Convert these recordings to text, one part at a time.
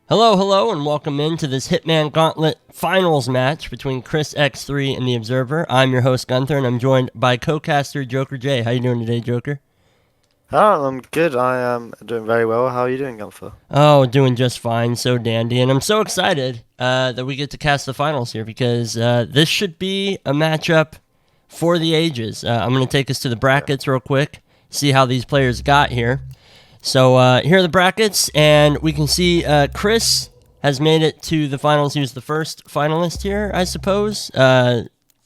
Hello, hello, and welcome into this Hitman Gauntlet finals match between ChrisX3 and the Observer. I'm your host, Gunther, and I'm joined by co-caster Jokerj. How you doing today, Joker? Oh, I'm good. I am doing very well. How are you doing, Gunther? Oh, doing just fine, so dandy, and I'm so excited that we get to cast the finals here because this should be a matchup for the ages. I'm going to take us to the brackets real quick, see how these players got here. So here are the brackets, and we can see Chris has made it to the finals. He was the first finalist here, I suppose,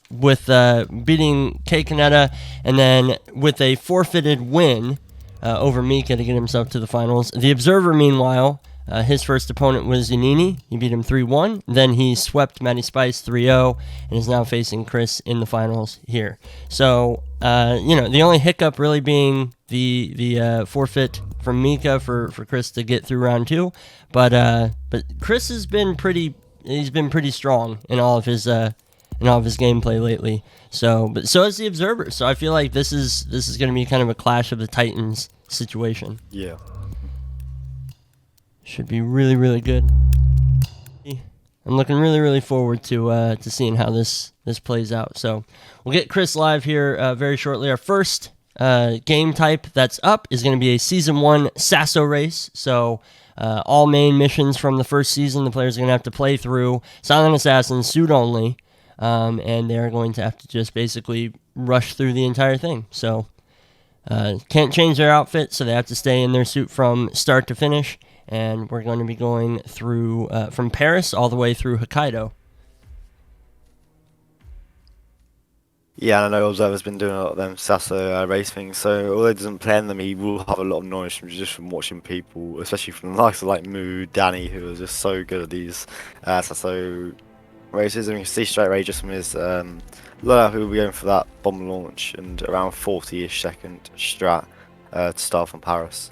with beating K Kaneda, and then with a forfeited win over Mika to get himself to the finals. The Observer, meanwhile, his first opponent was Yanini. He beat him 3-1. Then he swept Matty Spice 3-0 and is now facing Chris in the finals here. So, the only hiccup really being the forfeit from Mika for Chris to get through round two. But Chris has been pretty strong in all of his gameplay lately. But so is the Observer. So I feel like this is going to be kind of a clash of the Titans situation. Yeah. Should be really, really good. I'm looking really, really forward to seeing how this plays out. So we'll get Chris live here very shortly. Our first game type that's up is going to be a Season 1 SASO race. So all main missions from the first season, the players are going to have to play through. Silent Assassin, suit only. And they're going to have to just basically rush through the entire thing. So can't change their outfit, so they have to stay in their suit from start to finish. And we're going to be going through from Paris all the way through Hokkaido. Yeah, and I know Observer's been doing a lot of them SASO race things, so although he doesn't play in them, he will have a lot of knowledge from watching people, especially from the likes of like Moo, Danny, who are just so good at these SASO races. I mean, you can see straight away just from his loadout who will be going for that bomb launch and around 40-ish second strat to start from Paris.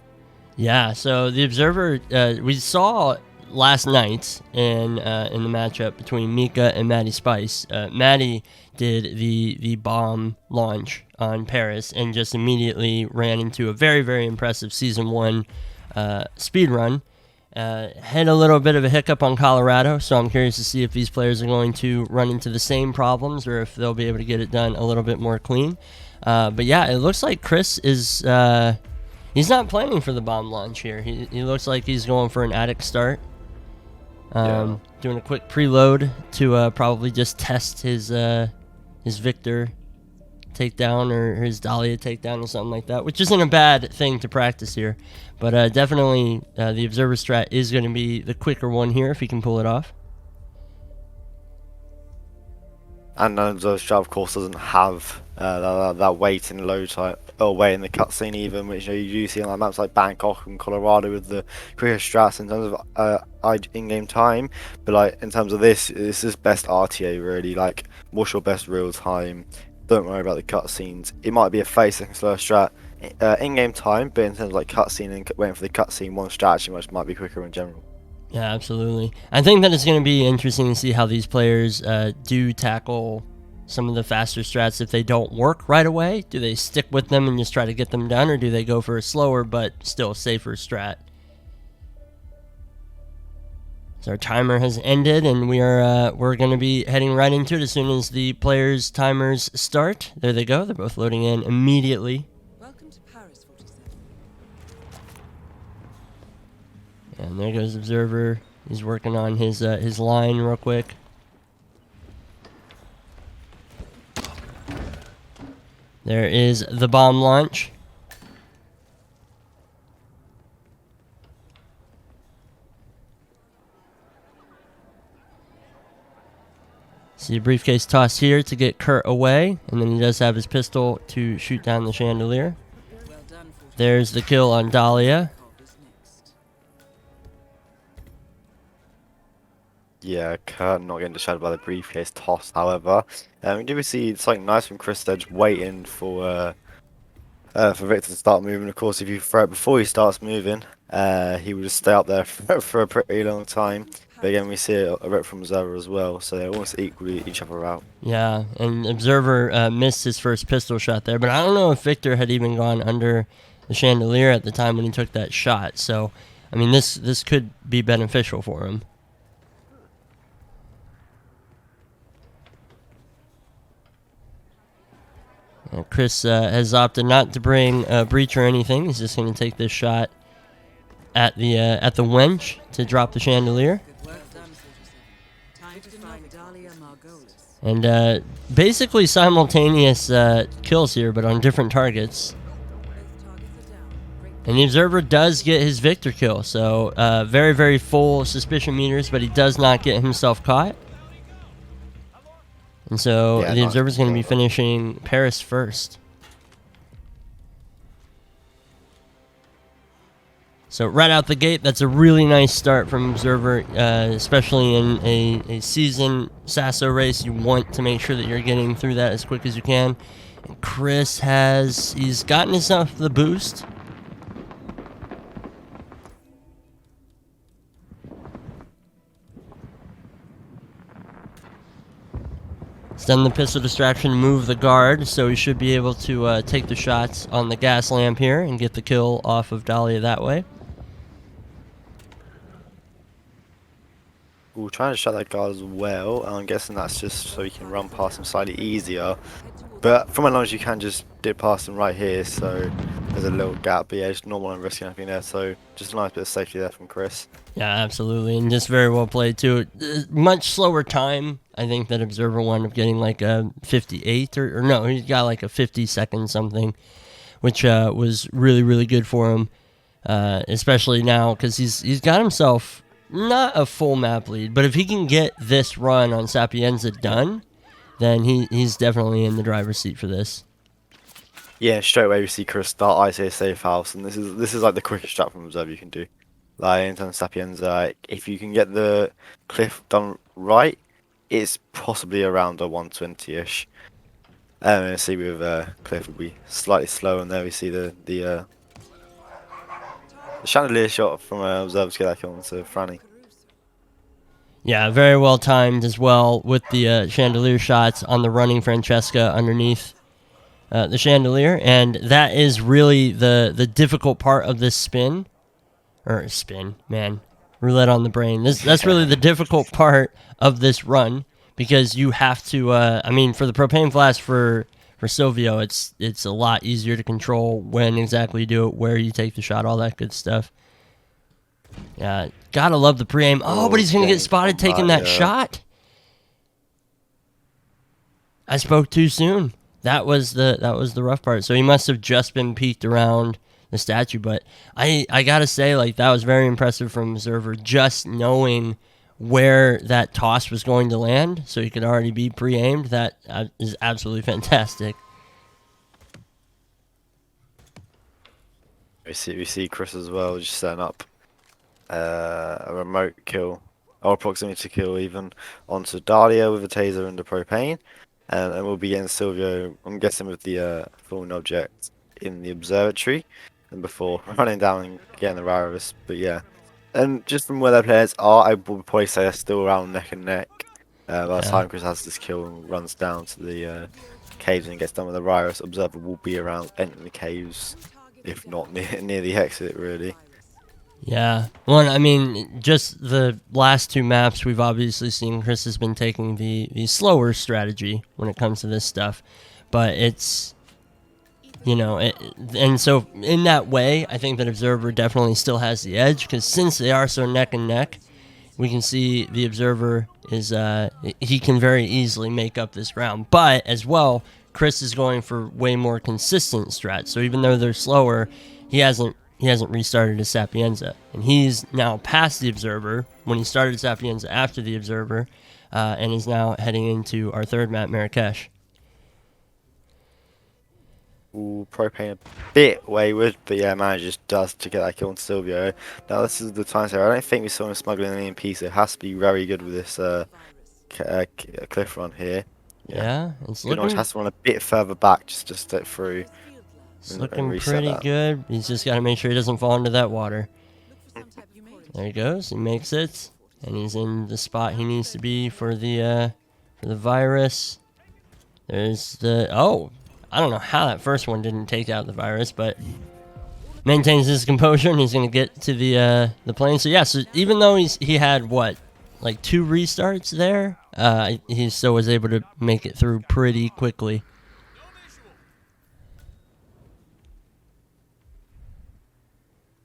Yeah, so the Observer, we saw last night in the matchup between Mika and Matty Spice. Matty did the bomb launch on Paris and just immediately ran into a very, very impressive Season 1 speed run. Had a little bit of a hiccup on Colorado, so I'm curious to see if these players are going to run into the same problems or if they'll be able to get it done a little bit more clean. But yeah, it looks like Chris is... he's not planning for the bomb launch here. He looks like he's going for an attic start. Doing a quick preload to probably just test his Victor takedown or his Dahlia takedown or something like that, which isn't a bad thing to practice here. But definitely the Observer strat is going to be the quicker one here if he can pull it off. And Observer strat, of course, doesn't have that weight in low type or weight in the cutscene even, which you do see on like maps like Bangkok and Colorado with the quicker strats in terms of in-game time. But like in terms of this is best RTA really. Like, what's your best real time? Don't worry about the cutscenes. It might be a 30-second slower strat in-game time, but in terms of like cutscene and waiting for the cutscene, one strategy which might be quicker in general. Yeah, absolutely. I think that it's going to be interesting to see how these players do tackle some of the faster strats if they don't work right away. Do they stick with them and just try to get them done, or do they go for a slower but still safer strat? So our timer has ended, and we're going to be heading right into it as soon as the players' timers start. There they go. They're both loading in immediately. Welcome to Paris, 47. And there goes Observer. He's working on his line real quick. There is the bomb launch. See a briefcase toss here to get Kurt away, and then he does have his pistol to shoot down the chandelier. Well done, 47. There's the kill on Dahlia. Is next. Yeah, Kurt not getting distracted by the briefcase toss, however. We do see something nice from Chris Edge waiting for Victor to start moving. Of course, if you throw it before he starts moving, he will just stay up there for a pretty long time. But again, we see a rep from Observer as well, so they almost equally each other out. Yeah, and Observer missed his first pistol shot there, but I don't know if Victor had even gone under the chandelier at the time when he took that shot. So I mean, this could be beneficial for him. Chris has opted not to bring a breach or anything. He's just going to take this shot at the wench to drop the chandelier. Good work done, 47. Time to find Dahlia Margolis. And basically simultaneous kills here, but on different targets. Both targets are down. Great. And the Observer does get his victor kill, so very, very full suspicion meters, but he does not get himself caught. And so Yeah, the nice. Observer's going to be finishing Paris first. So right out the gate, that's a really nice start from Observer, especially in a season SASO race. You want to make sure that you're getting through that as quick as you can. And Chris he's gotten himself the boost. He's done the pistol distraction to move the guard, so he should be able to take the shots on the gas lamp here and get the kill off of Dahlia that way. Ooh, trying to shut that guard as well. I'm guessing that's just so you can run past him slightly easier. But from my knowledge, you can just dip past him right here, so there's a little gap. But yeah, it's normal and risking anything there. So just a nice bit of safety there from Chris. Yeah, absolutely, and just very well played too. Much slower time. I think that Observer wound up getting like a 58 or no, he got like a 50-second something, which was really, really good for him, especially now because he's got himself not a full map lead, but if he can get this run on Sapienza done, then he's definitely in the driver's seat for this. Yeah, straight away we see Chris start ISA safe house, and this is like the quickest strat from Observer you can do. Like in terms of Sapienza, like, if you can get the cliff done right, it's possibly around a 120-ish. And see with cliff will be slightly slow, and there we see the chandelier shot from Observer to get that kill onto Franny. Yeah, very well timed as well with the chandelier shots on the running Francesca underneath the chandelier, and that is really the difficult part of this spin. Roulette on the brain. That's really the difficult part of this run, because you have to. I mean, for the propane flask for Silvio, it's a lot easier to control when exactly you do it, where you take the shot, all that good stuff. Yeah, gotta love the pre-aim. Oh, but he's gonna get spotted taking that shot. I spoke too soon. That was the rough part. So he must have just been peeked around the statue, but I gotta say, like, that was very impressive from Observer, just knowing where that toss was going to land, so he could already be pre-aimed. That is absolutely fantastic. We see Chris as well, just setting up a remote kill, or proximity kill even, onto Dahlia with a taser and the propane, and we'll be getting Silvio, I'm guessing, with the fallen object in the observatory, and before running down and getting the virus. But yeah, and just from where their players are, I would probably say they're still around neck and neck. By the time Chris has this kill and runs down to the caves and gets done with the virus, Observer will be around entering the caves, if not near the exit, really. Yeah. Well, I mean, just the last two maps, we've obviously seen Chris has been taking the slower strategy when it comes to this stuff. But it's, and so in that way, I think that Observer definitely still has the edge, because since they are so neck and neck, we can see the Observer is, he can very easily make up this ground. But as well, Chris is going for way more consistent strats. So even though they're slower, he hasn't restarted his Sapienza, and he's now past the Observer when he started Sapienza after the Observer, and is now heading into our third map, Marrakesh. Ooh, propane a bit wayward, but yeah, manages does to get that kill on Silvio. Now this is the time, so I don't think we saw him smuggling an EMP, so it has to be very good with this cliff run here. Yeah, it's Good looking, has to run a bit further back just to step through. it's looking pretty good. He's just got to make sure he doesn't fall into that water. There he goes. He makes it, and he's in the spot he needs to be for the virus. There's the I don't know how that first one didn't take out the virus, but maintains his composure, and he's going to get to the plane. So yeah, so even though he had what, like 2 restarts there, he still was able to make it through pretty quickly.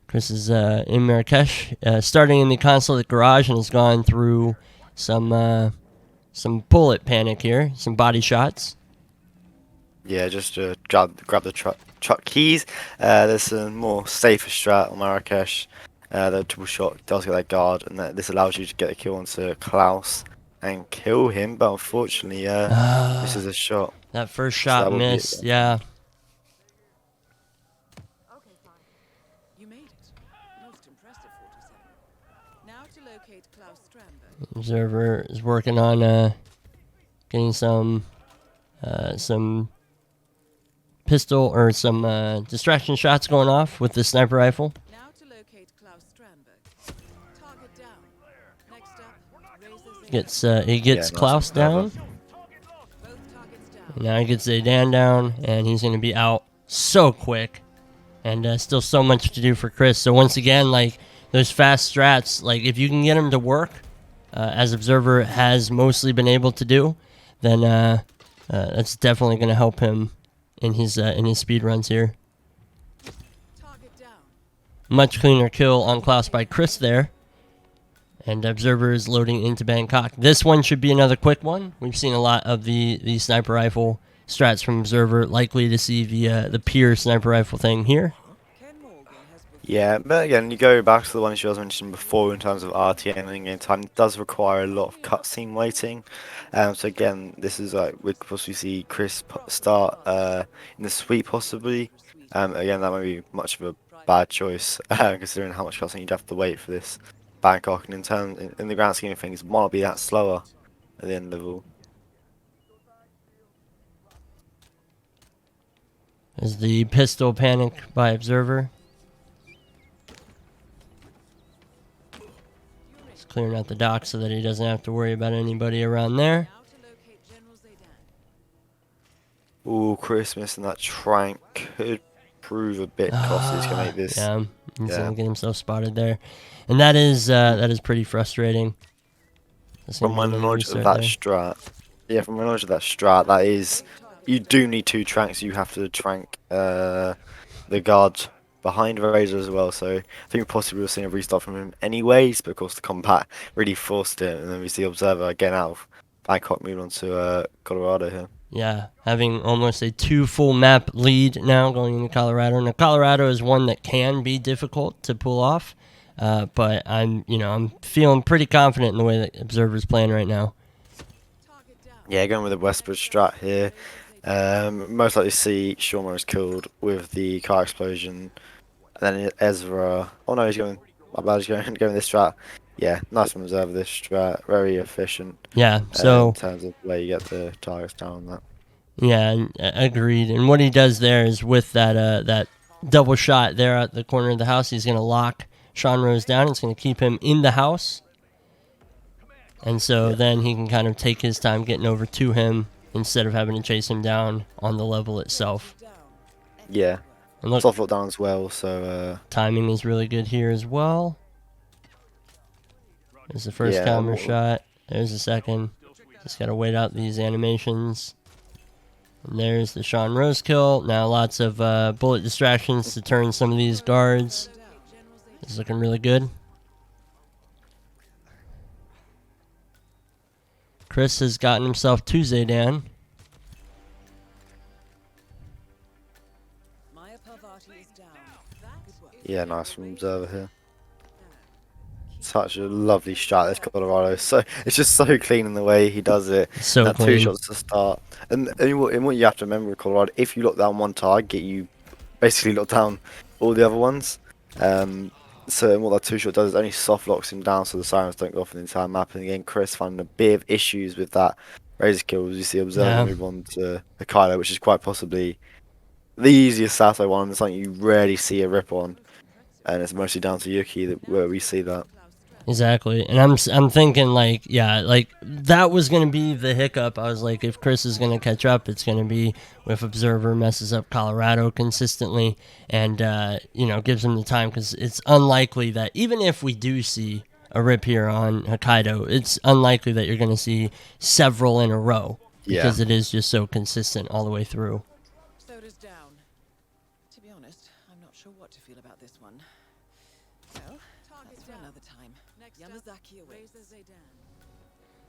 Chris is in Marrakesh, starting in the consulate garage, and has gone through some bullet panic here, some body shots. Yeah, just grab the truck keys. There's some more safer strat on Marrakesh. The triple shot does get that guard, and this allows you to get a kill onto Klaus and kill him. But unfortunately, this is a shot. That first So shot that would be it missed. then. Yeah. Okay, fine. You made it. Most impressive, 47. Now to locate Klaus Strandberg. Observer is working on getting some pistol or some distraction shots going off with the sniper rifle. Now to locate Klaus Strandberg. Target down. Next up, He gets nice Klaus and clever. down. both targets down. Now he gets Zaydan down, and he's going to be out so quick. And still so much to do for Chris. So once again, like, those fast strats, like, if you can get him to work, as Observer has mostly been able to do, then that's definitely going to help him in his speed runs here. Target down. Much cleaner kill on Klaus by Chris there. And Observer is loading into Bangkok. This one should be another quick one. We've seen a lot of the sniper rifle strats from Observer. Likely to see the pure sniper rifle thing here. Ken Morgan has been Yeah, but again, you go back to the one issue I was mentioning before in terms of RTN and game time. It does require a lot of cutscene waiting. So again, this is like we could possibly see Chris start in the sweep possibly. Again, that might be much of a bad choice considering how much cutscene you'd have to wait for this Bangkok. And in the grand scheme of things, it might not be that slower at the end of all. As the pistol panic by Observer. He's clearing out the dock so that he doesn't have to worry about anybody around there. now to locate General Zaydan. Ooh, Chris missing that trank could prove a bit costly. He's gonna make this. Yeah, he's Yeah. gonna get himself spotted there, and that is pretty frustrating. From my knowledge of that strat, that is, you do need 2 tranks. You have to trank the guard behind Razor as well. So I think possibly we'll see a restart from him anyways, but of course the combat really forced it, and then we see Observer again out of Bangkok moving on to Colorado here. Yeah, having almost a 2 full map lead now going into Colorado. Now Colorado is one that can be difficult to pull off, but I'm feeling pretty confident in the way that Observer's playing right now. Target down. Yeah, going with the Westbridge strat here. Most likely see Shawmar is killed with the car explosion. And then Ezra. Oh no, he's going. My bad, he's going this strat. Yeah, nice from Observer this strat. Very efficient. Yeah, so in terms of where you get the targets down on that. yeah, agreed. And what he does there is with that double shot there at the corner of the house, he's gonna lock Sean Rose down. It's gonna keep him in the house, and so then he can kind of take his time getting over to him instead of having to chase him down on the level itself. Down. Yeah, And look, soft lockdown as well. So timing is really good here as well. There's the first Yeah, counter well- shot. There's the second. Just gotta wait out these animations. And there's the Sean Rose kill. Now lots of bullet distractions to turn some of these guards. This is looking really good. Chris has gotten himself to Zaydan. Maya Parvati is down. Good work. yeah, nice from Observer here. Such a lovely strat, this Colorado. So it's just so clean in the way he does it. So That 2 clean. shots to start, and what you have to remember with Colorado, if you lock down one target, you basically lock down all the other ones. So what that 2 shot does is only soft locks him down, so the sirens don't go off the entire map. And again, Chris finding a bit of issues with that Razor kill. As you see Observer Yeah. move on to the Kylo, which is quite possibly the easiest SASO one. It's something you rarely see a rip on, and it's mostly down to Yuki where we see that. Exactly. And I'm thinking like, yeah, like that was going to be the hiccup. I was like, if Chris is going to catch up, it's going to be if Observer messes up Colorado consistently and, gives him the time, because it's unlikely that even if we do see a rip here on Hokkaido, it's unlikely that you're going to see several in a row because it is just so consistent all the way through. Soda's down. To be honest, I'm not sure what to feel about this one. Well, that's for another time. Yamazaki awaits.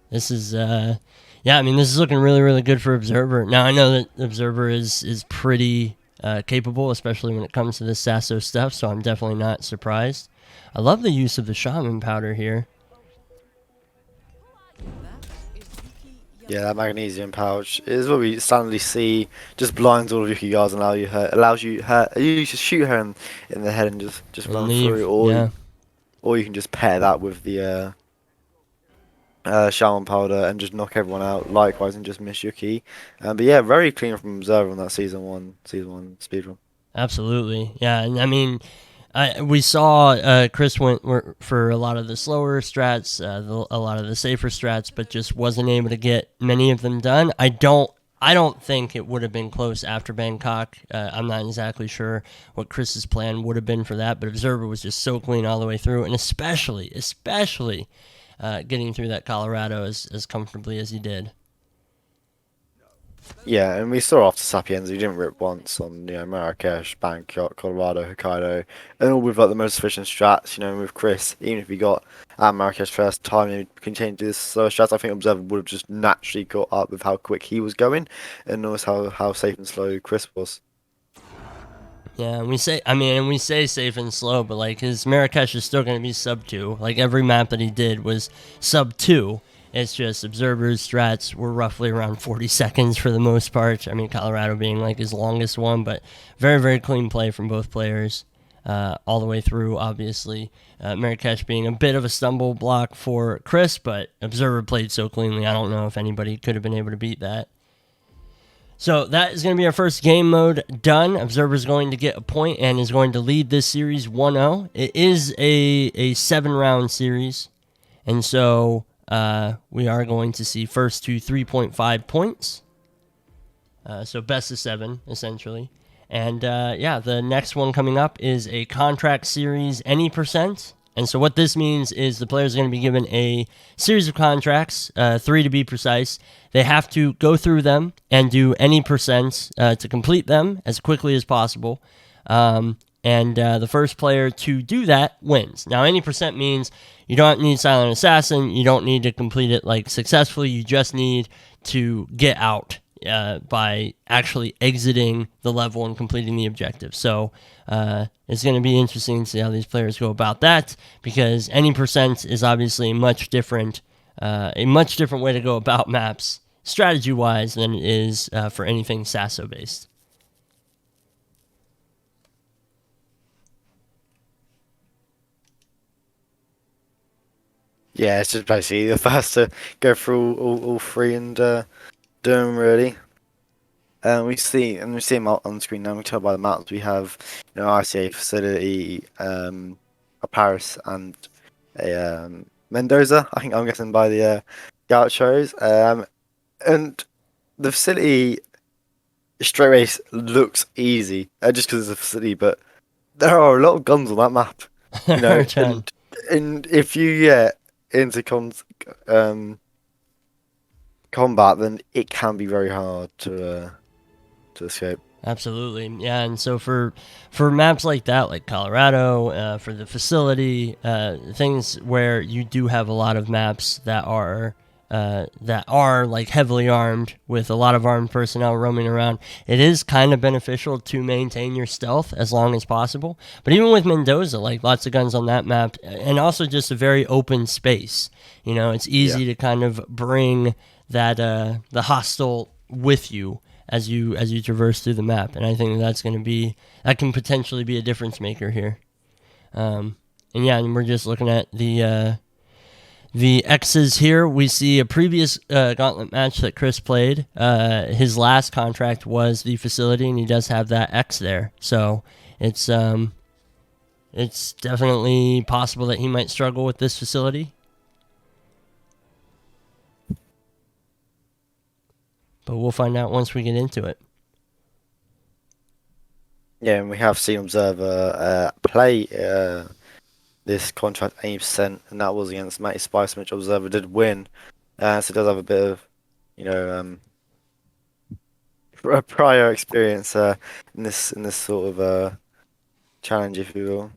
This is, this is looking really, really good for Observer. Now, I know that Observer is pretty capable, especially when it comes to the SASO stuff, so I'm definitely not surprised. I love the use of the Shaman powder here. Yeah, that magnesium pouch is what we standardly see. Just blinds all of Yuki guards and allows you to shoot her in the head and just run through. Or you can just pair that with the Shaman powder and just knock everyone out. Likewise, and just miss Yuki. But yeah, very clean from Observer on that season one speedrun. Absolutely, yeah, and I mean. We saw Chris went for a lot of the slower strats, a lot of the safer strats, but just wasn't able to get many of them done. I don't think it would have been close after Bangkok. I'm not exactly sure what Chris's plan would have been for that, but Observer was just so clean all the way through, and especially getting through that Colorado as comfortably as he did. Yeah, and we saw after Sapienza, he didn't rip once on Marrakesh, Bangkok, Colorado, Hokkaido, and all with like the most efficient strats. With Chris, even if he got at Marrakesh first time and he continued to do this slower strats, I think Observer would have just naturally got up with how quick he was going, and also how safe and slow Chris was. Yeah, and we say safe and slow, but like his Marrakesh is still going to be sub 2. Like every map that he did was sub 2. It's just Observer's strats were roughly around 40 seconds for the most part. I mean, Colorado being like his longest one, but very, very clean play from both players all the way through, obviously. Marrakesh being a bit of a stumble block for Chris, but Observer played so cleanly, I don't know if anybody could have been able to beat that. So that is going to be our first game mode done. Observer's going to get a point and is going to lead this series 1-0. It is a 7-round series, and so... we are going to see first to 3.5 points. So best of 7, essentially. And the next one coming up is a contract series, any percent. And so what this means is the players are going to be given a series of contracts, 3 to be precise. They have to go through them and do any percent to complete them as quickly as possible. And the first player to do that wins. Now, any percent means you don't need Silent Assassin. You don't need to complete it successfully. You just need to get out by actually exiting the level and completing the objective. So it's going to be interesting to see how these players go about that, because any percent is obviously a much different way to go about maps strategy-wise than it is for anything SASO-based. Yeah, it's just basically the first to go through all 3 and do them really. We see them on screen now. We tell by the maps we have, RCA facility, a Paris and a Mendoza. I'm guessing by the Gauchos. And the facility straight race looks easy just because it's a facility, but there are a lot of guns on that map. And if you get into combat, then it can be very hard to escape. Absolutely, yeah. And so for maps like that, like Colorado, for the facility, things where you do have a lot of maps that are like heavily armed with a lot of armed personnel roaming around, it is kind of beneficial to maintain your stealth as long as possible. But even with Mendoza, like lots of guns on that map, and also just a very open space, it's easy to kind of bring that the hostile with you as you traverse through the map, and I think that can potentially be a difference maker here. And we're just looking at the X's here. We see a previous Gauntlet match that Chris played. His last contract was the facility, and he does have that X there. So it's it's definitely possible that he might struggle with this facility. But we'll find out once we get into it. Yeah, and we have seen Observer play this contract 80%, and that was against Matty Spice, which Observer did win. So it does have a bit of, you know, a prior experience in this sort of challenge, if you will.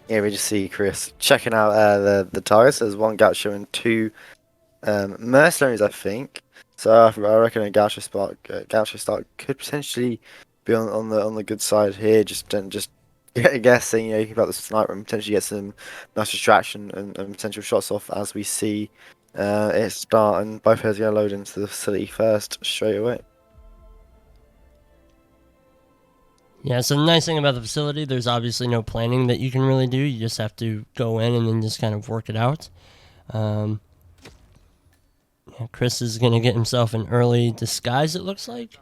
Yeah, we just see Chris checking out the targets. There's one Gaucho and two mercenaries, I think. So I reckon a Gaucho start could potentially be on the good side here. Just guessing, you can got the sniper and potentially get some nice distraction and potential shots off as we see it start, and both players are going to load into the facility first straight away. Yeah, so the nice thing about the facility, there's obviously no planning that you can really do. You just have to go in and then just kind of work it out. Yeah, Chris is going to get himself an early disguise, it looks like.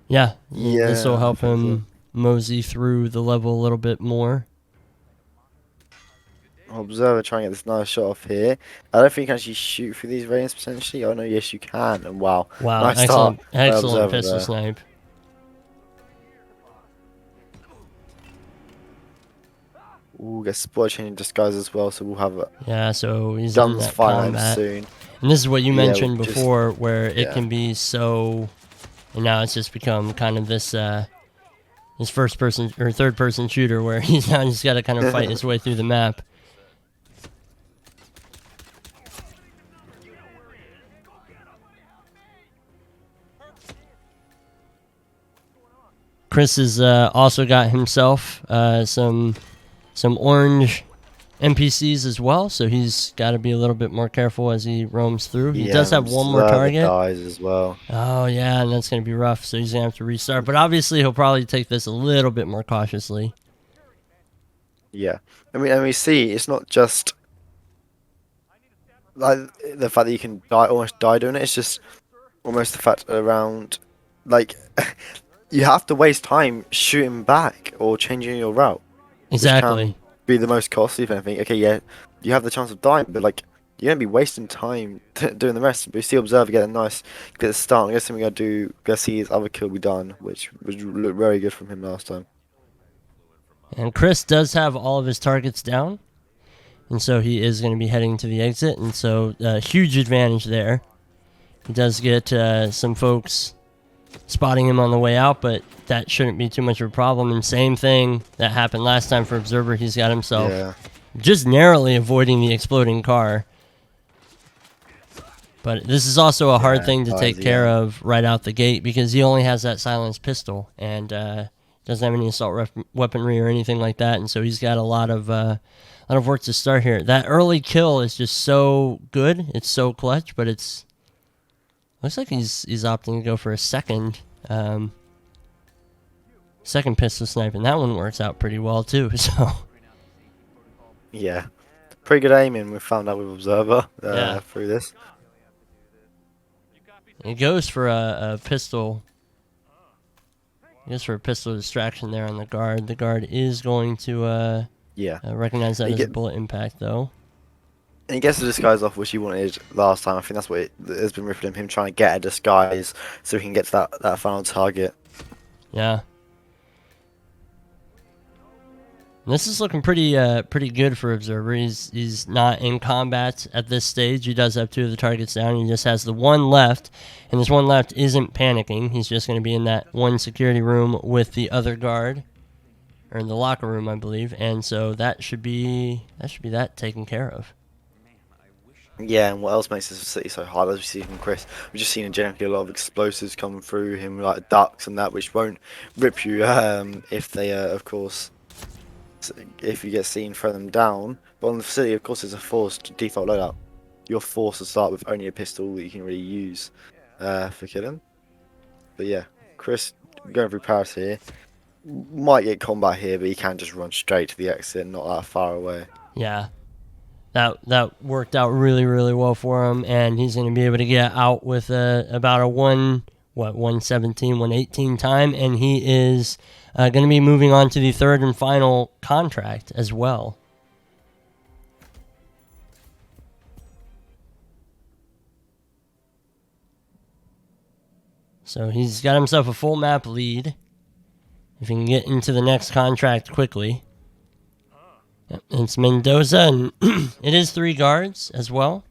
Yeah, this will help him mosey through the level a little bit more. Observer trying to get this nice shot off here. I don't think you can actually shoot through these radius potentially. Oh no, yes you can. And wow, nice excellent, start by excellent Observer pistol there. snipe. Ooh, gets spot changing disguise as well, so we'll have Yeah, so he's in guns that firing combat. soon. And this is what you Yeah, mentioned just- before, where it yeah. can be so, and now it's just become kind of this his first person or third person shooter where he's now just got to kind of fight his way through the map. Chris has also got himself some orange NPCs as well, so he's got to be a little bit more careful as he roams through. He does have one more target. Dies as well. Oh yeah, and that's gonna be rough. So he's gonna have to restart. But obviously, he'll probably take this a little bit more cautiously. Yeah, and we see it's not just like the fact that you can almost die doing it. It's just almost the fact around like you have to waste time shooting back or changing your route. Exactly. Be the most costly if anything. Okay, yeah, you have the chance of dying, but like you're gonna be wasting time doing the rest. But you see Observer get a start. I guess we're gonna see his other kill be done, which looked very good from him last time. And Chris does have all of his targets down, and so he is going to be heading to the exit. And so huge advantage there. He does get some folks spotting him on the way out, but that shouldn't be too much of a problem. And same thing that happened last time for Observer. He's got himself just narrowly avoiding the exploding car. But this is also a hard thing to take care of right out the gate because he only has that silenced pistol and doesn't have any assault weaponry or anything like that. And so he's got a lot of work to start here. That early kill is just so good. It's so clutch, but looks like he's opting to go for a second pistol snipe, and that one works out pretty well too. So yeah, pretty good aiming. We found out with Observer through this. He goes for a pistol. He goes for a pistol distraction there on the guard. The guard is going to recognize that as a bullet impact, though. And he gets the disguise off, which he wanted last time. I think that's what it has been riffing him trying to get a disguise so he can get to that final target. Yeah. And this is looking pretty good for Observer. He's not in combat at this stage. He does have two of the targets down. He just has the one left, and this one left isn't panicking. He's just going to be in that one security room with the other guard, or in the locker room, I believe. And so that should be that taken care of. Yeah, and what else makes this facility so hard, as we see from Chris, we've just seen generally a lot of explosives coming through him, like ducks and that, which won't rip you if they, of course, if you get seen, throw them down. But on the facility, of course, it's a forced default loadout. You're forced to start with only a pistol that you can really use for killing. But yeah, Chris going through Paris here. might get combat here, but he can just run straight to the exit, not that far away. Yeah. That worked out really, really well for him, and he's going to be able to get out with about a 117, 118 time, and he is going to be moving on to the third and final contract as well. So he's got himself a full map lead. If he can get into the next contract quickly. Yep, it's Mendoza, and it is 3 guards as well.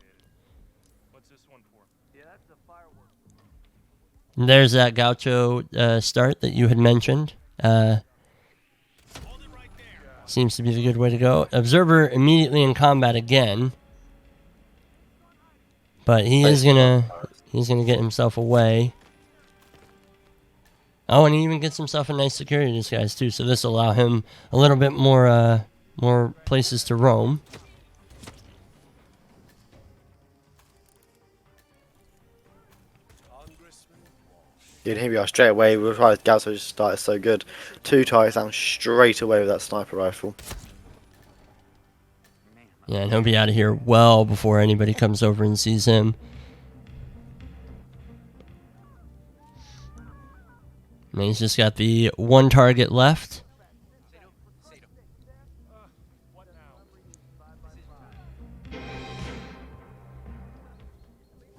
What's this one for? Yeah, that's a firework. And there's that Gaucho start that you had mentioned. Seems to be the good way to go. Observer immediately in combat again. But he's gonna get himself away. Oh, and he even gets himself a nice security disguise too, so this will allow him a little bit more places to roam. Dude, here we are straight away. We're right. Gaucho just started so good. 2 targets down straight away with that sniper rifle. Yeah, and he'll be out of here well before anybody comes over and sees him. And he's just got the 1 target left.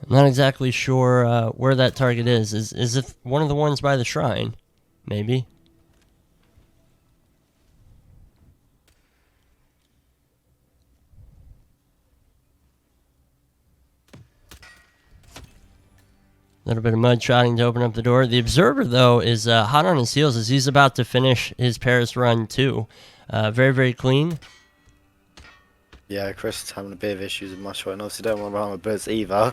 I'm not exactly sure where that target is. Is it one of the ones by the shrine? Maybe. A little bit of mud shotting to open up the door. The Observer, though, is hot on his heels as he's about to finish his Paris run, too. Very, very clean. Yeah, Chris is having a bit of issues with my shot, and obviously don't want to run with bullets either.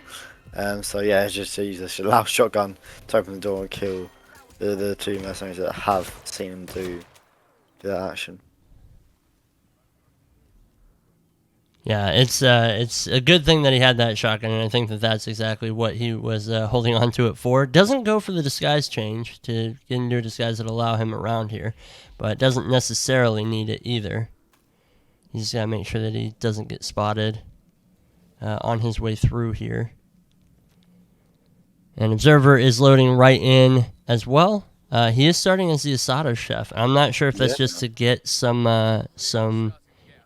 So yeah, it's just to use a loud shotgun to open the door and kill the 2 mercenaries that have seen him do that action. Yeah, it's a good thing that he had that shotgun, and I think that that's exactly what he was holding on to it for. Doesn't go for the disguise change to get into a disguise that allow him around here, but doesn't necessarily need it either. He's got to make sure that he doesn't get spotted on his way through here. And Observer is loading right in as well. He is starting as the SASO chef. I'm not sure if that's just to get some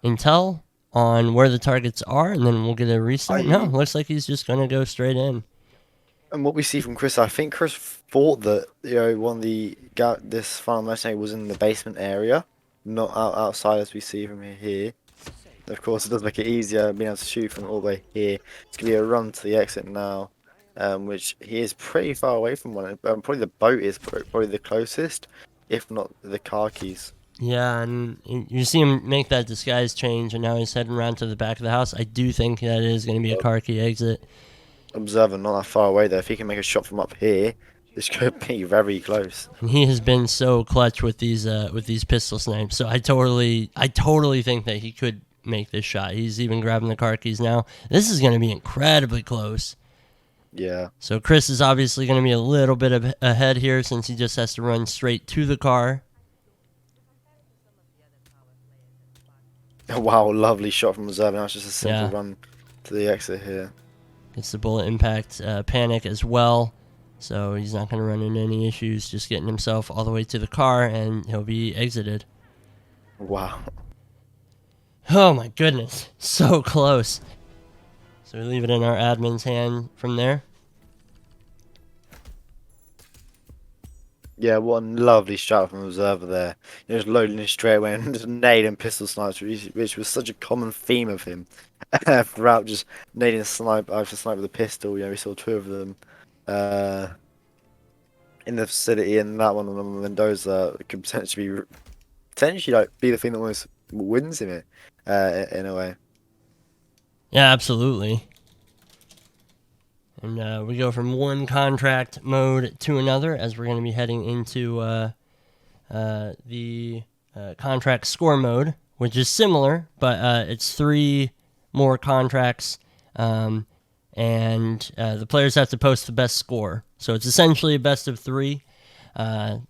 intel on where the targets are, and then we'll get a restart. No, looks like he's just going to go straight in. And what we see from Chris, I think Chris thought that one of this final mercenary was in the basement area, not outside as we see from here. Of course, it does make it easier being able to shoot from all the way here. It's going to be a run to the exit now, which he is pretty far away from one. Probably the boat is probably the closest, if not the car keys. Yeah, and you see him make that disguise change, and now he's heading around to the back of the house. I do think that is going to be a car key exit. Observer not that far away though. If he can make a shot from up here, this could be very close. And he has been so clutch with these pistol snipes. So I totally think that he could make this shot. He's even grabbing the car keys now. This is going to be incredibly close. Yeah. So Chris is obviously going to be a little bit ahead here since he just has to run straight to the car. Wow, lovely shot from Observer. Now it's just a simple run to the exit here. It's the bullet impact panic as well. So he's not going to run into any issues, just getting himself all the way to the car, and he'll be exited. Wow. Oh my goodness, so close. So we leave it in our admin's hand from there. Yeah, what a lovely shot from Observer there. Just loading it straight away and just nailing pistol snipes, which was such a common theme of him. Throughout just nailing snipe after snipe with a pistol. We saw 2 of them in the facility, and that one on Mendoza could potentially be the thing that almost wins him it in a way. Yeah, absolutely. And we go from one contract mode to another as we're going to be heading into the contract score mode, which is similar, but it's 3 more contracts, and the players have to post the best score. So it's essentially a best of 3, and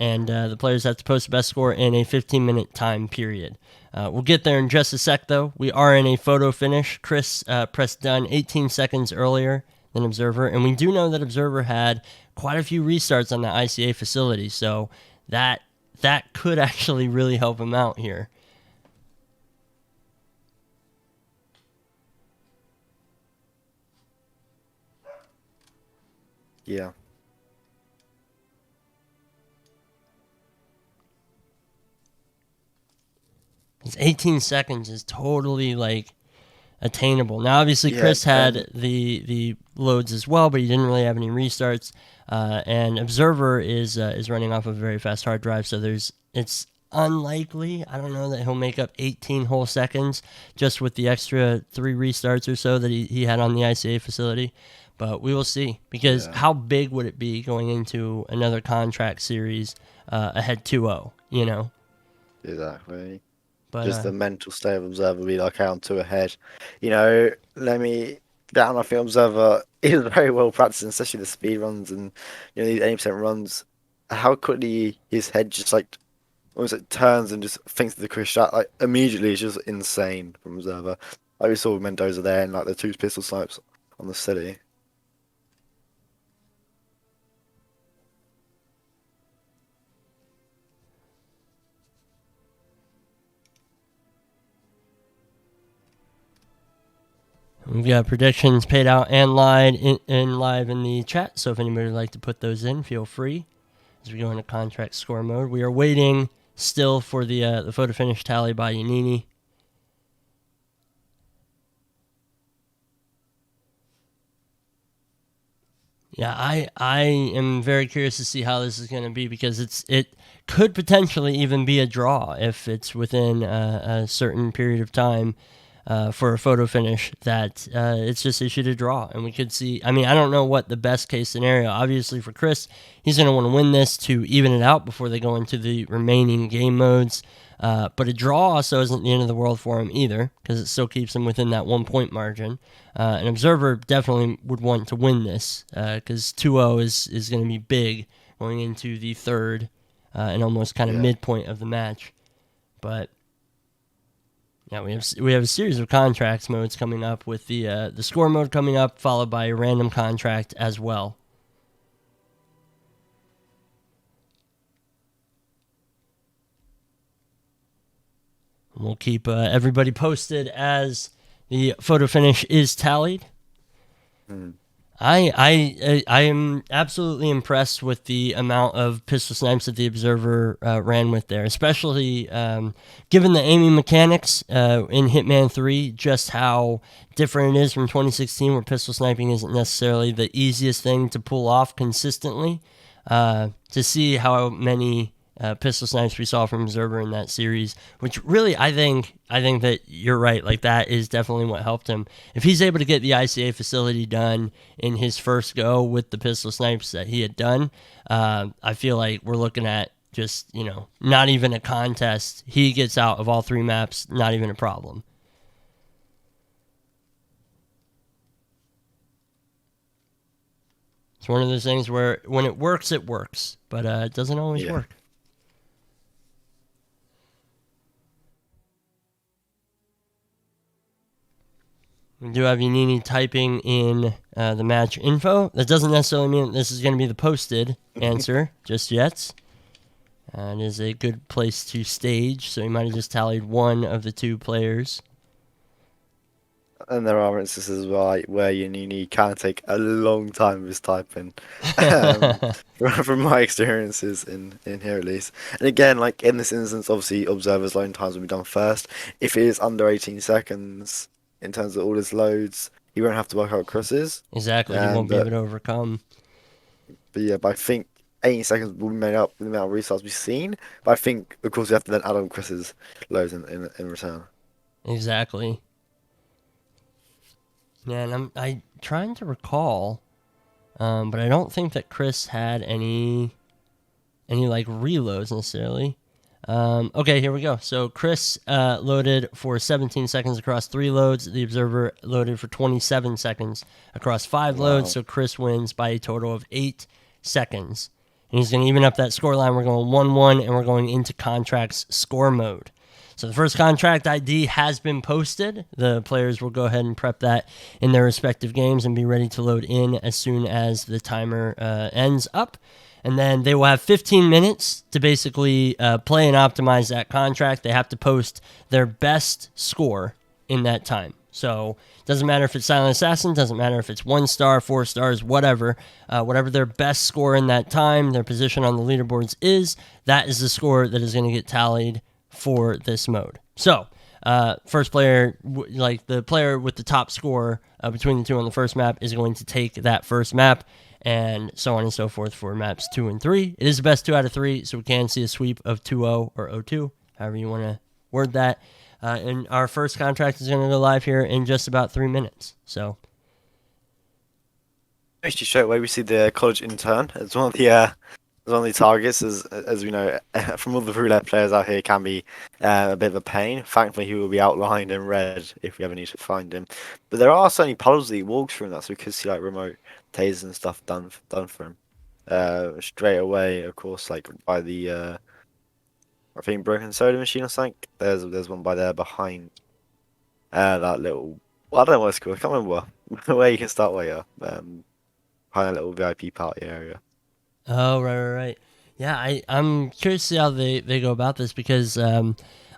and the players have to post the best score in a 15-minute time period. We'll get there in just a sec, though. We are in a photo finish. Chris pressed done 18 seconds earlier than Observer, and we do know that Observer had quite a few restarts on the ICA facility, so that could actually really help him out here. Yeah. His 18 seconds is totally attainable. Now, obviously, Chris had the loads as well, but he didn't really have any restarts. And Observer is running off a very fast hard drive, so it's unlikely. I don't know that he'll make up 18 whole seconds just with the extra 3 restarts or so that he had on the ICA facility. But we will see, because how big would it be going into another contract series ahead 2-0, you know? Exactly. But, just the mental state of Observer be like, hey, I'm 2 ahead. Let me down. I think Observer is very well practiced, especially the speed runs and these 80% runs. How quickly his head just almost turns and just thinks of the Chris shot immediately. It's just insane from Observer. Like we saw with Mendoza there and the 2 pistol snipes on the city. We've got predictions paid out and live in the chat, so if anybody would like to put those in, feel free as we go into contract score mode. We are waiting still for the photo finish tally by Yanini. Yeah, I am very curious to see how this is going to be, because it could potentially even be a draw if it's within a certain period of time. For a photo finish that it's just issued a draw, and we could see. I mean, I don't know what the best case scenario. Obviously, for Chris, he's going to want to win this to even it out before they go into the remaining game modes. But a draw also isn't the end of the world for him either, because it still keeps him within that 1-point margin. An Observer definitely would want to win this, because 2-0 is going to be big going into the third and almost kind of midpoint of the match. But yeah, we have a series of contracts modes coming up, with the score mode coming up, followed by a random contract as well. We'll keep everybody posted as the photo finish is tallied. I am absolutely impressed with the amount of pistol snipes that the Observer ran with there, especially given the aiming mechanics in Hitman 3, just how different it is from 2016, where pistol sniping isn't necessarily the easiest thing to pull off consistently. To see how many pistol snipes we saw from Observer in that series, which really I think that you're right. That is definitely what helped him. If he's able to get the ICA facility done in his first go with the pistol snipes that he had done, I feel like we're looking at just not even a contest. He gets out of all 3 maps, not even a problem. It's one of those things where when it works, but it doesn't always work. We do have Yanini typing in the match info. That doesn't necessarily mean that this is going to be the posted answer just yet. It is a good place to stage, so he might have just tallied one of the 2 players. And there are instances where Yanini can take a long time with his typing. From my experiences in here at least. And again, in this instance, obviously Observer's loading times will be done first. If it is under 18 seconds in terms of all his loads, he won't have to work out Chris's. Exactly, he won't be able to overcome. But I think 18 seconds will be made up with the amount of restarts we've seen. But I think, of course, we have to then add on Chris's loads in return. Exactly. Yeah, and I'm trying to recall, but I don't think that Chris had any reloads necessarily. Okay, here we go. So Chris loaded for 17 seconds across 3 loads. The Observer loaded for 27 seconds across 5 loads. So Chris wins by a total of 8 seconds And he's going to even up that score line. We're going 1-1, and we're going into contracts score mode. So the first contract ID has been posted. The players will go ahead and prep that in their respective games and be ready to load in as soon as the timer ends up. And then they will have 15 minutes to basically play and optimize that contract. They have to post their best score in that time. So it doesn't matter if it's Silent Assassin, doesn't matter if it's 1 star, 4 stars, whatever. Whatever their best score in that time, their position on the leaderboards is, that is the score that is going to get tallied for this mode. So first player, like the player with the top score between the two on the first map, is going to take that first map, and so on and so forth for maps 2 and 3. It is the best 2 out of 3, so we can see a sweep of 2-0 or 0-2, however you want to word that. And our first contract is going to go live here in just about 3 minutes. So, Actually, straight away we see the college intern as one of the targets. As we know, from all the roulette players out here, can be a bit of a pain. Thankfully, he will be outlined in red if we ever need to find him. But there are certainly puddles that he walks through, and that, so we could see like remote tasers and stuff done for him. Straight away, of course, like by the I think broken soda machine or something. There's one by there behind that little. Well, I don't know what it's called. I can't remember where you can start later. Behind a little VIP party area. oh, right. Yeah, I'm curious to see how they go about this, because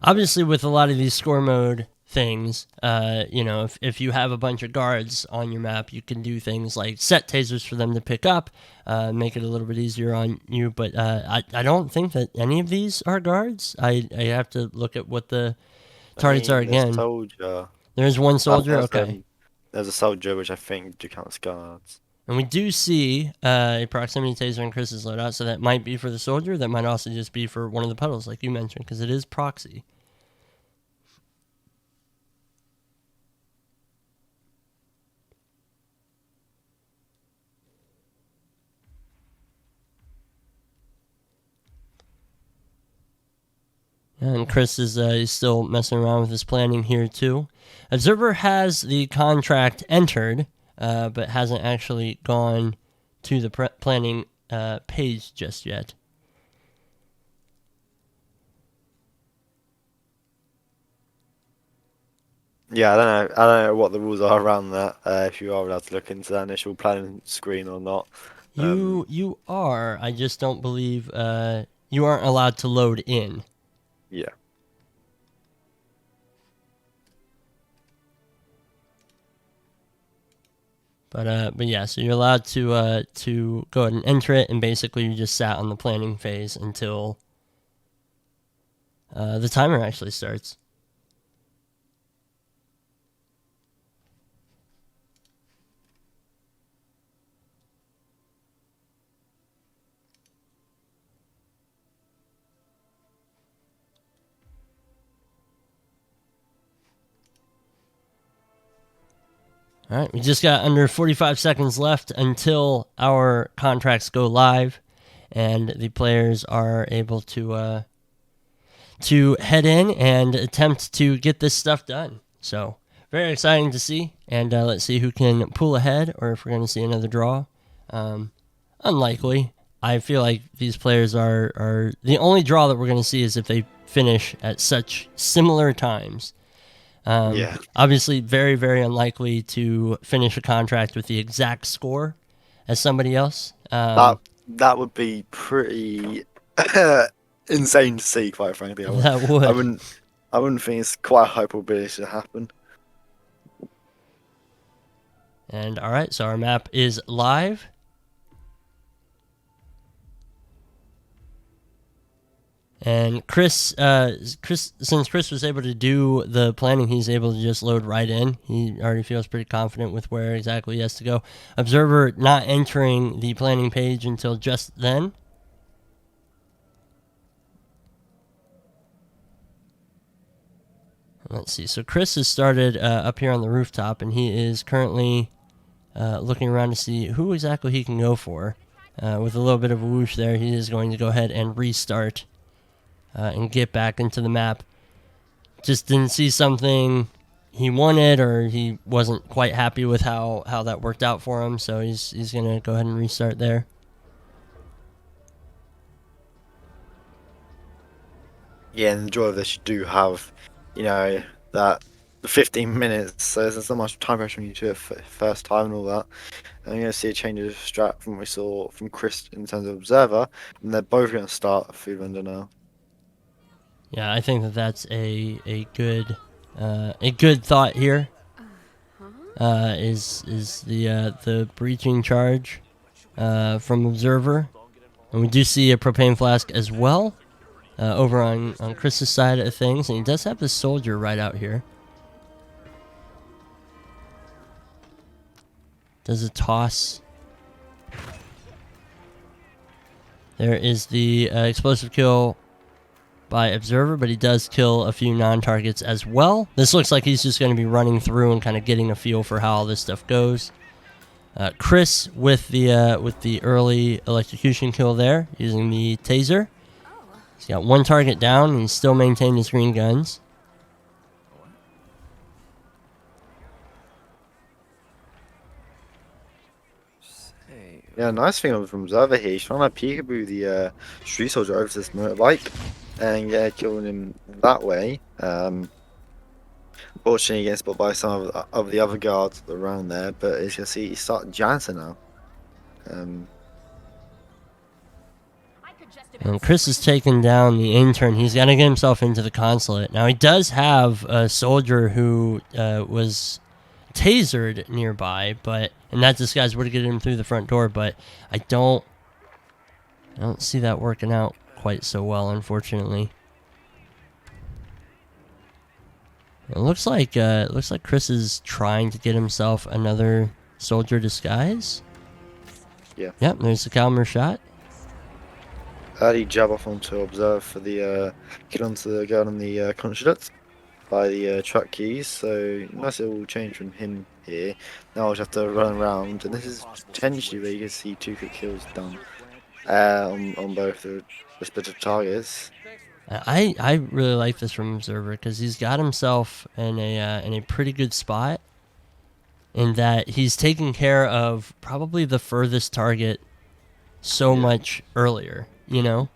obviously with a lot of these score mode things, if you have a bunch of guards on your map, you can do things like set tasers for them to pick up, make it a little bit easier on you. But I don't think that any of these are guards. I have to look at what the targets are again. Soldier. There's one soldier. Okay. There's a soldier which I think do count as guards. And we do see a proximity taser in Chris's loadout, so that might be for the soldier. That might also just be for one of the puddles, like you mentioned, because it is proxy. And Chris is he's still messing around with his planning here too. Observer has the contract entered, but hasn't actually gone to the planning page just yet. Yeah, I don't know what the rules are around that. If you are allowed to look into that initial planning screen or not. You are. I just don't believe you aren't allowed to load in. Yeah. But yeah, so you're allowed to go ahead and enter it, and basically you just sat on the planning phase until the timer actually starts. All right, we just got under 45 seconds left until our contracts go live, and the players are able to head in and attempt to get this stuff done. So very exciting to see, and let's see who can pull ahead, or if we're going to see another draw. Unlikely. I feel like these players are the only draw that we're going to see is if they finish at such similar times. Yeah. Obviously, very, very unlikely to finish a contract with the exact score as somebody else. That would be pretty insane to see, quite frankly. That would. I wouldn't think it's quite a high probability to happen. And all right, so our map is live. And Chris, since Chris was able to do the planning, he's able to just load right in. He already feels pretty confident with where exactly he has to go. Observer not entering the planning page until just then. Let's see. So Chris has started up here on the rooftop, and he is currently looking around to see who exactly he can go for. With a little bit of a whoosh there, he is going to go ahead and restart. And get back into the map. Just didn't see something he wanted, or he wasn't quite happy with how that worked out for him, so he's going to go ahead and restart there. Yeah, and the joy of this, you do have, you know, that 15 minutes, so there's not much time pressure when you do it first time and all that. And you're going to see a change of strat from what we saw from Chris in terms of Observer, and they're both going to start Food Vendor now. Yeah, I think that that's a good thought here. Is the breaching charge from Observer, and we do see a propane flask as well over on Chris's side of things, and he does have the soldier right out here. Does a toss. There is the explosive kill by Observer, but he does kill a few non-targets as well. This looks like he's just going to be running through and kind of getting a feel for how all this stuff goes. Chris with the early electrocution kill there, using the taser. He's got one target down, and he's still maintaining his green guns. Yeah, nice thing from Observer here. He's trying to peekaboo the street soldier over to this motorbike and killing him that way. Unfortunately, he gets spotted by some of the other guards around there, but as you can see, he's starting Jansen now. And Chris has taken down the intern. He's got to get himself into the consulate. Now, he does have a soldier who was tasered nearby, and that disguise would have gotten him through the front door, but I don't see that working out quite so well, unfortunately. It looks like Chris is trying to get himself another soldier disguise. Yeah. Yep, there's the Calmer shot. Early jab off onto Observe for the kill onto the girl on the consulate by the truck keys. So nice little change from him here. Now I'll just have to run around, and this is potentially where you can see 2 quick kills done on both the respective targets. I really like this from Observer because he's got himself in a pretty good spot, in that he's taking care of probably the furthest target so much earlier, you know?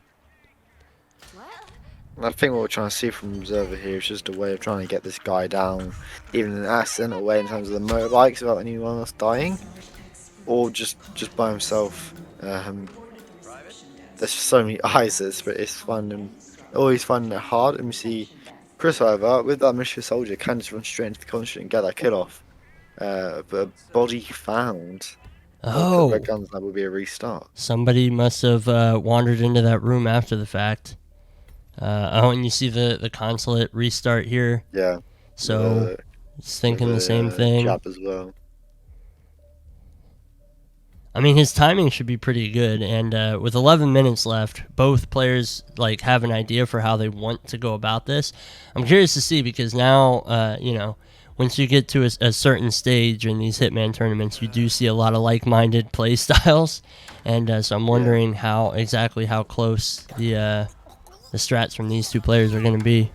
I think what we're trying to see from Observer here is just a way of trying to get this guy down, even in an accidental way in terms of the motorbikes without anyone else dying, or just by himself. There's just so many eyes at this, but it's fun and always finding it hard. And we see Chris, however, with that militia soldier, can just run straight into the consulate and get that kill off. But a body found. Oh, Red guns, that would be a restart. somebody must have wandered into that room after the fact. And you see the consulate restart here. Yeah. So it's thinking the same thing. Chap as well. I mean, his timing should be pretty good, and with 11 minutes left, both players have an idea for how they want to go about this. I'm curious to see, because now, once you get to a certain stage in these Hitman tournaments, you do see a lot of like-minded play styles, and so I'm wondering how close the strats from these two players are going to be.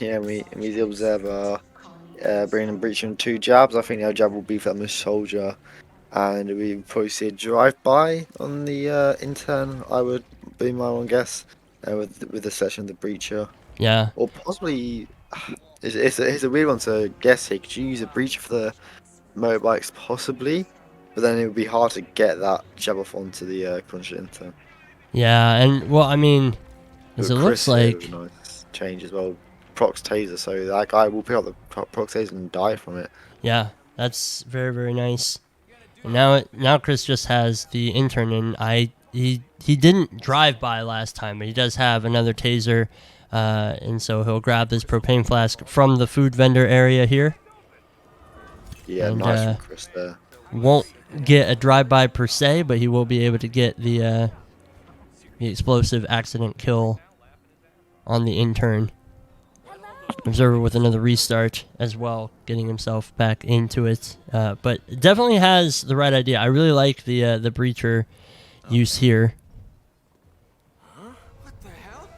Yeah, we the Observer bringing breaching 2 jabs. I think the other jab will be for the soldier, and we probably see a drive-by on the intern. I would be my one guess with the session of the breacher. Yeah. Or possibly, it's a weird one to guess here. Could you use a breacher for the motorbikes? Possibly, but then it would be hard to get that jab off onto the consulate intern. Yeah, and well, I mean, as it looks like, nice change as well. Prox taser, so that guy will pick up the prox taser and die from it. yeah, that's very, very nice. And now Chris just has the intern, and he didn't drive by last time, but he does have another taser, and so he'll grab this propane flask from the food vendor area here. Yeah, and, nice from Chris there. Won't get a drive-by per se, but he will be able to get the explosive accident kill on the intern. Observer with another restart as well, getting himself back into it. But definitely has the right idea. I really like the breacher use here. What the hell?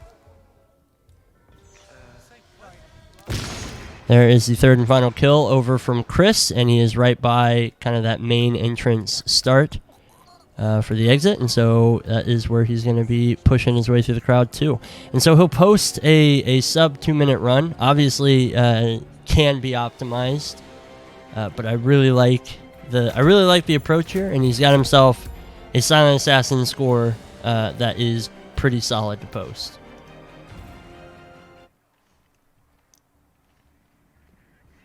There is the third and final kill over from Chris, and he is right by kind of that main entrance start. for the exit, and so that is where he's going to be pushing his way through the crowd too. And so he'll post a sub 2-minute run. Obviously, can be optimized, but I really like the approach here, and he's got himself a Silent Assassin score that is pretty solid to post.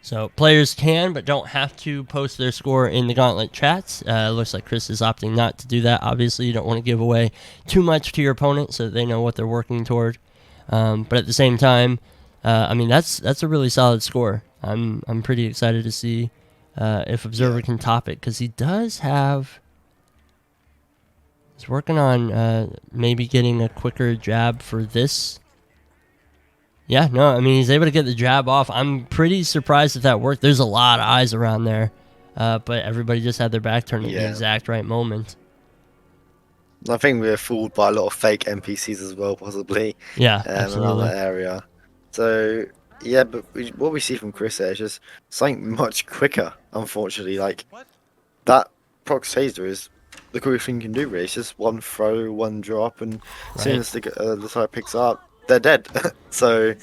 So players can but don't have to post their score in the Gauntlet chats. Looks like Chris is opting not to do that. Obviously, you don't want to give away too much to your opponent so that they know what they're working toward. But at the same time, I mean that's a really solid score. I'm pretty excited to see if Observer can top it, because he does have. He's working on maybe getting a quicker jab for this. Yeah, no, I mean, he's able to get the jab off. I'm pretty surprised if that worked. There's a lot of eyes around there, but everybody just had their back turned at the exact right moment. I think we were fooled by a lot of fake NPCs as well, possibly. Yeah, around absolutely. that area. So, yeah, but what we see from Chris there is just something much quicker, unfortunately. Like, that proc taser is the quickest thing you can do, really. It's just one throw, one drop, and as soon as the side picks up, they're dead. so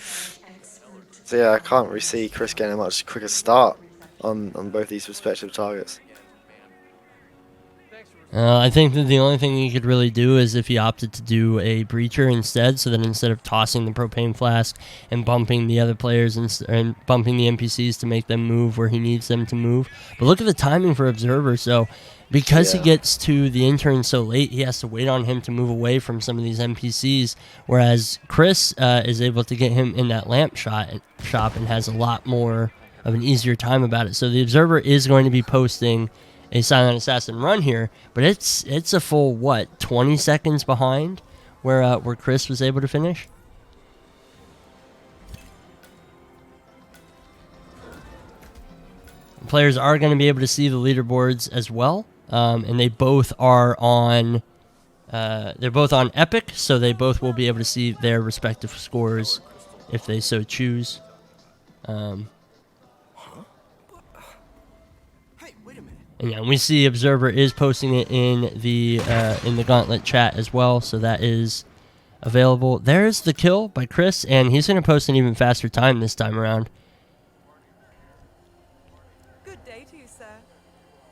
yeah, I can't really see Chris getting a much quicker start on both these respective targets. I think that the only thing he could really do is if he opted to do a breacher instead, so that instead of tossing the propane flask and bumping the other players and bumping the NPCs to make them move where he needs them to move. But look at the timing for Observer. So because he gets to the intern so late, he has to wait on him to move away from some of these NPCs, whereas Chris is able to get him in that lamp shop and has a lot more of an easier time about it. So the Observer is going to be posting a Silent Assassin run here, but it's a full 20 seconds behind where Chris was able to finish. Players are going to be able to see the leaderboards as well, and they both are on. They're both on Epic, so they both will be able to see their respective scores if they so choose. And yeah, we see Observer is posting it in the Gauntlet chat as well, so that is available. There's the kill by Chris, and he's going to post an even faster time this time around. Good day to you, sir.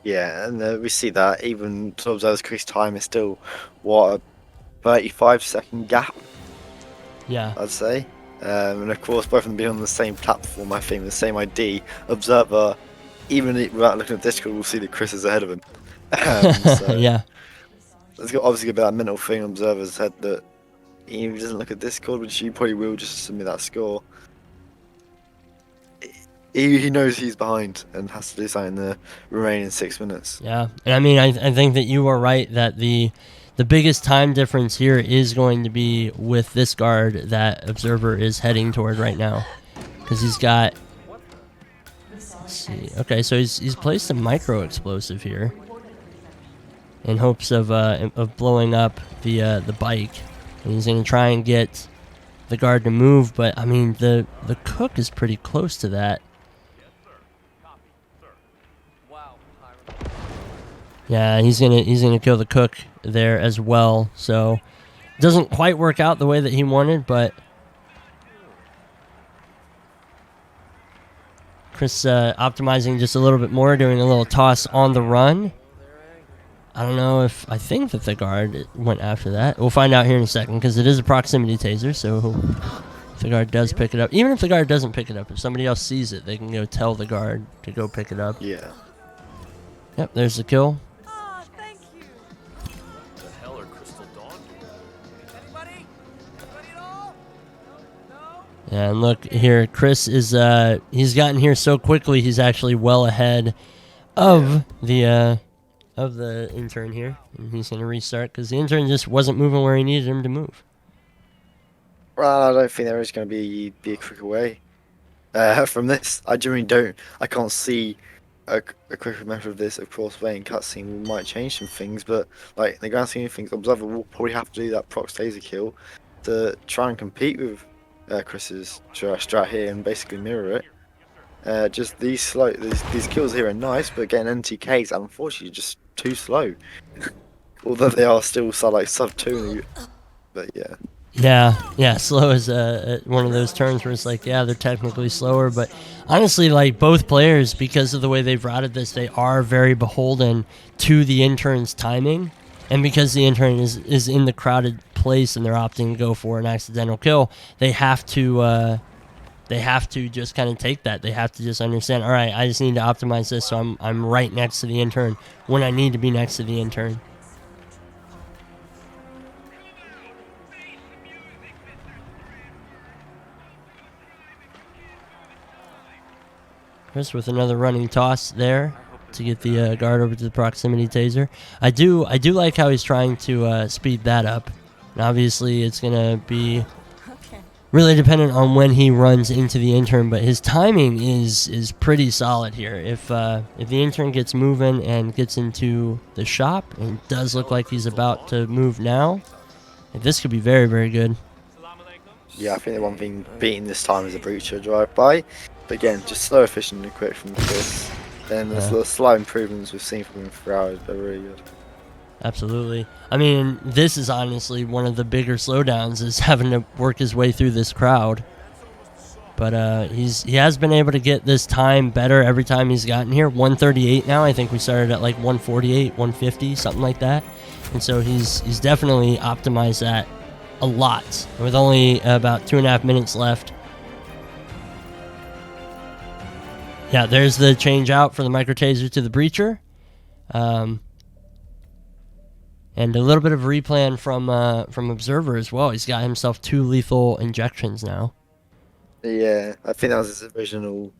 Yeah, and we see that even to Observer's quick time is still, a 35-second gap, Yeah. I'd say. And of course, both of them being on the same platform, I think, the same ID. Observer, even without looking at Discord, we'll see that Chris is ahead of him. So Yeah. there's obviously going to be that mental thing on Observer's head that he doesn't look at Discord, which he probably will just submit that score. He knows he's behind and has to do something in the remaining 6 minutes. Yeah, and I mean, I think that you are right that the biggest time difference here is going to be with this guard that Observer is heading toward right now, because he's got. Let's see. Okay, so he's placed a micro explosive here in hopes of blowing up the bike, and he's going to try and get the guard to move. But I mean, the cook is pretty close to that. Yeah, he's gonna kill the cook there as well. So it doesn't quite work out the way that he wanted, but Chris optimizing just a little bit more, doing a little toss on the run. I don't know I think that the guard went after that. We'll find out here in a second, because it is a proximity taser. So if the guard does pick it up, even if the guard doesn't pick it up, if somebody else sees it, they can go tell the guard to go pick it up. Yeah. Yep, there's the kill. And look here, Chris is he's gotten here so quickly. He's actually well ahead of the intern here, and he's gonna restart because the intern just wasn't moving where he needed him to move. Well, I don't think there is going to be a quicker way from this. I genuinely don't. I can't see a quicker method of this. Of course, playing cutscene might change some things, but like in the grand scheme of things, Observer will probably have to do that proc taser kill to try and compete with Chris's strat here and basically mirror it. Just these kills here are nice, but getting NTKs unfortunately just too slow. although they are still so like sub 2, but yeah. Yeah, slow is one of those terms where it's like, yeah, they're technically slower, but honestly, like both players, because of the way they've routed this, they are very beholden to the intern's timing, and because the intern is in the crowded place and they're opting to go for an accidental kill, they have to just kind of take that. They have to just understand, all right, I just need to optimize this so I'm right next to the intern when I need to be next to the intern. Chris with another running toss there to get the guard over to the proximity taser. I do like how he's trying to speed that up. And obviously it's going to be really dependent on when he runs into the intern, but his timing is pretty solid here. If the intern gets moving and gets into the shop, and it does look like he's about to move now, this could be very, very good. Yeah, I think the one thing beating this time is a breacher drive-by. But again, just slow, efficient, and quick from Chris. And the slight improvements we've seen from him throughout are really good. Absolutely. I mean, this is honestly one of the bigger slowdowns, is having to work his way through this crowd. But he has been able to get this time better every time he's gotten here. 138 now. I think we started at like 148, 150, something like that. And so he's definitely optimized that a lot. With only about 2.5 minutes left. Yeah, there's the change out for the micro taser to the breacher. And a little bit of replan from Observer as well. He's got himself 2 lethal injections now. Yeah, I think that was his original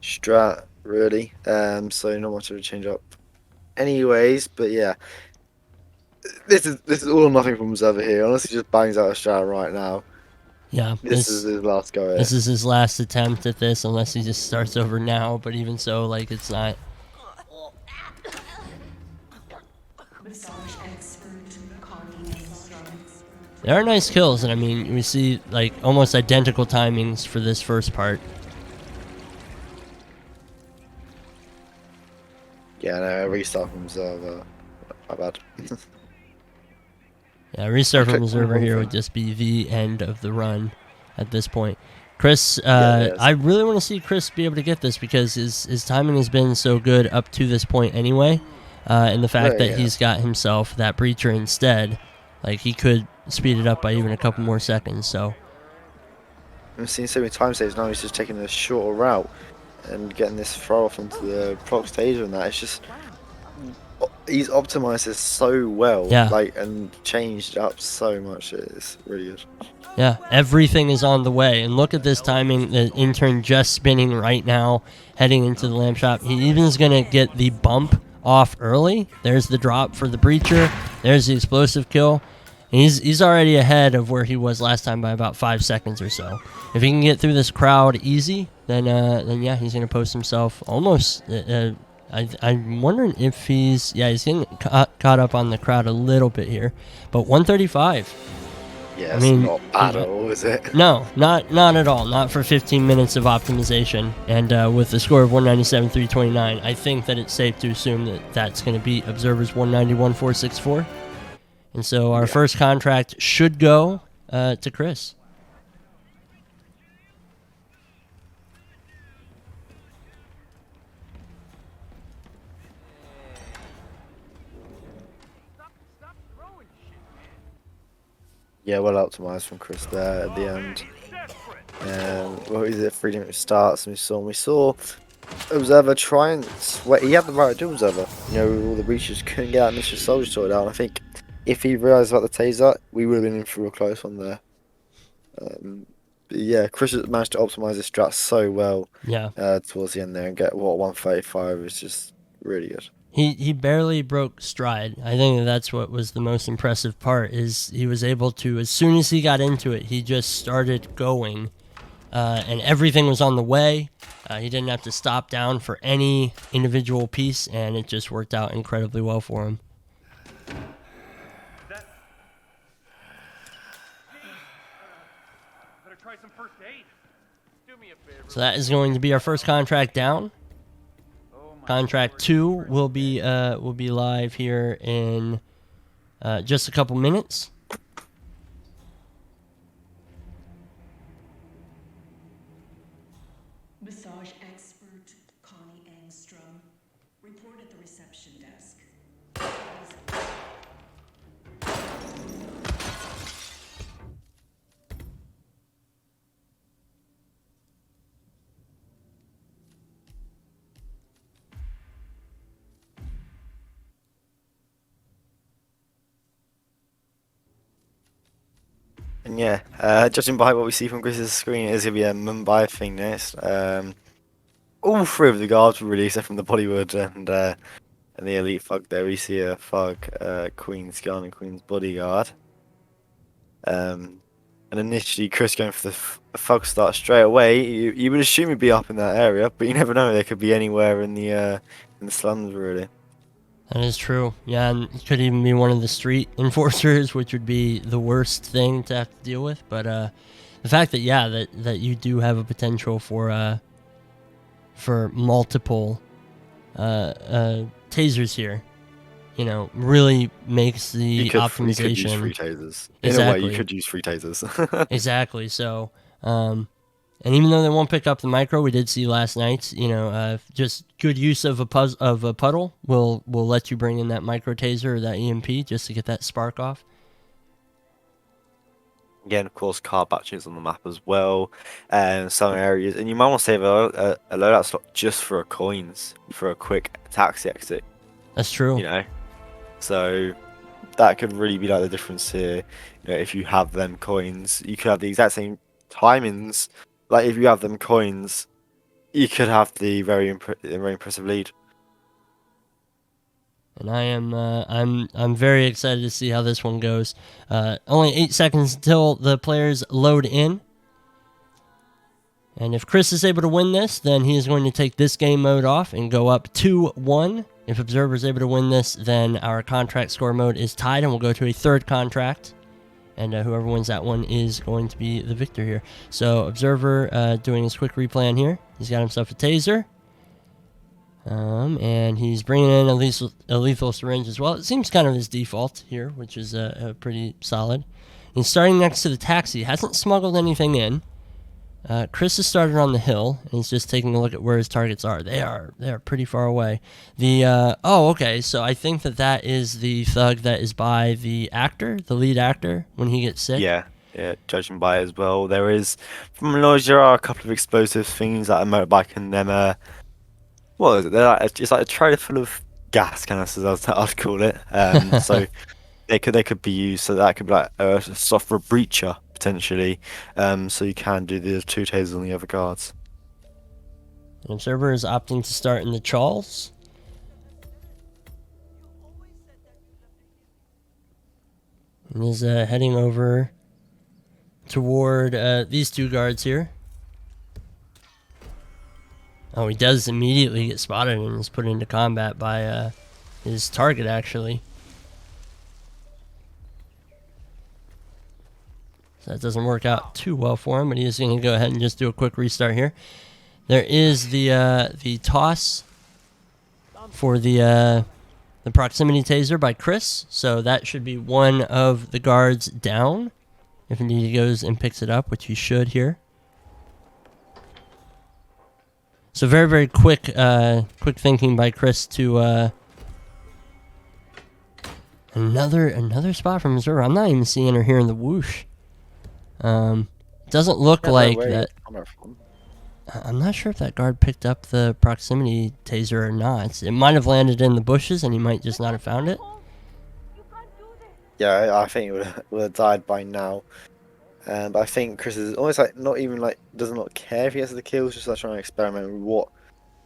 strat, really. So not much of a change up. Anyways, but yeah, this is all or nothing from Observer here. Honestly, just bangs out a strat right now. Yeah, this is his last go. This is his last attempt at this, unless he just starts over now. But even so, like, it's not. There are nice kills, and I mean, we see like almost identical timings for this first part. Yeah, no, restart from Observer. My bad. Yeah, restart from Observer here would just be the end of the run at this point. Chris, I really want to see Chris be able to get this, because his timing has been so good up to this point anyway. And the fact that he's got himself that breacher instead, like, he could speed it up by even a couple more seconds. So I've seen so many time saves now. He's just taking a shorter route and getting this throw off onto the proc taser, and that it's just, he's optimized this so well, like, and changed it up so much. It's really good. Yeah, everything is on the way. And look at this timing. The intern just spinning right now, heading into the lamp shop. He even is going to get the bump off early. There's the drop for the breacher. There's the explosive kill. And he's already ahead of where he was last time by about 5 seconds or so. If he can get through this crowd easy, then yeah, he's going to post himself almost. I'm wondering if he's getting caught up on the crowd a little bit here. But 135. Yeah, I mean, not bad at all, is it? No, not at all. Not for 15 minutes of optimization. And with the score of 197,329, I think that it's safe to assume that that's going to beat Observer's 191,464. And so our first contract should go to Chris. Yeah, well optimized from Chris there at the end. What is it? 3 minute starts, and we saw Observer try and sweat. He had the right to do Observer. You know, all the breaches couldn't get that Mr. Soldier sorted out. I think if he realised about the taser, we would have been in for a close one there. But yeah, Chris has managed to optimize his strat so well. Yeah. Towards the end there, and get 135 is just really good. He barely broke stride. I think that's what was the most impressive part, is he was able to, as soon as he got into it, he just started going, and everything was on the way. He didn't have to stop down for any individual piece, and it just worked out incredibly well for him. Better try some first aid. Do me a favor. So that is going to be our first contract down. Contract 2 will be live here in just a couple minutes. Massage expert Connie Engstrom, report at the reception desk. And yeah, judging by what we see from Chris's screen, it is going to be a Mumbai thing next. All three of the guards were released from the Bollywood and the elite thug there. We see a thug, Queen's gun and Queen's bodyguard. And initially, Chris going for the thug start straight away. You would assume he'd be up in that area, but you never know. They could be anywhere in the slums, really. That is true. Yeah, and it could even be one of the street enforcers, which would be the worst thing to have to deal with. But the fact that that you do have a potential for multiple tasers here, really makes the optimization. You could use three tasers. Exactly. In a way, you could use three tasers. Exactly. So, and even though they won't pick up the micro, we did see last night, just good use of a puddle will let you bring in that micro taser or that EMP just to get that spark off. Again, of course, car batches on the map as well, and some areas, and you might want to save a loadout slot just for coins for a quick taxi exit. That's true. So that could really be like the difference here. If you have them coins, you could have the exact same timings. Like if you have them coins, you could have the very impressive lead. And I'm very excited to see how this one goes. Only 8 seconds until the players load in. And if Chris is able to win this, then he is going to take this game mode off and go up 2-1. If Observer is able to win this, then our contract score mode is tied and we'll go to a third contract. And whoever wins that one is going to be the victor here. So Observer doing his quick replan here. He's got himself a taser. And he's bringing in a lethal syringe as well. It seems kind of his default here, which is pretty solid. He's starting next to the taxi. Hasn't smuggled anything in. Chris has started on the hill, and he's just taking a look at where his targets are. They are pretty far away. Okay, so I think that is the thug that is by the lead actor, when he gets sick. Yeah, judging by it as well. There is, from my knowledge, there are a couple of explosive things like a motorbike and them. What is it? It's like a trailer full of gas canisters, I'd call it. So they could be used. So that could be like a software breacher potentially. So you can do the two tasers on the other guards. The Observer is opting to start in the Charles. And is heading over toward these two guards here. Oh, he does immediately get spotted and is put into combat by his target, actually. So that doesn't work out too well for him, but he is going to go ahead and just do a quick restart here. There is the toss for the proximity taser by Chris, so that should be one of the guards down. If indeed he goes and picks it up, which he should here. So very, very quick thinking by Chris to another spot from Observer. I'm not even seeing or hearing the whoosh. Doesn't look like that. I'm not sure if that guard picked up the proximity taser or not. It might have landed in the bushes, and he might just not have found it. Yeah, I think it would have died by now. But I think Chris is almost like does not care if he has the kills, just like trying to experiment with what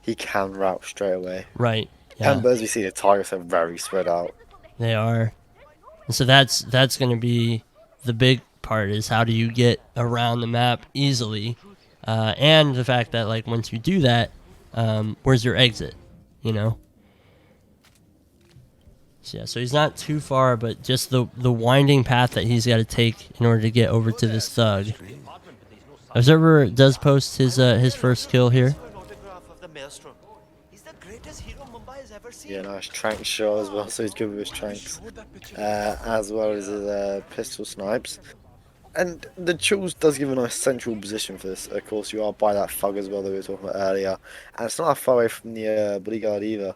he can route straight away. Right. Yeah. But as we see, the targets are very spread out. They are. And so that's going to be the big part, is how do you get around the map easily, and the fact that like once you do that, where's your exit? So yeah, so he's not too far, but just the winding path that he's got to take in order to get over to this thug. Observer does post his first kill here. Yeah, nice trank shot as well, so he's good with his tranks. As well as his pistol snipes. And the Chills does give a nice central position for this. Of course, you are by that thug as well that we were talking about earlier. And it's not that far away from the bodyguard either.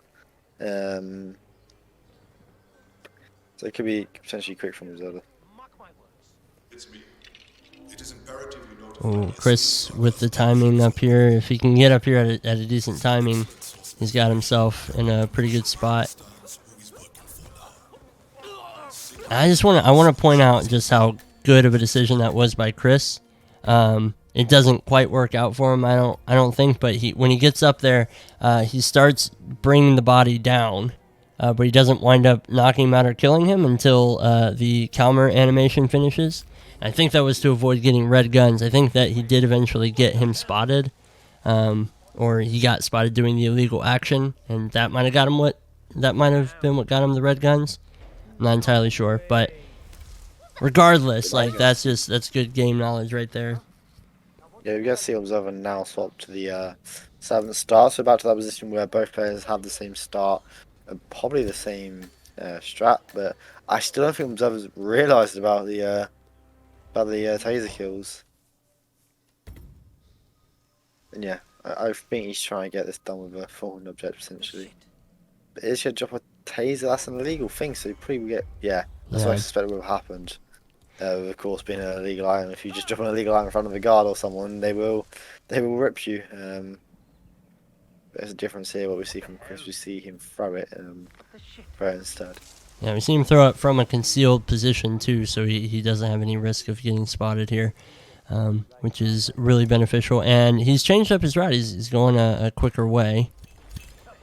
So it could be potentially quick from Observer. It's me. It is imperative you notify Oh, Chris with the timing up here. If he can get up here at a decent timing, he's got himself in a pretty good spot. I want to point out just how good of a decision that was by Chris. It doesn't quite work out for him, I don't think, but when he gets up there, he starts bringing the body down, but he doesn't wind up knocking him out or killing him until the Calmer animation finishes. I think that was to avoid getting red guns. I think that he did eventually get him spotted, or he got spotted doing the illegal action, and that might have been what got him the red guns. I'm not entirely sure, but regardless, like that's good game knowledge right there. Yeah, we get to see Observer now swap to the 7th start, so back to that position where both players have the same start and probably the same strat, but I still don't think Observer's realised about the taser kills. And yeah, I think he's trying to get this done with a fallen object essentially. But is he drop a taser? That's an illegal thing, so he probably will get that's what I suspect would have happened. Of course, being an illegal item, if you just drop an illegal item in front of a guard or someone, they will rip you. There's a difference here. What we see from Chris, we see him throw it instead. Yeah, we see him throw it from a concealed position too, so he doesn't have any risk of getting spotted here, which is really beneficial. And he's changed up his route. He's going a quicker way.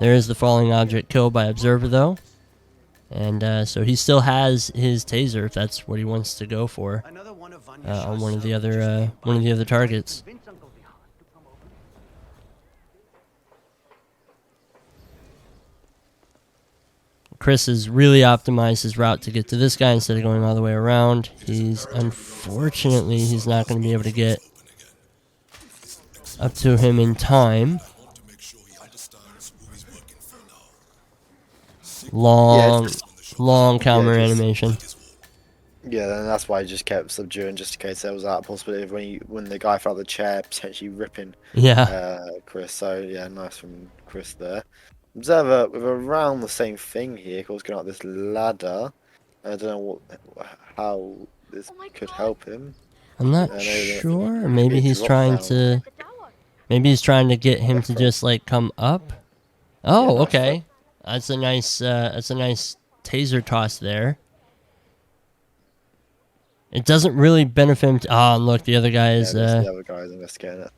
There is the falling object kill by Observer though. And so he still has his taser if that's what he wants to go for on one of the other targets. Chris has really optimized his route to get to this guy instead of going all the way around. Unfortunately he's not going to be able to get up to him in time. Long counter animation. Yeah, and that's why I just kept subduing, just in case there was that possibility of when the guy fell out the chair, potentially ripping Chris. So yeah, nice from Chris there. Observer with around the same thing here, of course, going up this ladder. I don't know how this could help him. I'm not sure. Maybe he's trying to get him to just like come up. Oh, okay. That's a nice taser toss there. It doesn't really benefit him. Look, the other guy is. The other guy is investigating it.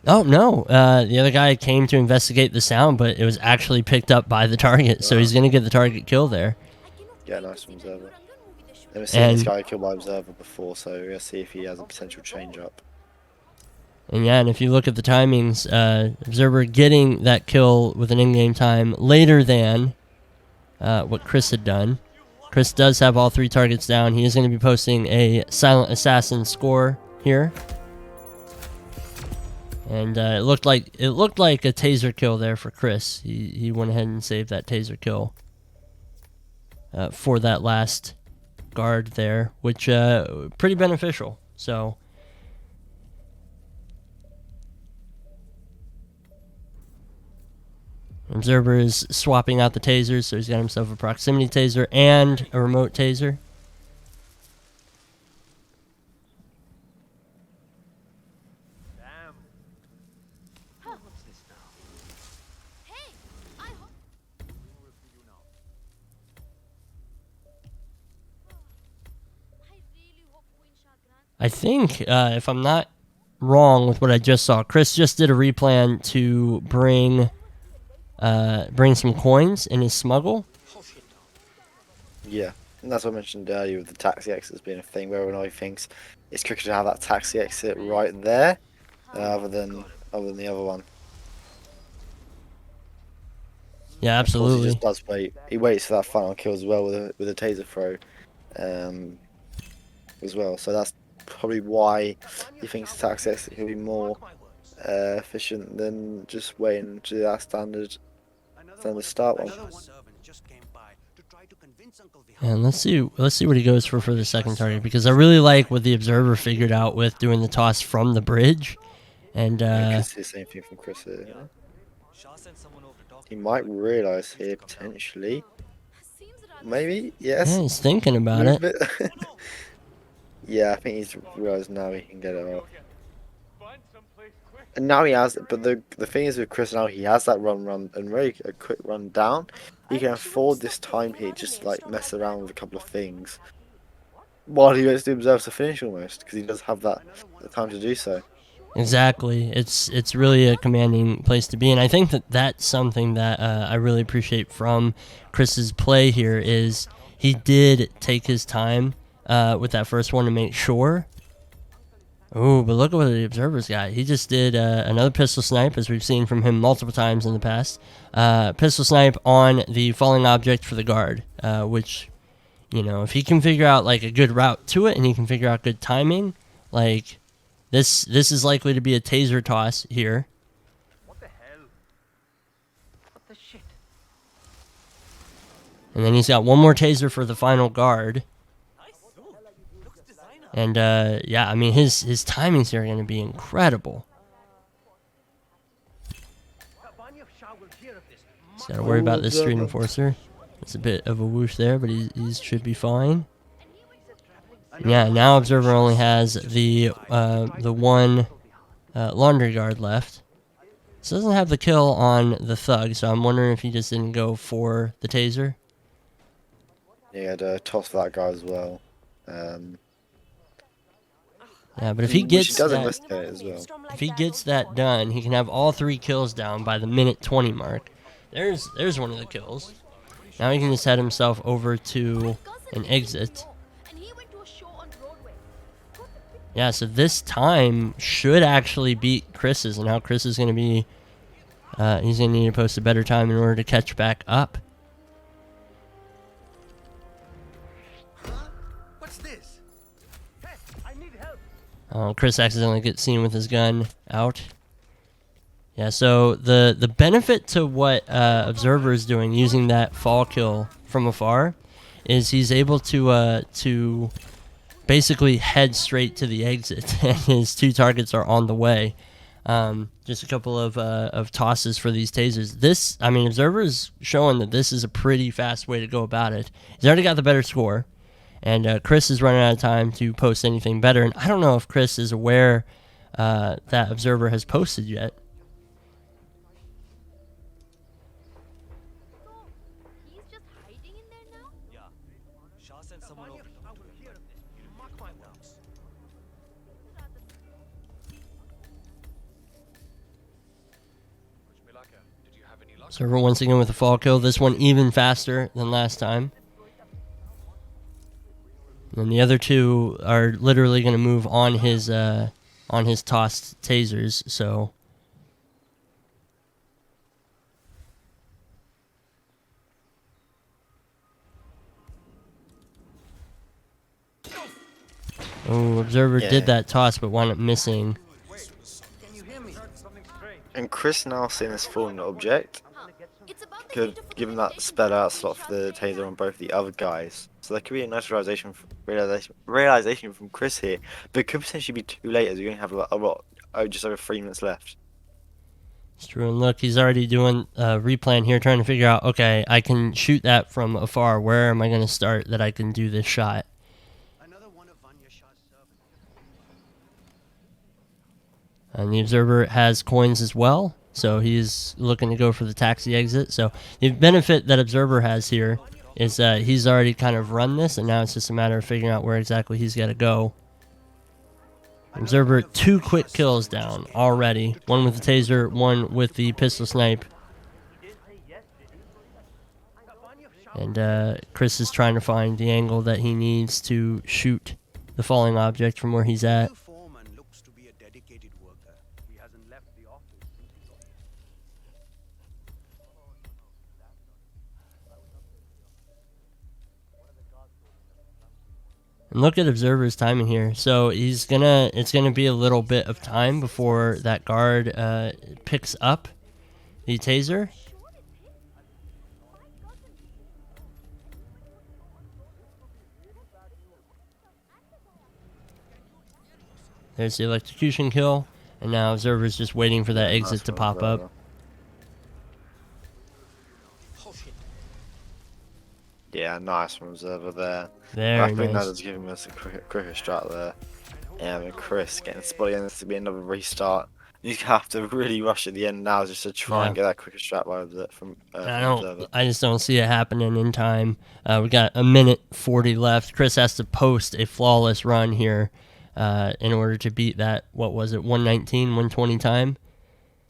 Oh no! The other guy came to investigate the sound, but it was actually picked up by the target, so he's gonna get the target kill there. Yeah, nice from Observer. Never seen this guy killed by Observer before, so we're gonna see if he has a potential change up. And if you look at the timings, Observer getting that kill with an in-game time later than what Chris had done. Chris does have all 3 targets down. He is going to be posting a Silent Assassin score here. And it looked like a taser kill there for Chris. He went ahead and saved that taser kill for that last guard there, which pretty beneficial. So. Observer is swapping out the tasers, so he's got himself a proximity taser and a remote taser. Damn. What's this now? Hey, I think, if I'm not wrong with what I just saw, Chris just did a replan to bring some coins in his smuggle. Yeah, and that's what I mentioned earlier with the taxi exits being a thing where everyone thinks it's quicker to have that taxi exit right there, other than the other one. Yeah, absolutely. He just does wait. He waits for that final kill as well with a taser throw, as well. So that's probably why he thinks the taxi exit will be more efficient than just waiting to that standard Then the start one. And let's see what he goes for the second target, because I really like what the Observer figured out with doing the toss from the bridge. And It's the same thing from Chris here. He might realise here potentially. Maybe, yes. yeah, he's thinking about it. Movement. Yeah, I think he's realised now he can get it off. And now he has, but the thing is with Chris now, he has that run and very a quick run down. He can afford this time here, just like mess around with a couple of things, while he waits to observe to finish almost, because he does have the time to do so. Exactly. It's really a commanding place to be, and I think that that's something that I really appreciate from Chris's play here is he did take his time with that first one to make sure. Oh, but look at what the Observer's got. He just did another pistol snipe, as we've seen from him multiple times in the past. Pistol snipe on the falling object for the guard, which, you know, if he can figure out like a good route to it and he can figure out good timing, like this is likely to be a taser toss here. What the hell? What the shit? And then he's got one more taser for the final guard. And yeah, I mean his timings here are going to be incredible. He's got to worry about this Street Enforcer. It's a bit of a whoosh there, but he should be fine. Yeah, now Observer only has the one laundry guard left. So doesn't have the kill on the thug, so I'm wondering if he just didn't go for the taser. Yeah, to toss that guy as well. Yeah, but if he gets does that, investigate as well. if he gets that done, he can have all 3 kills down by the minute 20 mark. There's one of the kills. Now he can just head himself over to an exit. Yeah, so this time should actually beat Chris's, and now Chris is going to be, he's going to need to post a better time in order to catch back up. What's this? Hey, I need help. Oh, Chris accidentally gets seen with his gun out. Yeah, so the benefit to what Observer is doing, using that fall kill from afar, is he's able to basically head straight to the exit, and his 2 targets are on the way. Just a couple of tosses for these tasers. This, I mean, Observer's showing that this is a pretty fast way to go about it. He's already got the better score, and Chris is running out of time to post anything better. And I don't know if Chris is aware that Observer has posted yet. Observer once again with a fall kill. This one even faster than last time. And the other 2 are literally going to move on his tossed tasers. So oh, Observer did that toss but wound up missing. Can you hear me? Something strange. And Chris now seeing this falling object could give him that sped out slot for the taser on both the other guys. So there could be a nice realization from Chris here, but it could potentially be too late as you only have just over 3 minutes left. It's true, and look, he's already doing a replan here, trying to figure out, okay, I can shoot that from afar. Where am I going to start that I can do this shot? And the Observer has coins as well, so he's looking to go for the taxi exit. So the benefit that Observer has here is he's already kind of run this, and now it's just a matter of figuring out where exactly he's got to go. Observer 2 quick kills down already. 1 with the taser, 1 with the pistol snipe. And Chris is trying to find the angle that he needs to shoot the falling object from where he's at. And look at Observer's timing here. So it's gonna be a little bit of time before that guard picks up the taser. There's the electrocution kill, and now Observer's just waiting for that exit Nice to from pop up. Observer. Yeah, nice from Observer there. I Very think that nice. does give him us a quicker strat there. Yeah, and Chris getting spotted, and this to be another restart. You have to really rush at the end now just to try and get that quicker strat by from Observer. I just don't see it happening in time. We got a minute 40 left. Chris has to post a flawless run here in order to beat that, what was it, 119, 120 time?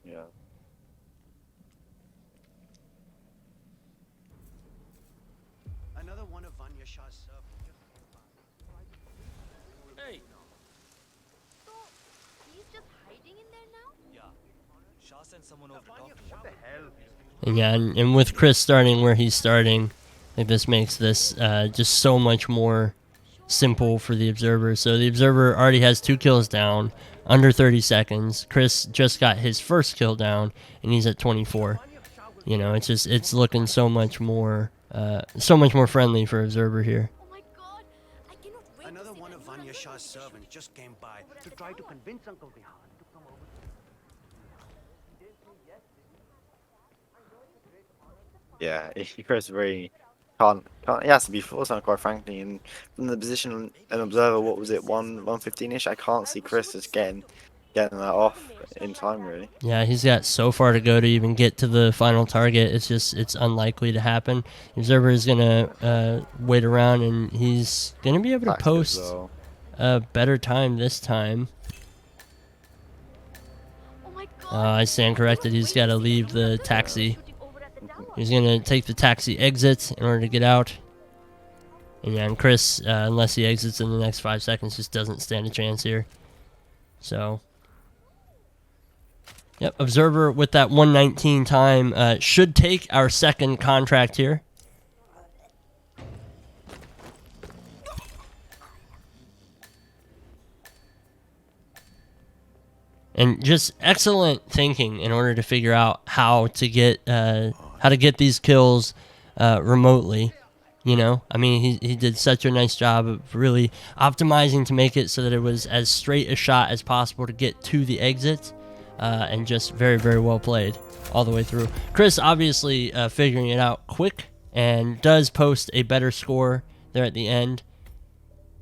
Yeah. Another one of Vanya Shah's servants. Hey! So, he's just hiding in there now? Yeah. Shah sent someone over to talk to him. What the hell? And yeah, and with Chris starting where he's starting, I think this makes this just so much more simple for the Observer. So the Observer already has 2 kills down, under 30 seconds. Chris just got his first kill down, and he's at 24. You know, it's looking so much more friendly for Observer here. Oh my god, I cannot wait Another to see one the of new Vanya Gunther Shah's show. servants just came by to try to convince Uncle Vihan to come over. Yeah, Chris really can't. He has to be forced on, quite frankly. And from the position an Observer, what was it, 115ish? I can't see Chris just getting that off in time, really. Yeah, he's got so far to go to even get to the final target. It's unlikely to happen. The Observer is gonna wait around, and he's gonna be able to Taxi as post well. a better time this time. Oh my god. I stand corrected. He's got to leave the taxi. He's going to take the taxi exit in order to get out. And yeah, and Chris, unless he exits in the next 5 seconds, just doesn't stand a chance here. So, yep, Observer with that 119 time should take our second contract here. And just excellent thinking in order to figure out how to get these kills remotely. You know, I mean, he did such a nice job of really optimizing to make it so that it was as straight a shot as possible to get to the exit, and just very, very well played all the way through. Chris obviously figuring it out quick and does post a better score there at the end.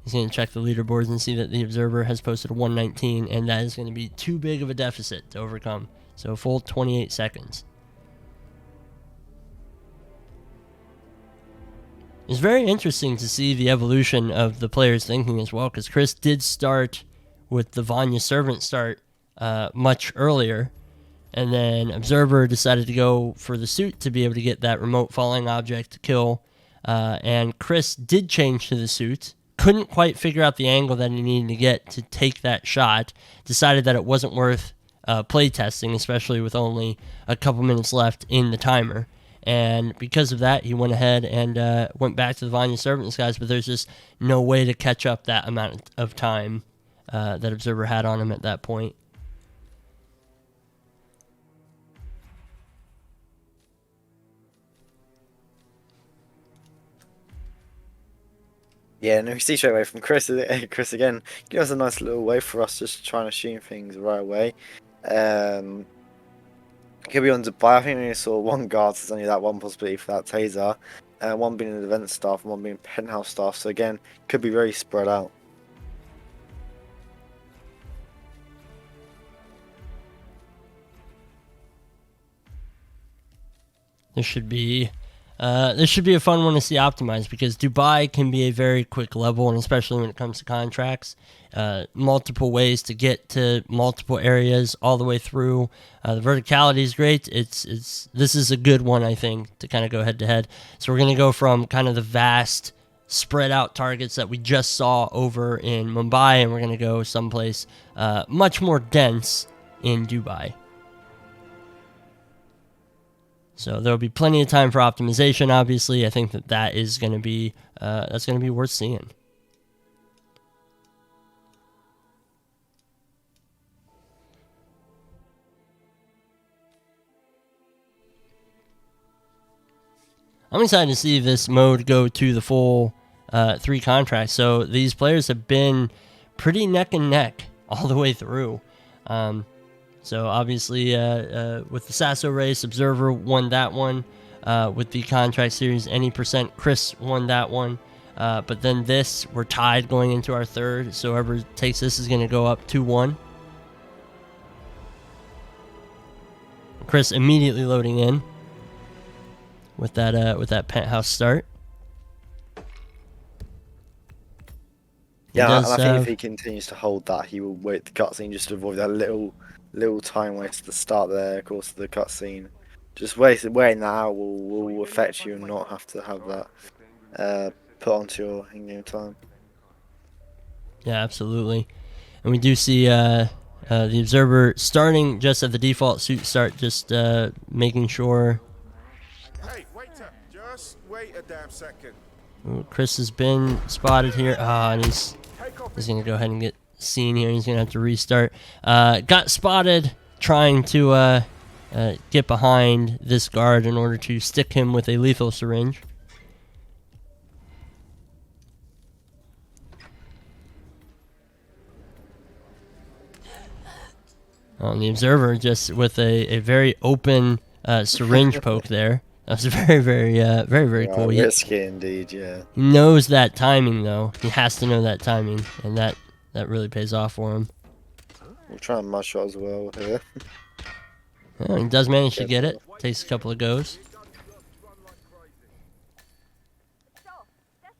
He's going to check the leaderboards and see that the Observer has posted a 119, and that is going to be too big of a deficit to overcome. So full 28 seconds. It's very interesting to see the evolution of the players' thinking as well, because Chris did start with the Vanya servant start much earlier, and then Observer decided to go for the suit to be able to get that remote falling object kill, and Chris did change to the suit. Couldn't quite figure out the angle that he needed to get to take that shot. Decided that it wasn't worth play testing, especially with only a couple minutes left in the timer. And because of that, he went ahead and went back to the Vanya servant disguise, but there's just no way to catch up that amount of time that Observer had on him at that point. Yeah, and we see straight away from Chris again. Give us a nice little way for us just trying to shoot things right away. Could be on Dubai. I think we only saw one guard, so there's only that one possibility for that taser. One being an event staff and one being penthouse staff. So again, could be very spread out. This should be a fun one to see optimized, because Dubai can be a very quick level, and especially when it comes to contracts, multiple ways to get to multiple areas all the way through. The verticality is great. This is a good one, I think, to kind of go head to head. So we're going to go from kind of the vast spread out targets that we just saw over in Mumbai, and we're going to go someplace much more dense in Dubai. So there'll be plenty of time for optimization. Obviously, I think that is going to be worth seeing. I'm excited to see this mode go to the full 3 contracts. So these players have been pretty neck and neck all the way through. So obviously, with the SASO race, Observer won that one. With the contract series, any percent, Chris won that one. But then this, we're tied going into our third. So whoever takes this is going to go up 2-1. Chris immediately loading in with that penthouse start. Yeah, and I think if he continues to hold that, he will wait the cutscene just to avoid that little time waste at the start there. Of course, the cutscene, just waiting that out will affect you and not have to have that put onto your in-game time. Yeah, absolutely. And we do see the Observer starting just at the default suit start, just making sure. Hey, wait up. Just wait a damn second. Ooh, Chris has been spotted here. And he's going to go ahead and get seen here. He's going to have to restart. Got spotted trying to get behind this guard in order to stick him with a lethal syringe. The Observer just with a very open syringe poke there. That was very cool. Risky indeed, yeah. He knows that timing, though. He has to know that timing, and that really pays off for him. We'll try and mud shot as well here. Yeah, he does manage to get it. Takes a couple of goes.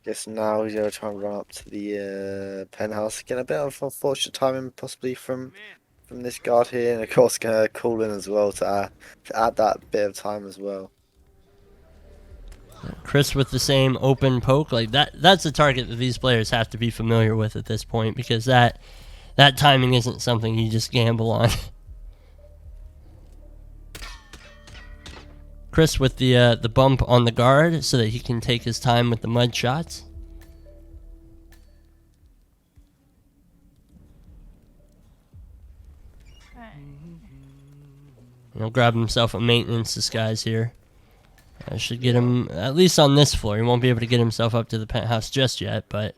Guess now he's going to try and run up to the penthouse. Again, a bit of unfortunate timing possibly from this guard here, and of course going to call in as well to add that bit of time as well. Chris with the same open poke, like that's a target that these players have to be familiar with at this point, because that timing isn't something you just gamble on. Chris with the bump on the guard so that he can take his time with the mud shots. He'll grab himself a maintenance disguise here. I should get him, at least on this floor. He won't be able to get himself up to the penthouse just yet, but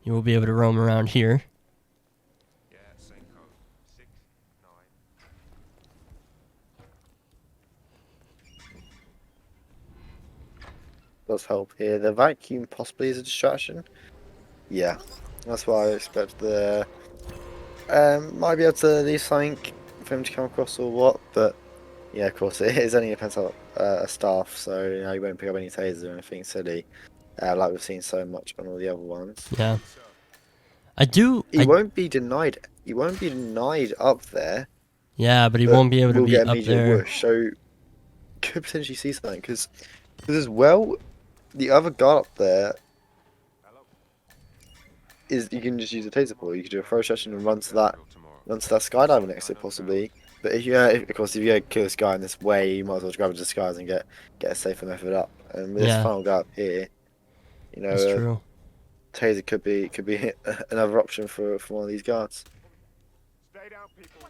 he will be able to roam around here. Yeah, same code. 6, 9. Does help here. The vacuum possibly is a distraction. Yeah, that's what I expect. The might be able to leave something for him to come across or what, but yeah, of course it is only a pencil staff, so you know, he won't pick up any tasers or anything silly, like we've seen so much on all the other ones. Yeah, He won't be denied. He won't be denied up there. Yeah, but he won't be able to be up there. Whoosh, so could potentially see something because as well, the other guard up there is you can just use a taser ball. You can do a throw session and run to that skydiving exit possibly. But if of course, if you kill this guy in this way, you might as well grab a disguise and get a safer method up. And with this final guy up here, you know, that's true. Taser could be another option for one of these guards. Stay down, people.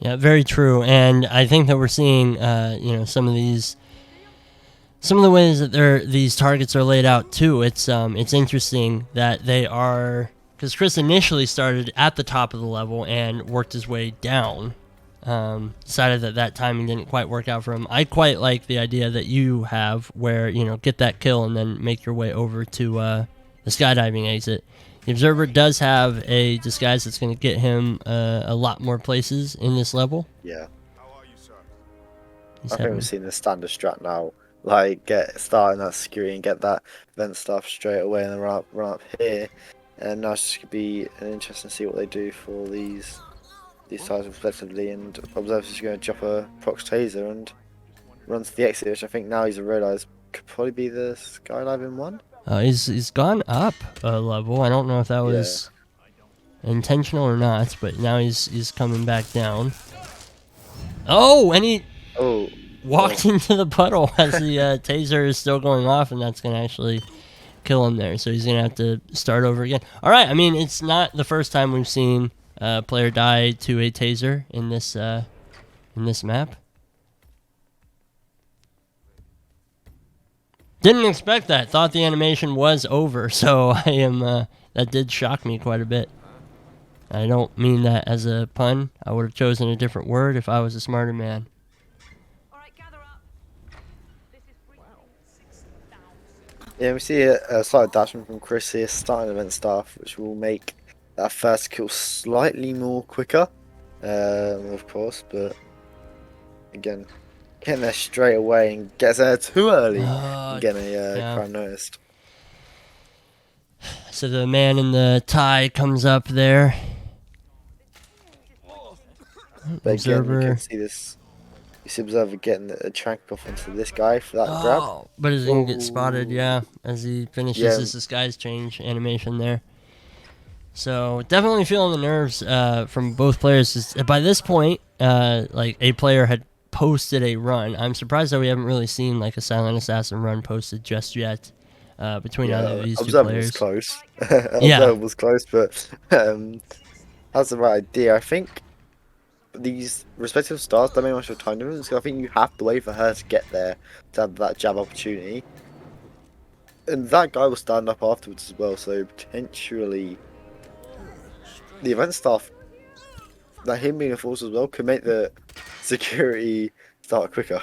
Yeah, very true. And I think that we're seeing, you know, some of the ways that these targets are laid out too. It's interesting that they are. Because Chris initially started at the top of the level and worked his way down. Decided that timing didn't quite work out for him. I quite like the idea that you have where, you know, get that kill and then make your way over to the skydiving exit. The Observer does have a disguise that's going to get him a lot more places in this level. Yeah. How are you, sir? I think we've seen the standard strat now. Like, starting that screen, get that vent stuff straight away and then run up here. And now it's just going to be interesting to see what they do for these types respectively. And Observer's just going to drop a prox taser and run to the exit, which I think now he's realised could probably be the skydiving one. He's gone up a level. I don't know if that was intentional or not, but now he's coming back down. Oh, and he walked into the puddle as the taser is still going off, and that's going to actually kill him there. So he's going to have to start over again. All right, I mean, it's not the first time we've seen a player die to a taser in this map. Didn't expect that. Thought the animation was over, so I am. That did shock me quite a bit. I don't mean that as a pun. I would have chosen a different word if I was a smarter man. Alright, gather up. This is Freestyle. Yeah, we see a slight dashment from Chris here, starting event staff, which will make that first kill slightly more quicker, of course, but again, getting there straight away and gets there too early and getting a yeah. crowd noticed. So the man in the tie comes up there. But again, you Observer. can see this. You see Observer getting a trank off onto this guy for that grab. But is he going to get spotted, yeah, as he finishes his disguise change animation there. So definitely feeling the nerves from both players. By this point, like a player had posted a run. I'm surprised that we haven't really seen like a Silent Assassin run posted just yet between either of these two Observer players. was close. Observer was close, but that's the right idea. I think these respective stars don't make much of a time difference. I think you have to wait for her to get there to have that jab opportunity. And that guy will stand up afterwards as well, so potentially the event staff, that him being a force as well, could make the security start quicker.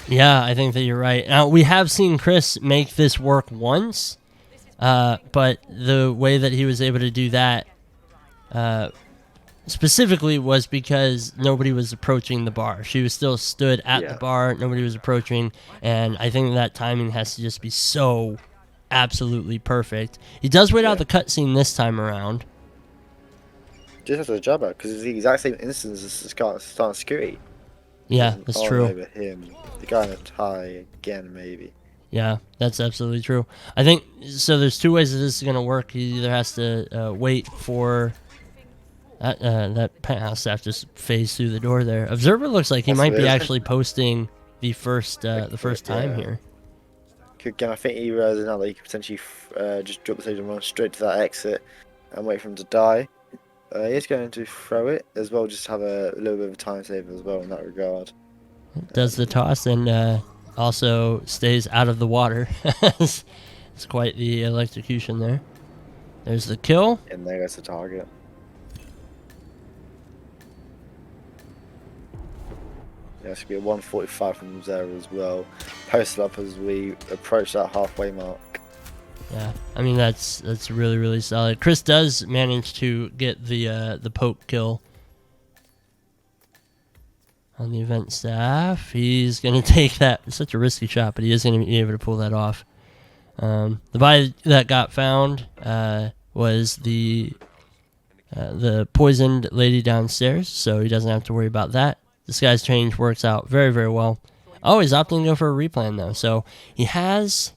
Yeah, I think that you're right. Now, we have seen Chris make this work once, but the way that he was able to do that specifically was because nobody was approaching the bar. She was still stood at the bar, nobody was approaching, and I think that timing has to just be so absolutely perfect. He does wait out the cutscene this time around. Just has to jab out, because it's the exact same instance as starting security. Yeah, that's true. Over him. The guy in the tie again, maybe. Yeah, that's absolutely true. I think, so there's two ways that this is going to work. He either has to wait for that penthouse staff just phase through the door there. Observer looks like he might be actually posting the first time here. Again, I think he realizes now that he could potentially just drop the stage and run straight to that exit and wait for him to die. He's going to throw it as well, just have a little bit of a time saver as well in that regard. Does the toss and also stays out of the water. It's quite the electrocution there. There's the kill. And there goes the target. Yeah, it's going to be a 145 from there as well. Posted up as we approach that halfway mark. Yeah, I mean that's really, really solid. Chris does manage to get the poke kill on the event staff. He's gonna take that. It's such a risky shot, but he is gonna be able to pull that off. The body that got found was the poisoned lady downstairs, so he doesn't have to worry about that. Disguise change works out very, very well. Oh, he's opting to go for a replan though, so he has.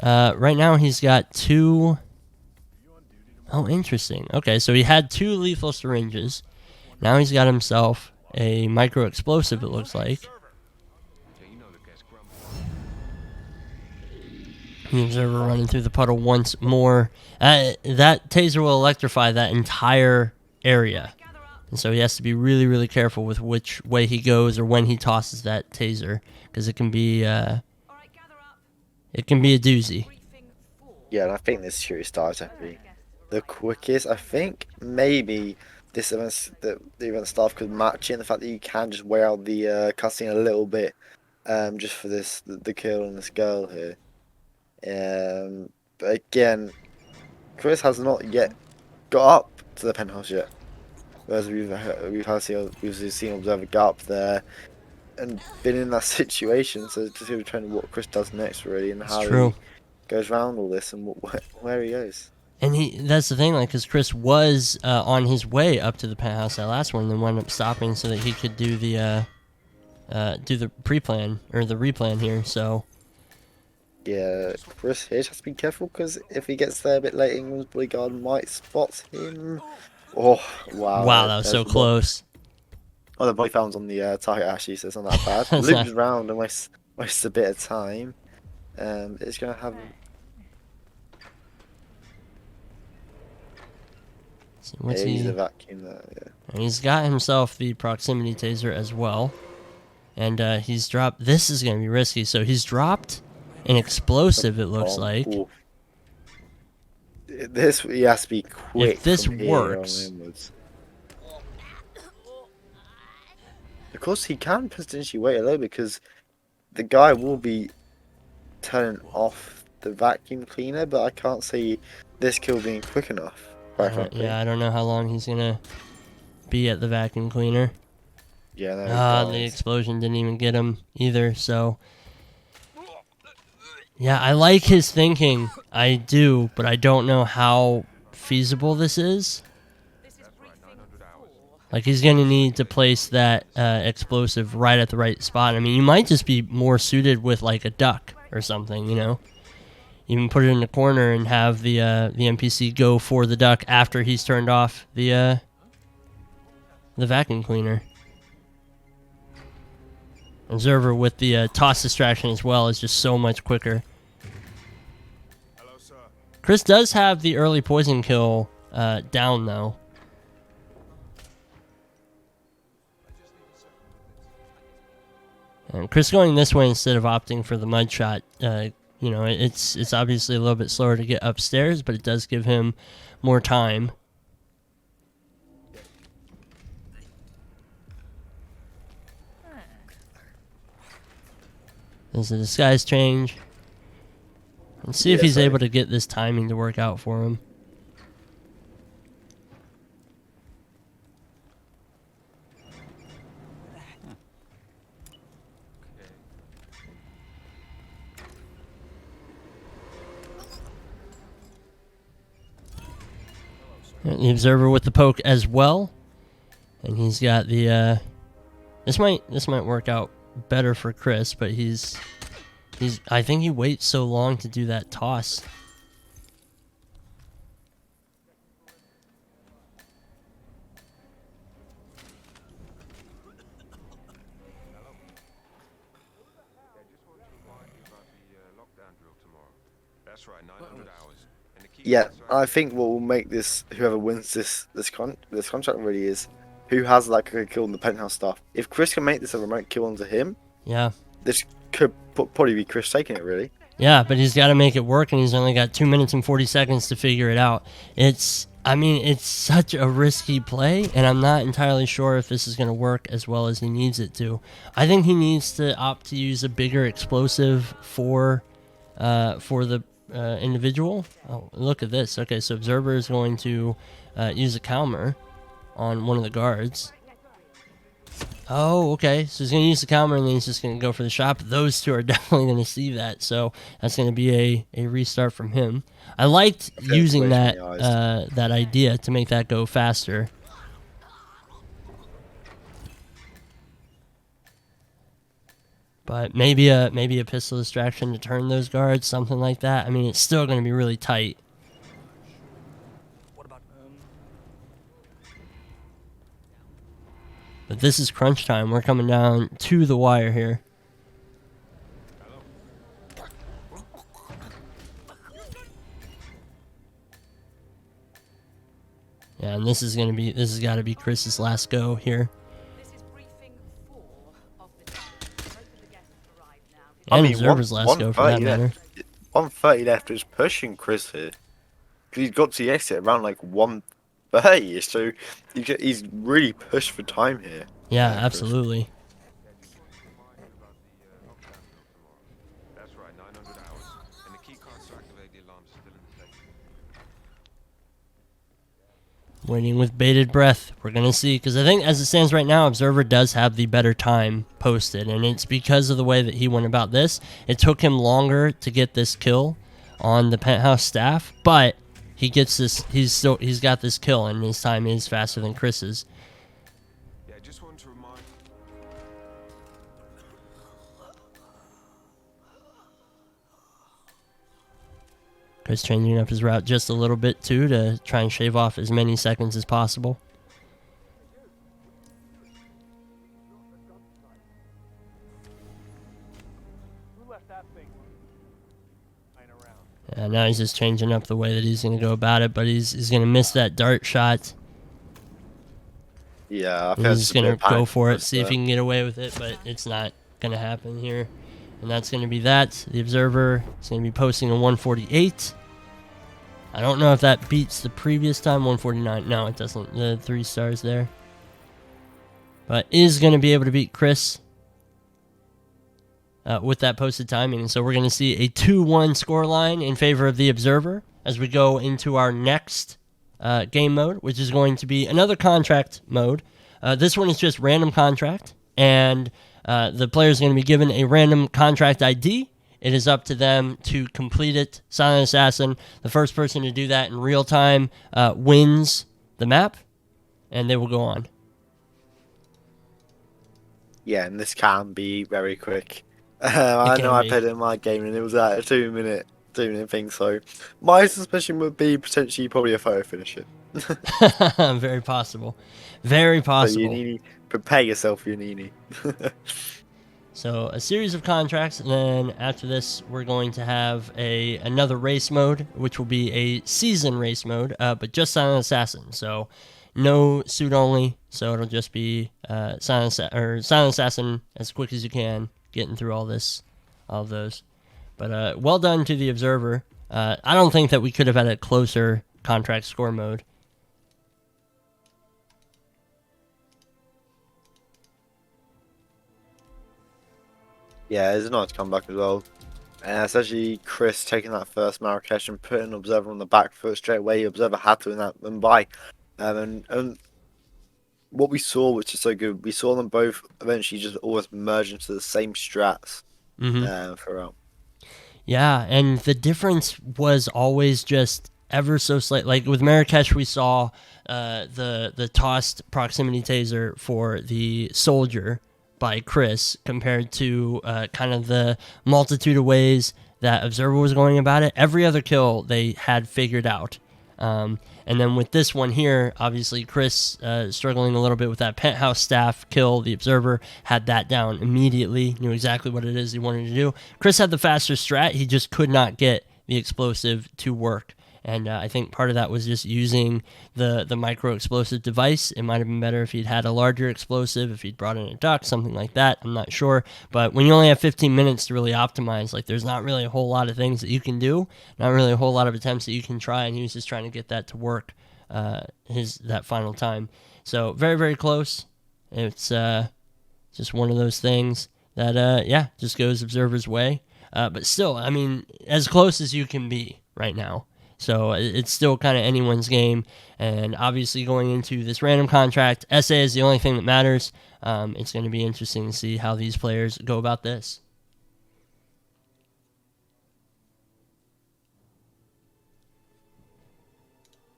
Right now he's got 2. Oh, interesting. Okay, so he had 2 lethal syringes. Now he's got himself a micro explosive, it looks like. The observer running through the puddle once more. That taser will electrify that entire area. And so he has to be really, really careful with which way he goes or when he tosses that taser, because it can be a doozy. Yeah, and I think this security starts to be the quickest. I think maybe this event, the event staff could match it in the fact that you can just wear out the cutscene a little bit, just for the kill on this girl here. But again, Chris has not yet got up to the penthouse yet. Whereas we've seen Observer get up there and been in that situation, so just really trying to what Chris does next, really, and how he goes around all this and where he goes. And that's the thing, like, because Chris was on his way up to the penthouse that last one, and then wound up stopping so that he could do the pre-plan or the replan here. So yeah, Chris here has to be careful, because if he gets there a bit late, England's bodyguard might spot him. Oh wow! Wow, that was so close. Oh, the body found's on the target actually, so it's not that bad. Loops around and wastes a bit of time. It's gonna have. So what's he? He's a vacuum there. Yeah. And he's got himself the proximity taser as well, and he's dropped. This is gonna be risky. So he's dropped an explosive, it looks Oh, like. ooh. This he has to be quick. If this from here works. onwards. Of course, he can potentially wait a little because the guy will be turning off the vacuum cleaner, but I can't see this kill being quick enough. Quite frankly. Yeah, I don't know how long he's gonna be at the vacuum cleaner. Yeah, there The he explosion didn't even get him either, so... Yeah, I like his thinking. I do, but I don't know how feasible this is. Like, he's going to need to place that explosive right at the right spot. I mean, you might just be more suited with, like, a duck or something, you know? Even put it in the corner and have the NPC go for the duck after he's turned off the vacuum cleaner. Observer with the toss distraction as well is just so much quicker. Hello, sir. Chris does have the early poison kill down, though. And Chris going this way instead of opting for the mud shot, you know, it's obviously a little bit slower to get upstairs, but it does give him more time. There's a disguise change. Let's see if he's able to get this timing to work out for him. The observer with the poke as well, and he's got the. This might work out better for Chris, but he's. I think he waits so long to do that toss. That's right, 900 hours. And the key Yeah, cards are- I think what will make this whoever wins this contract really is who has like a kill in the penthouse stuff. If Chris can make this a remote kill onto him, Yeah. this could probably be Chris taking it really. Yeah, but he's got to make it work, and he's only got 2 minutes and 40 seconds to figure it out. I mean, it's such a risky play, and I'm not entirely sure if this is going to work as well as he needs it to. I think he needs to opt to use a bigger explosive for the individual. Oh, look at this. Okay, so Observer is going to use a calmer on one of the guards. Oh, okay. So he's going to use the calmer, and then he's just going to go for the shot. But those two are definitely going to see that, so that's going to be a restart from him. I liked using that that idea to make that go faster. But maybe a pistol distraction to turn those guards, something like that. I mean, it's still going to be really tight. But this is crunch time. We're coming down to the wire here. Yeah, and this has got to be Chris's last go here. And Observer's last go for that matter. 130 left is pushing Chris here. Because he's got to the exit around like 130, so he's really pushed for time here. Yeah, absolutely. That's right, 900 hours. And the key cards to activate the alarms are still in the safe. Waiting with bated breath. We're going to see, because I think as it stands right now, Observer does have the better time posted, and it's because of the way that he went about this. It took him longer to get this kill on the penthouse staff, but he gets this. He's got this kill, and his time is faster than Chris's. Yeah, I just wanted to remind. Chris changing up his route just a little bit too to try and shave off as many seconds as possible. Who left that thing lying around? And now he's just changing up the way that he's going to go about it, but he's going to miss that dart shot. Yeah, I think He's just going to go for it, see if he can get away with it, but it's not going to happen here. And that's going to be that. The Observer is going to be posting a 148. I don't know if that beats the previous time, 149. No, it doesn't. The 3 stars there. But is going to be able to beat Chris with that posted timing. So we're going to see a 2-1 scoreline in favor of the Observer as we go into our next game mode, which is going to be another contract mode. This one is just random contract, and the player is going to be given a random contract ID. It is up to them to complete it. Silent Assassin, the first person to do that in real time, wins the map, and they will go on. Yeah, and this can be very quick. I know I played it in my game and it was at a 2-minute thing, so my suspicion would be potentially probably a photo finisher. Very possible. Very possible. So you need to prepare yourself, Yanini. So a series of contracts, and then after this, we're going to have another race mode, which will be a season race mode, but just Silent Assassin. So no suit only. So it'll just be Silent Assassin as quick as you can, getting through all of those. But well done to the Observer. I don't think that we could have had a closer contract score mode. Yeah, it's a nice comeback as well. Especially Chris taking that first Marrakesh and putting Observer on the back foot straight away. Observer had to in that and by. And what we saw, which is so good, we saw them both eventually just almost merge into the same strats throughout. Yeah, and the difference was always just ever so slight. Like with Marrakesh, we saw the tossed proximity taser for the soldier by Chris compared to kind of the multitude of ways that Observer was going about it. Every other kill they had figured out. And then with this one here, obviously Chris struggling a little bit with that penthouse staff kill. The Observer had that down immediately, knew exactly what it is he wanted to do. Chris had the faster strat. He just could not get the explosive to work. And I think part of that was just using the micro explosive device. It might have been better if he'd had a larger explosive, if he'd brought in a duck, something like that. I'm not sure. But when you only have 15 minutes to really optimize, like there's not really a whole lot of things that you can do, not really a whole lot of attempts that you can try. And he was just trying to get that to work that final time. So very, very close. It's just one of those things that, just goes Observer's way. But still, I mean, as close as you can be right now. So it's still kind of anyone's game. And obviously going into this random contract, SA is the only thing that matters. It's going to be interesting to see how these players go about this.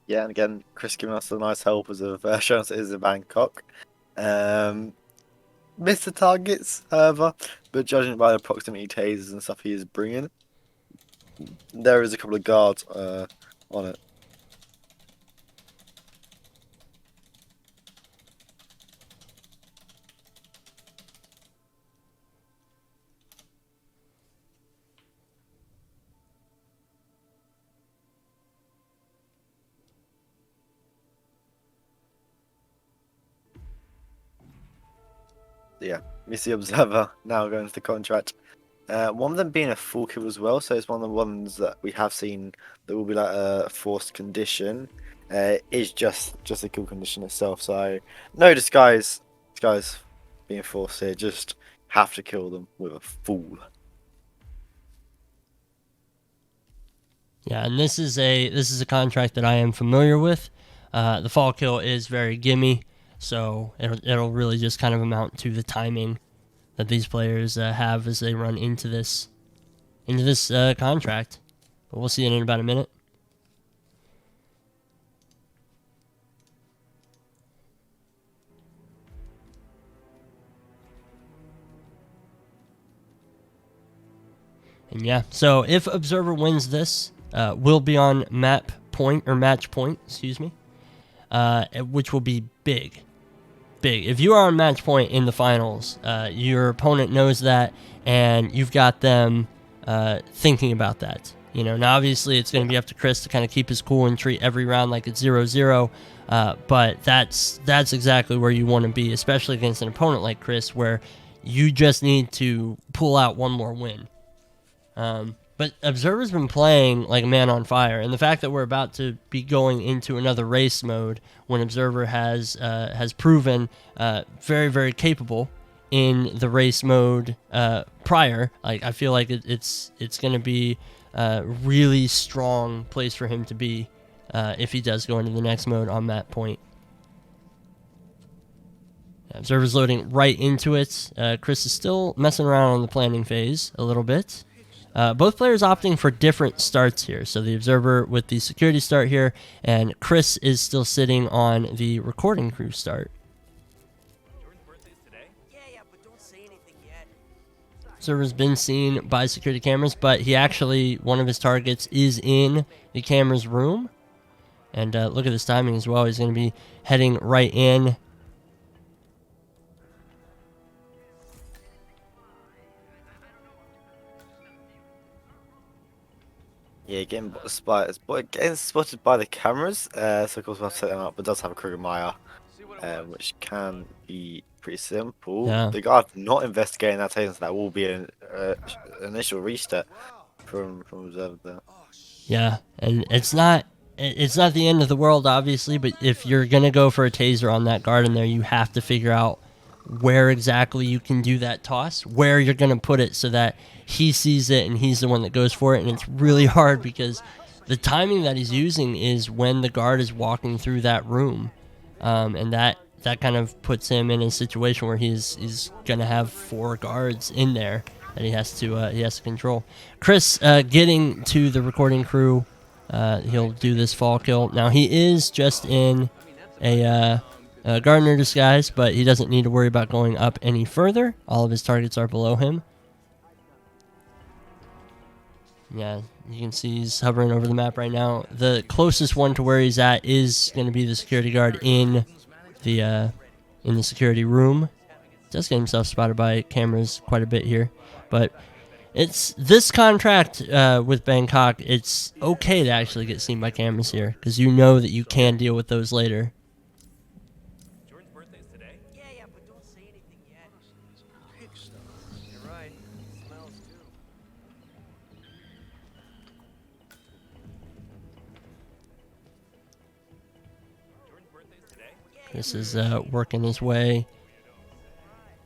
Yeah, and again, Chris giving us a nice help as of showing us it is in Bangkok. Missed the targets, however, but judging by the proximity tasers and stuff he is bringing, there is a couple of guards on it. Yeah, we see Observer now going to the contract. One of them being a full kill as well, so it's one of the ones that we have seen that will be like a forced condition. Is just a kill condition itself, so no disguise being forced here. Just have to kill them with a fool. Yeah, and this is a contract that I am familiar with. The fall kill is very gimme, so it'll really just kind of amount to the timing that these players have as they run into this contract. But we'll see it in about a minute. And yeah, so if Observer wins this, we'll be on match point, excuse me, which will be big. If you are on match point in the finals, your opponent knows that, and you've got them thinking about that. You know, now obviously it's going to be up to Chris to kind of keep his cool and treat every round like it's 0-0. But that's exactly where you want to be, especially against an opponent like Chris, where you just need to pull out one more win. But Observer's been playing like a man on fire, and the fact that we're about to be going into another race mode when Observer has proven very, very capable in the race mode prior, like I feel like it's going to be a really strong place for him to be if he does go into the next mode on that point. Observer's loading right into it. Chris is still messing around on the planning phase a little bit. Both players opting for different starts here. So the Observer with the security start here, and Chris is still sitting on the recording crew start. Observer's been seen by security cameras, but he actually, one of his targets is in the camera's room. And look at this timing as well. He's going to be heading right in. Yeah, getting spotted by the cameras. So of course we'll have to set them up, but does have a Kruger Meyer, which can be pretty simple. Yeah. The guard not investigating that taser, so that will be an initial restart from Observer there. Yeah, and it's not the end of the world, obviously, but if you're gonna go for a taser on that guard in there, you have to figure out where exactly you can do that toss, where you're going to put it so that he sees it and he's the one that goes for it. And it's really hard because the timing that he's using is when the guard is walking through that room. And that kind of puts him in a situation where he's going to have 4 guards in there that he has to control. Chris getting to the recording crew. He'll do this fall kill. Now he is just in a Gardener disguise, but he doesn't need to worry about going up any further. All of his targets are below him. Yeah, you can see he's hovering over the map right now. The closest one to where he's at is going to be the security guard in the security room. Does get himself spotted by cameras quite a bit here, but it's this contract with Bangkok. It's okay to actually get seen by cameras here because you know that you can deal with those later. This is working his way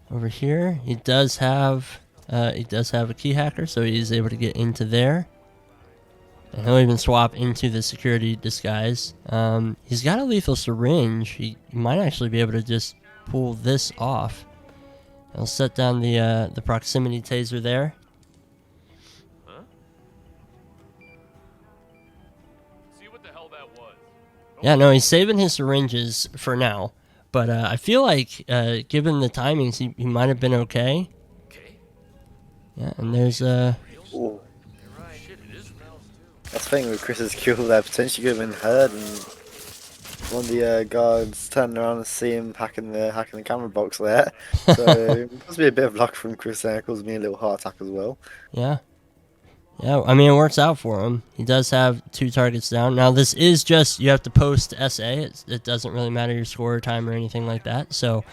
over here. He does have a key hacker, so he's able to get into there. And he'll even swap into the security disguise. He's got a lethal syringe. He might actually be able to just pull this off. He'll set down the proximity taser there. Yeah, no, he's saving his syringes for now. But I feel like, given the timings, he might have been okay. Yeah, and there's Ooh. That's the thing with Chris's kill there. Potentially could have been heard, and one of the guards turned around and see him hacking the camera box there. So it must be a bit of luck from Chris there. Caused me a little heart attack as well. Yeah. Yeah, I mean, it works out for him. He does have 2 targets down. Now, this is just, you have to post SA. It doesn't really matter your score time or anything like that. So,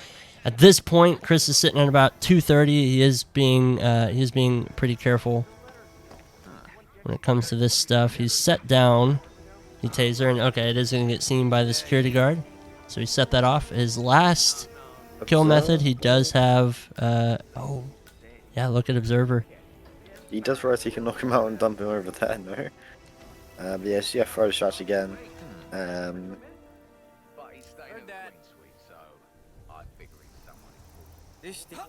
at this point, Chris is sitting at about 230. He is being pretty careful when it comes to this stuff. He's set down the taser, and okay, it is going to get seen by the security guard. So, he set that off. His last kill method, he does have, oh, yeah, look at Observer. He does realize he can knock him out and dump him over there, no? But yeah, throw shots again.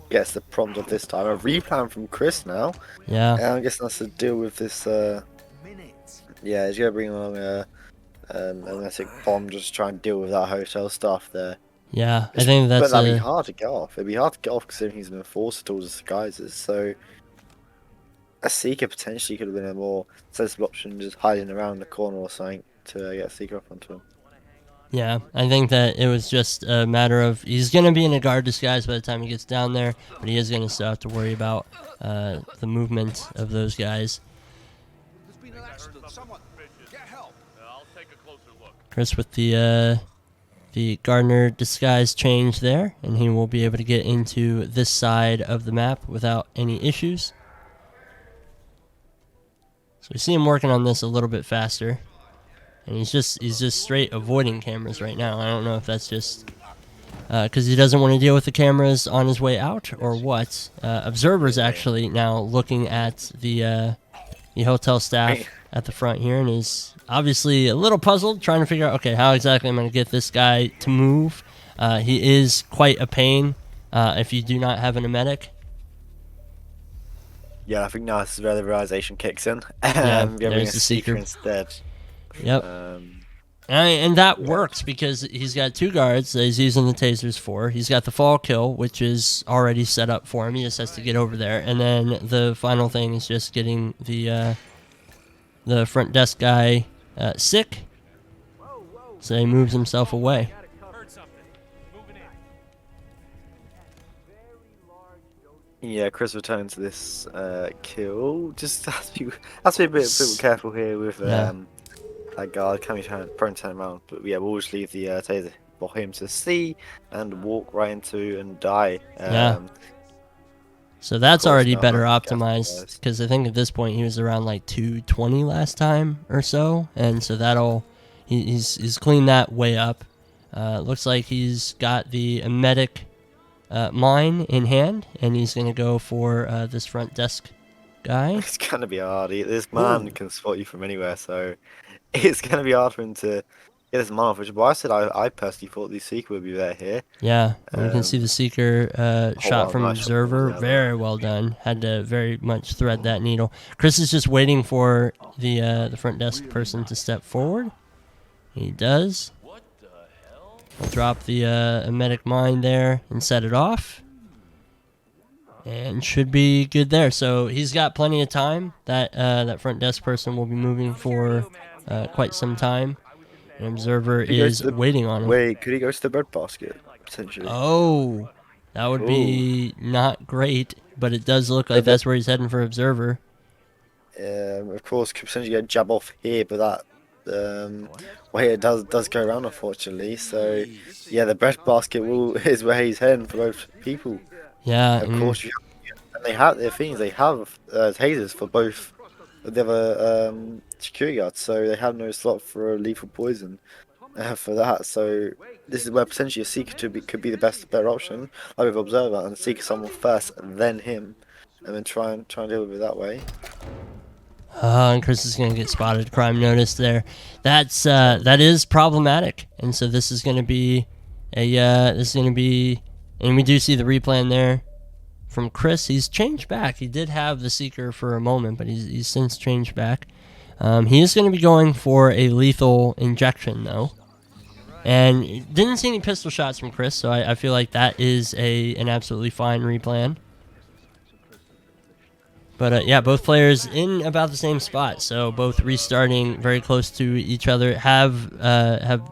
Gets the prompt of this time. A replan from Chris now. Yeah. And I'm guessing that's to deal with this. Yeah, he's gonna bring along a magnetic bomb just to try and deal with that hotel stuff there. Yeah, I think that's. But that'd be hard to get off. It'd be hard to get off considering he's an enforcer to all the disguises. So a Seeker potentially could have been a more sensible option, just hiding around the corner or something to get a Seeker up onto him. Yeah, I think that it was just a matter of he's going to be in a guard disguise by the time he gets down there, but he is going to still have to worry about the movement of those guys. Chris with the the gardener disguise change there, and he will be able to get into this side of the map without any issues. So we see him working on this a little bit faster, and he's just straight avoiding cameras right now. I don't know if that's just because he doesn't want to deal with the cameras on his way out or what. Observer's actually now looking at the hotel staff at the front here and is obviously a little puzzled, trying to figure out, okay, how exactly am I going to get this guy to move? He is quite a pain if you do not have an emetic. Yeah, I think now this is where the realization kicks in. Yeah, Giving there's a the seeker instead. Yep. And that works because he's got 2 guards that he's using the tasers for. He's got the fall kill, which is already set up for him. He just has to get over there. And then the final thing is just getting the front desk guy sick, so he moves himself away. Yeah, Chris returns to this kill. Just has to be a bit careful here with that guard. Can be prone to turn around, but yeah, we'll just leave the taser for him to see and walk right into and die. So that's already now better I'm optimized, because I think at this point he was around like 220 last time or so, and so he's cleaned that way up. Looks like he's got the emetic mine in hand, and he's gonna go for this front desk guy. It's gonna be hard. This man can spot you from anywhere, so it's gonna be hard for him to get his man off. Which is why I said I personally thought the seeker would be there here. Yeah, and you can see the seeker shot from nice observer. shot. Very well done. Had to very much thread that needle. Chris is just waiting for the front desk person to step forward. He does. I'll drop the emetic mine there and set it off. And should be good there. So he's got plenty of time. That front desk person will be moving for quite some time. An observer is waiting on him. Wait, could he go to the breadbasket, potentially? Oh, that would be not great, but it does look like that's where he's heading for observer. Of course, could potentially get a jab off here, but that way it does go around, unfortunately. So yeah, the breadbasket is where he's heading for both people. Yeah, of course. And they have their things. They have tasers for both the other security guards, so they have no slot for a lethal poison for that. So this is where potentially a seeker could be the better option, like with observer, and seeker someone first, then him, and then try and deal with it that way. And Chris is going to get spotted. Crime notice there. That is problematic, and so this is going to be and we do see the replay there from Chris. He's changed back. He did have the seeker for a moment, but he's since changed back. He is going to be going for a lethal injection though, and didn't see any pistol shots from Chris, so I feel like that is an absolutely fine replan. But yeah, both players in about the same spot, so both restarting very close to each other. Have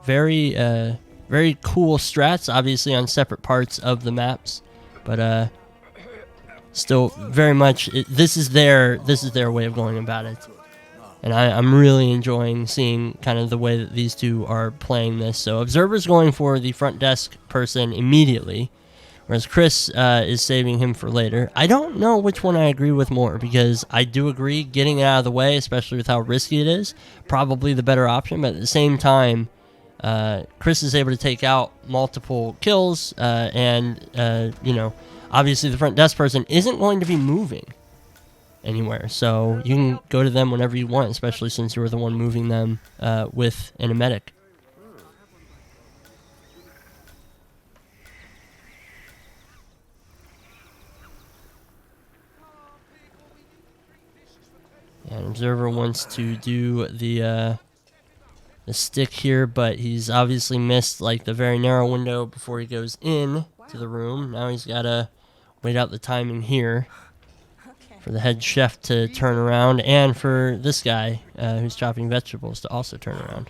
very cool strats, obviously on separate parts of the maps, but still very much this is their way of going about it, and I'm really enjoying seeing kind of the way that these two are playing this. So observer's going for the front desk person immediately, whereas Chris is saving him for later. I don't know which one I agree with more, because I do agree getting it out of the way, especially with how risky it is, probably the better option. But at the same time, Chris is able to take out multiple kills, and obviously the front desk person isn't going to be moving anywhere, so you can go to them whenever you want, especially since you were the one moving them with an emetic. And observer wants to do the stick here, but he's obviously missed like the very narrow window before he goes in to the room. Now he's got to wait out the timing here for the head chef to turn around, and for this guy who's chopping vegetables to also turn around.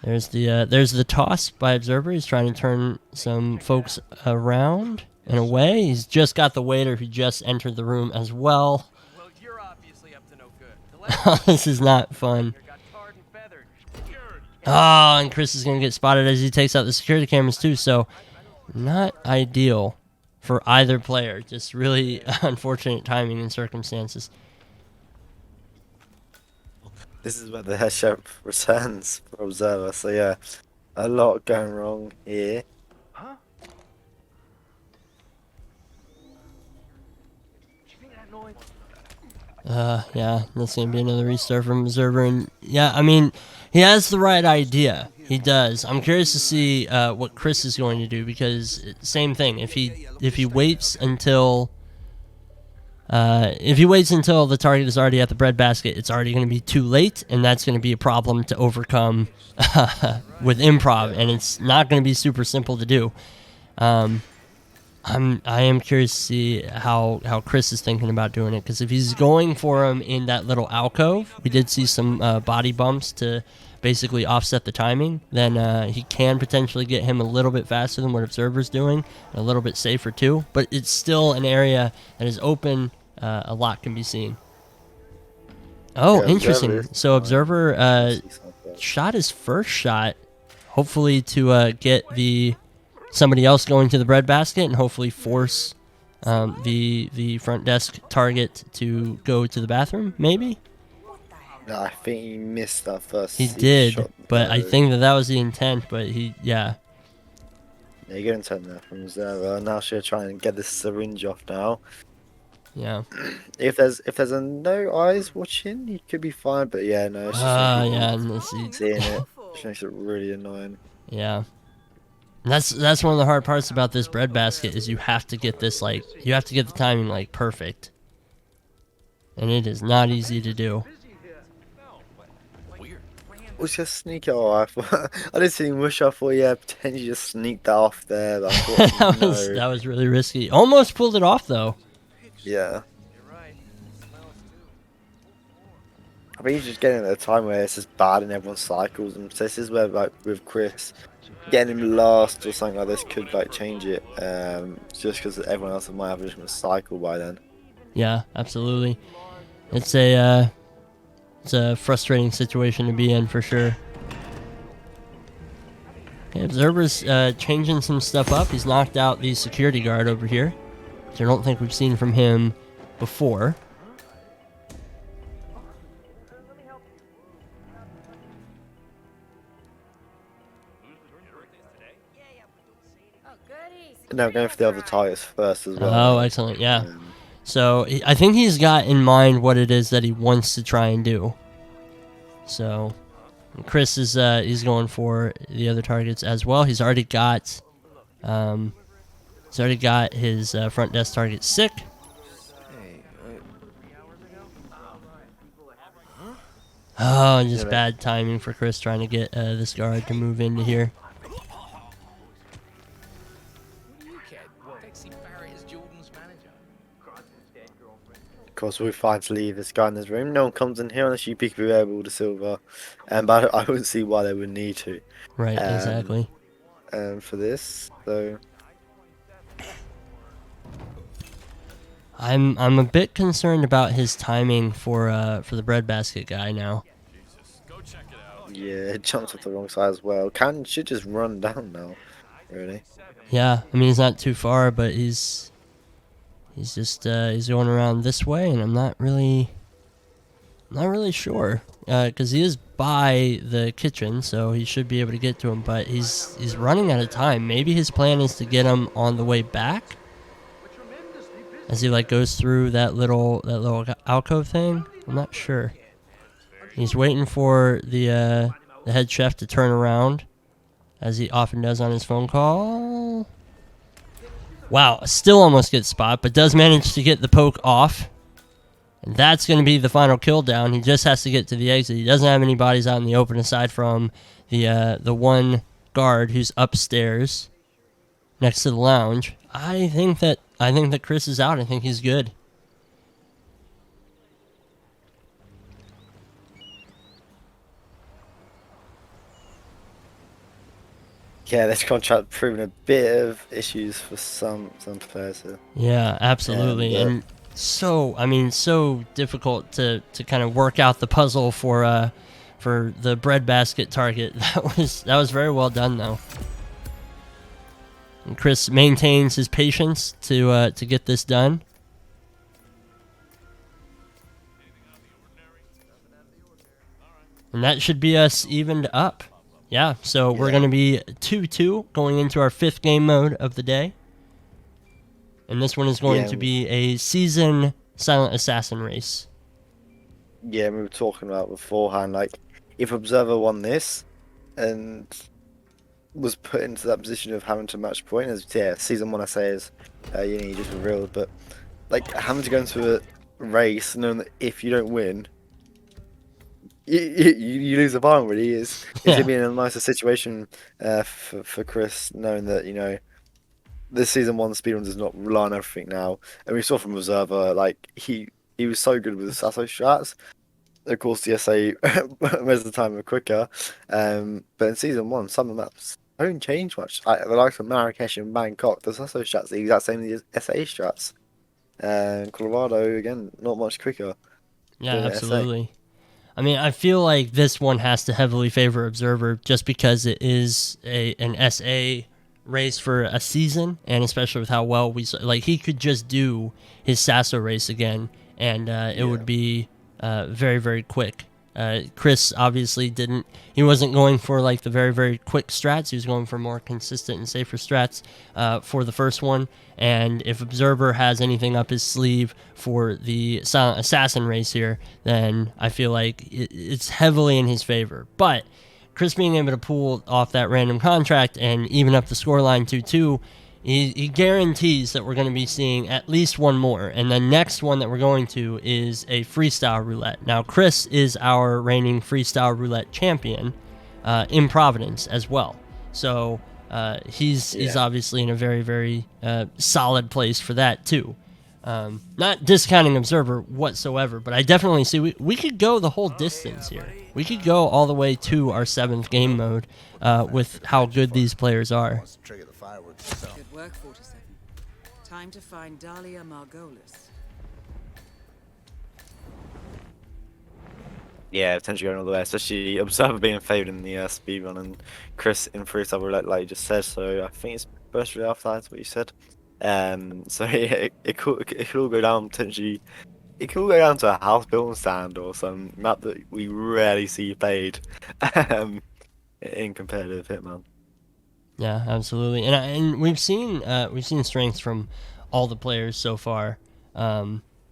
There's the toss by observer. He's trying to turn some folks around and away. He's just got the waiter who just entered the room as well. Well, you're obviously up to no good. This is not fun. Oh, and Chris is going to get spotted as he takes out the security cameras too, so not ideal for either player. Just really unfortunate timing and circumstances. This is where the head sheriff returns for Observer, so yeah, a lot going wrong here. Huh? Did you think that noise? Yeah, that's going to be another restart from Observer. And yeah, I mean, he has the right idea. He does. I'm curious to see what Chris is going to do, because same thing. If he waits until the target is already at the breadbasket, it's already going to be too late, and that's going to be a problem to overcome with improv, and it's not going to be super simple to do. I am curious to see how Chris is thinking about doing it, because if he's going for him in that little alcove, we did see some body bumps to basically offset the timing, then he can potentially get him a little bit faster than what Observer's doing, and a little bit safer too, but it's still an area that is open. A lot can be seen. Oh, Yeah, interesting. Observer. So Observer shot his first shot, hopefully to get somebody else going to the breadbasket and hopefully force the front desk target to go to the bathroom, maybe? No, I think he missed that first. He did, shot but I there. think that was the intent, but Yeah, you're getting turn there from Observer. Now she'll try and get this syringe off now. yeah. If there's no eyes watching, he could be fine. But yeah, no, it's just Yeah, and let's see. seeing it, which makes it really annoying. Yeah. And that's one of the hard parts about this breadbasket is you have to get this, like, you have to get the timing, like, perfect. And it is not easy to do. Was just sneak it off. I didn't see him rush. I thought, yeah, potentially just sneak that off there. But I thought, no. that was really risky. Almost pulled it off, though. Yeah. I think he's just getting at a time where it's just bad in everyone's cycles, and so this is where, like, with Chris, getting him last or something like this could, like, change it. Just because everyone else might have a different cycle by then. Yeah, absolutely. It's a frustrating situation to be in for sure. Okay, Observer's changing some stuff up. He's knocked out the security guard over here, which I don't think we've seen from him before. Now going for the other targets first as well. Oh, excellent, yeah. So I think he's got in mind what it is that he wants to try and do. So Chris is he's going for the other targets as well. He's already got his front desk target sick. Oh, just bad timing for Chris trying to get this guard to move into here. Of course, we're fine to leave this guy in this room. No one comes in here unless you peek able to silver. But I wouldn't see why they would need to. Right, exactly. For this, so I'm a bit concerned about his timing for the breadbasket guy now. yeah, it jumps off the wrong side as well. Should just run down now, really. Yeah, I mean he's not too far, but he's just he's going around this way, and I'm not really sure because he is by the kitchen, so he should be able to get to him. But he's running out of time. Maybe his plan is to get him on the way back, as he like goes through that little alcove thing. I'm not sure. He's waiting for the head chef to turn around, as he often does on his phone call. Wow, still almost gets spot, but does manage to get the poke off. And that's going to be the final kill down. He just has to get to the exit. He doesn't have any bodies out in the open aside from the one guard who's upstairs next to the lounge. I think that Chris is out. I think he's good. Yeah, this contract proving a bit of issues for some players here. Yeah, absolutely. And so difficult to kind of work out the puzzle for for the breadbasket target. That was very well done though. And Chris maintains his patience to get this done. And that should be us evened up. Yeah, so we're going to be 2-2 going into our 5th game mode of the day. And this one is going to be a season silent assassin race. Yeah, we were talking about beforehand, like, if Observer won this and was put into that position of having to match point, as season 1 I say is, you just revealed, but like having to go into a race knowing that if you don't win, you lose the final. Really, it's gonna be in a nicer situation for Chris, knowing that this season 1 speedrun does not rely on everything now, and we saw from Observer like he was so good with the SASO strats. Of course, the SA most of the time were quicker, but in season 1, some of the maps don't change much. Like the likes of Marrakesh and Bangkok, the SASO strats the exact same as the SA strats. And Colorado again, not much quicker. Yeah, absolutely. I mean, I feel like this one has to heavily favor Observer just because it is an SA race for a season, and especially with how well we like, he could just do his SASO race again, and it would be very, very quick. Chris obviously he wasn't going for like the very, very quick strats. He was going for more consistent and safer strats for the first one. And if Observer has anything up his sleeve for the silent assassin race here, then I feel like it's heavily in his favor. But Chris being able to pull off that random contract and even up the scoreline 2-2, he guarantees that we're going to be seeing at least one more. And the next one that we're going to is a freestyle roulette. Now, Chris is our reigning freestyle roulette champion in Providence as well. So he's obviously in a very, very solid place for that too. Not discounting Observer whatsoever, but I definitely see we could go the whole distance here. We could go all the way to our 7th game mode with how good these players are. Good work, 47. Time to find Dahlia Margolis. Yeah, potentially going all the way, especially Observer being favoured in the speedrun and Chris in freestyle roulette, like you just said. So I think it's first really after that's what you said. So yeah, it could all go down potentially. It could all go down to a house building stand or some map that we rarely see played in competitive Hitman. Yeah, absolutely, and we've seen strengths from all the players so far,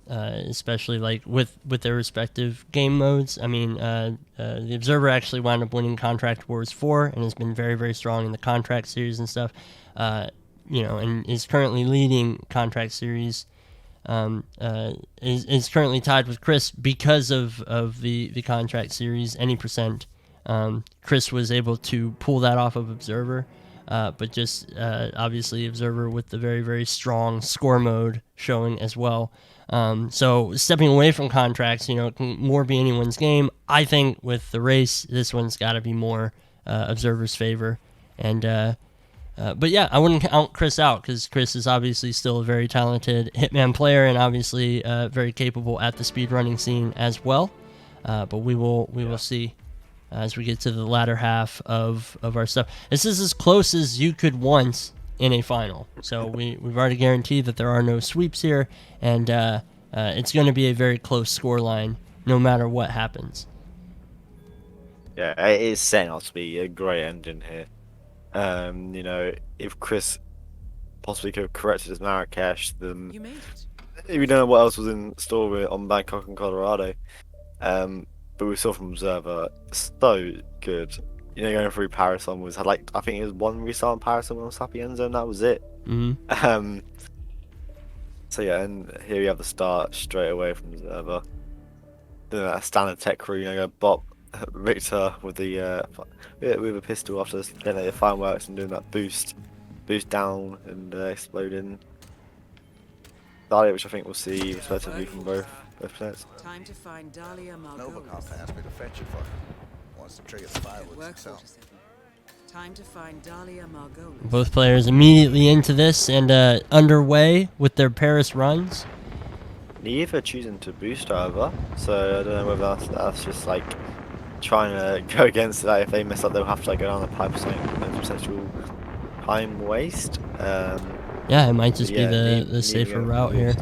especially like with their respective game modes. I mean, the Observer actually wound up winning Contract Wars 4 and has been very, very strong in the Contract series and stuff. And is currently leading Contract series. Is currently tied with Chris because of the Contract series. Any percent, Chris was able to pull that off of Observer. But just obviously Observer with the very, very strong score mode showing as well. So stepping away from contracts, it can more be anyone's game. I think with the race, this one's got to be more Observer's favor. And but yeah, I wouldn't count Chris out because Chris is obviously still a very talented Hitman player and obviously very capable at the speedrunning scene as well. But we will see. As we get to the latter half of our stuff. This is as close as you could want in a final. So we've already guaranteed that there are no sweeps here, and it's going to be a very close score line no matter what happens. Yeah, it is setting out to be a great ending here. If Chris possibly could have corrected his Marrakesh, then You made it. we don't know what else was in store on Bangkok and Colorado. But we saw from Observer, so good. Going through Paris onwards, had I think it was one restart in Paris and one Sapienza, and that was it. Mm-hmm. So yeah, and here we have the start straight away from Observer. Doing that standard tech crew, go bop Richter with the with a pistol after the fireworks and doing that boost down and exploding. Dahlia, which I think we'll see respectively from both players. Time to find Dahlia Novakov Margolis. asked me to fetch it for her. Wants to trigger the Good fireworks work, himself. 47. Time to find Dahlia Margolis. Both players immediately into this and underway with their Paris runs. Neither choosing to boost, however, so I don't know whether that's just trying to go against that. If they mess up, they'll have to like go down the pipe or something. There's potential time waste. Yeah, it might just be yeah, the safer route here.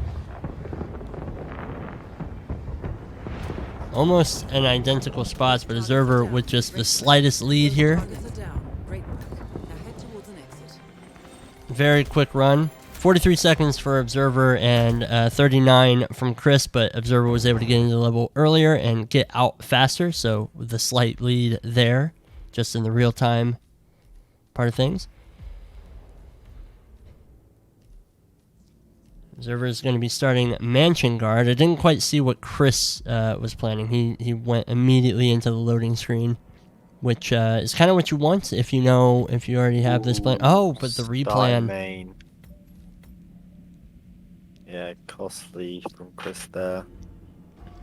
Almost an identical spots, but Observer with just the slightest lead here. Targets are down. Great work. Now head towards an exit. Very quick run. 43 seconds for Observer and 39 from Chris, but Observer was able to get into the level earlier and get out faster, so with the slight lead there, just in the real-time part of things. Observer is going to be starting Mansion Guard. I didn't quite see what Chris was planning. He went immediately into the loading screen, which is kind of what you want if you already have this plan. Oh, but the replan. Main. Yeah, costly from Chris there.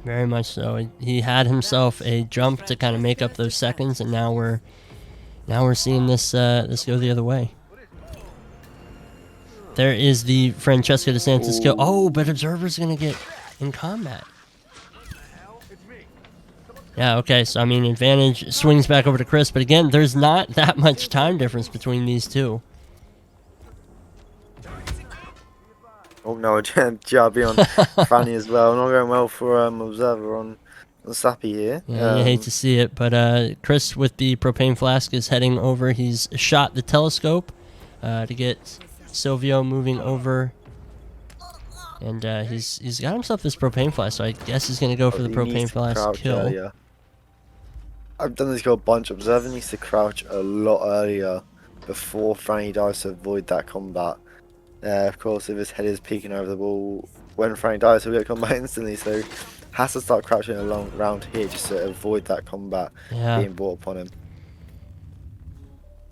Very much so. He had himself a jump to kind of make up those seconds, and now we're seeing this this go the other way. There is the Francesco DeSantis kill. Oh, but Observer's going to get in combat. Yeah, okay, so I mean, advantage swings back over to Chris, but again, there's not that much time difference between these two. Oh no, JRB on Franny as well. Not going well for Observer on Sappy here. Yeah, you hate to see it, but Chris with the propane flask is heading over. He's shot the telescope to get Silvio moving over, and he's got himself this propane flask, so I guess he's going to go for the propane flask kill. Earlier. I've done this kill a bunch. Observer needs to crouch a lot earlier before Franny dies to avoid that combat. Of course, if his head is peeking over the wall when Franny dies, he'll get combat instantly, so has to start crouching along around here just to avoid that combat being brought upon him.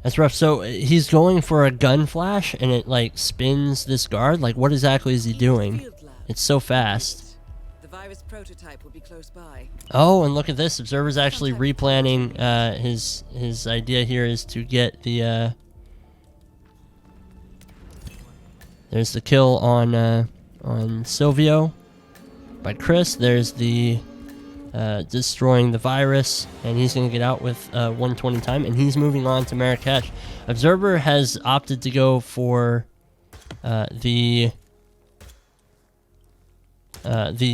That's rough. So he's going for a gun flash, and it like spins this guard. Like, what exactly is he doing? It's so fast. The virus prototype will be close by. Oh, and look at this. Observer's actually replanning. His idea here is to get the. There's the kill on Silvio by Chris. There's the destroying the virus, and he's going to get out with 120 time, and he's moving on to Marrakesh. Observer has opted to go for the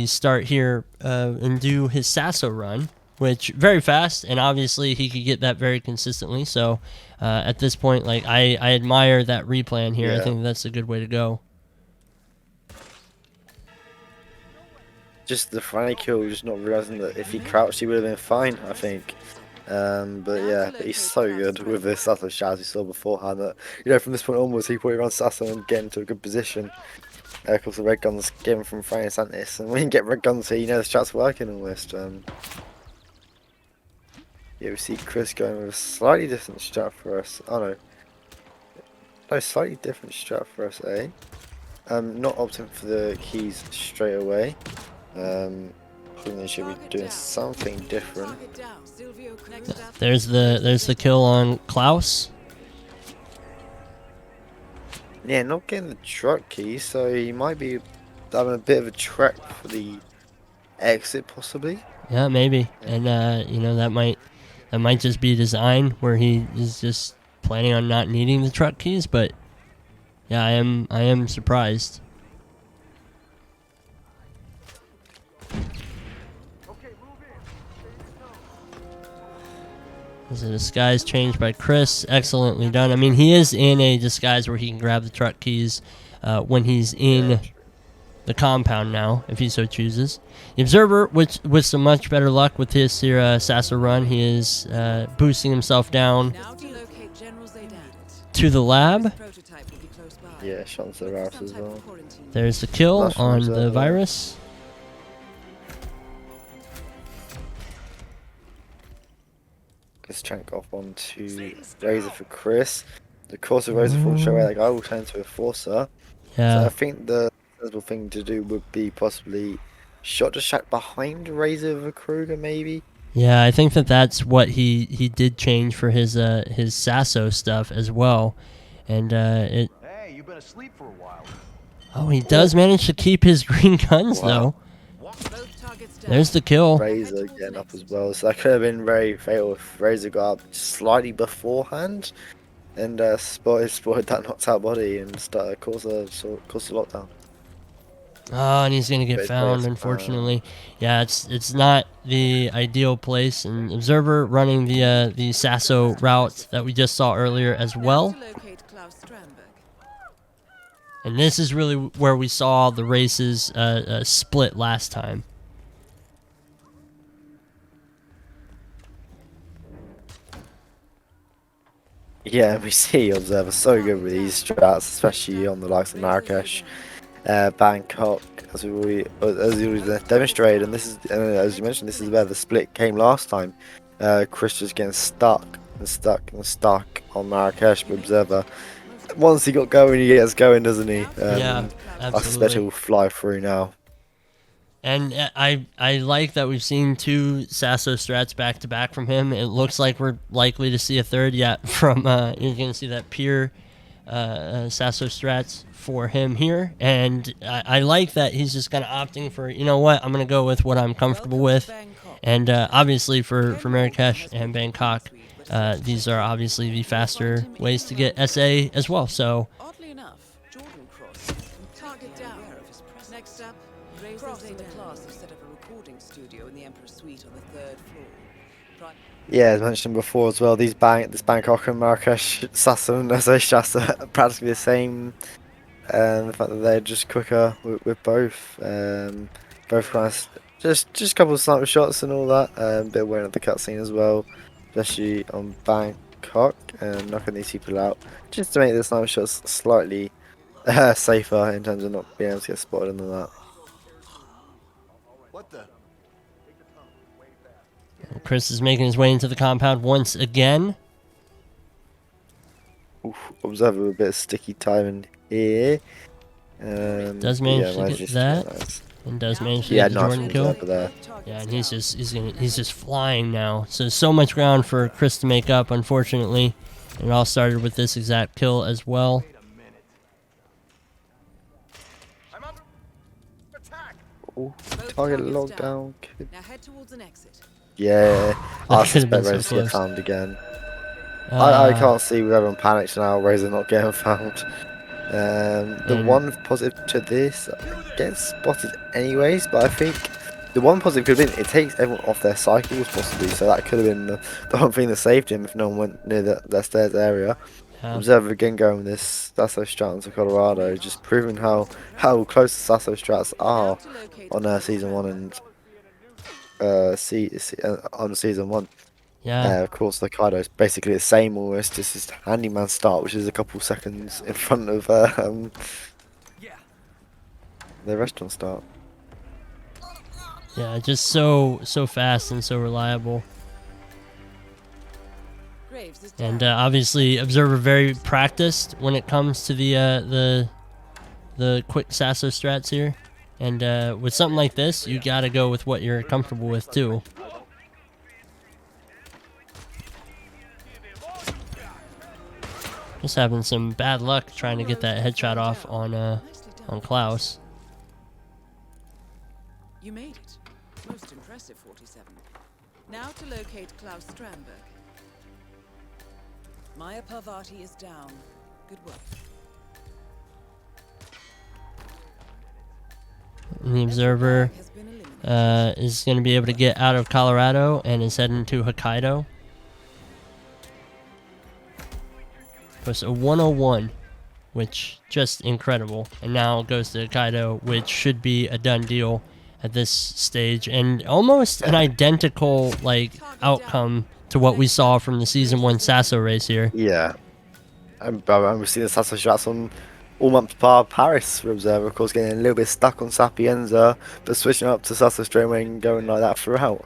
start here and do his SASO run, which very fast, and obviously he could get that very consistently. So at this point, like I admire that replan here. Yeah. I think that's a good way to go. Just the Franny kill, just not realizing that if he crouched, he would have been fine, I think. But yeah, but he's so good with this SASO shot as we saw beforehand that, from this point onwards, he probably runs SASO and get into a good position. Of course, the red guns given from Franny Santis, and when you get red guns here, the strat's working almost. Yeah, we see Chris going with a slightly different strat for us. Oh no. No, slightly different strat for us, eh? Not opting for the keys straight away. I think they should be doing something different. There's the kill on Klaus. Yeah, not getting the truck key, so he might be having a bit of a trek for the exit, possibly. Yeah, maybe, and that might just be design where he is just planning on not needing the truck keys. But yeah, I am surprised. There's a disguise change by Chris. Excellently done. I mean, he is in a disguise where he can grab the truck keys when he's in the compound now, if he so chooses. The Observer, with some much better luck with his SASO run, he is boosting himself down to the lab. Yeah, shots the Rouse as well. There's the kill on the virus. Chunk off onto Razor for Chris. The course of Razor falls away, that guy will turn into a Forcer. Yeah. So I think the sensible thing to do would be possibly shot to shack behind Razor of a Kruger, maybe. Yeah, I think that's what he did change for his SASO stuff as well, and it. Hey, you've been asleep for a while. Oh, he does manage to keep his green guns though. Both targets There's the kill. Razor getting up as well. So that could have been very fatal if Razor got up slightly beforehand and spotted that knocked out body and caused a lockdown. Oh, and he's gonna get Great found, place. unfortunately. Yeah, it's not the ideal place. And Observer running the SASO route that we just saw earlier as well. And this is really where we saw the races split last time. Yeah, we see Observer so good with these strats, especially on the likes of Marrakesh, Bangkok, as we demonstrated. And this is, as you mentioned, this is where the split came last time. Chris was getting stuck on Marrakesh, but Observer, once he got going, he gets going, doesn't he? Yeah, I suspect he'll fly through now. And I like that we've seen 2 SASO strats back to back from him. It looks like we're likely to see a third. Yeah, from you're gonna see that pure SASO strats for him here. And I like that he's just kind of opting for, you know what, I'm gonna go with what I'm comfortable with. And obviously for Marrakesh and Bangkok, these are obviously the faster ways to get SA as well. So. Oddly enough, Jordan Cross target down. Next up, Cross and the class have set up a recording studio in the Emperor Suite on the 3rd floor. Yeah, as mentioned before as well, this Bangkok and Marrakesh SASO and SA SASO are practically the same. The fact that they're just quicker with both. Both guys, just a couple of sniper shots and all that. A bit of wearing at the cutscene as well, especially on Bangkok and knocking these people out, just to make the sniper shots slightly safer in terms of not being able to get spotted and all that. What the? Chris is making his way into the compound once again. Oof, Observer with a bit of sticky timing here. Does manage to get that, and does manage to get the Jordan kill. There. Yeah, and he's just flying now. So much ground for Chris to make up, unfortunately. And it all started with this exact kill as well. Ooh, target lockdown. Now head towards an exit. Yeah, I That could've been suspect so Razor close. get found again. I can't see with everyone panicked now, Razor not getting found. The one positive to this gets spotted anyways, but I think the one positive could have been it takes everyone off their cycles possibly, so that could have been the one thing that saved him if no one went near that stairs area. Yeah. Observer again going with this SASO strat to Colorado, just proving how close the SASO strats are on season 1 and on season 1. Yeah. Of course, the Kaido is basically the same, almost just his handyman start, which is a couple seconds in front of the restaurant start. Yeah, just so fast and so reliable. And obviously, Observer very practiced when it comes to the quick SASO strats here. And with something like this, you gotta go with what you're comfortable with too. Just having some bad luck trying to get that headshot off on Klaus. You made it. Most impressive, 47. Now to locate Klaus Strandberg. Maya Parvati is down. Good work. And the Observer is going to be able to get out of Colorado and is heading to Hokkaido. It was a 101, which just incredible. And now it goes to Hokkaido, which should be a done deal at this stage, and almost an identical outcome to what we saw from the season 1 SASO race here. Yeah, we've seen the SASO shots on all month Paris for Observer, of course, getting a little bit stuck on Sapienza, but switching up to SASO straight away and going like that throughout.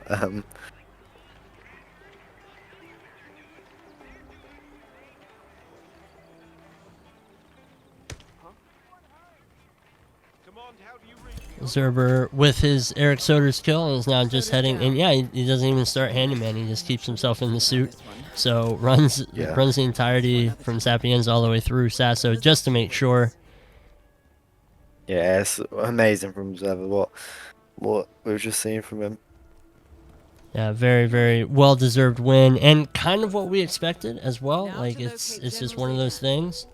Observer with his Eric Soder's kill and is now just heading, and yeah, he doesn't even start handyman, he just keeps himself in the suit. So runs the entirety from Sapienza all the way through SASO just to make sure. Yeah, it's amazing from Observer what we've just seen from him. Yeah, very, very well-deserved win, and kind of what we expected as well. Now Like, to it's locate just General one of those things.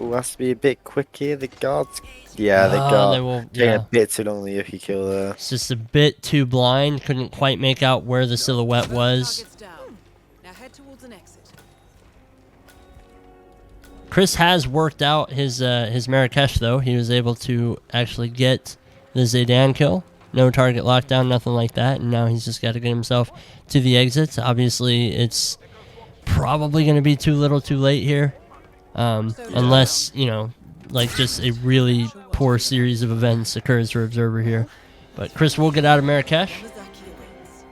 Ooh, has to be a bit quick here. The guards, yeah, they Oh, they got will, taking yeah. a bit too long on the Yuki kill there. It's just a bit too blind. Couldn't quite make out where the silhouette was. Target's down. Now head towards an exit. Chris has worked out his Marrakesh, though. He was able to actually get the Zaydan kill. No target lockdown, nothing like that. And now he's just got to get himself to the exits. Obviously, it's probably going to be too little too late here. Unless, you know, like just a really poor series of events occurs for Observer here. But Chris will get out of Marrakesh. Yamazaki awaits.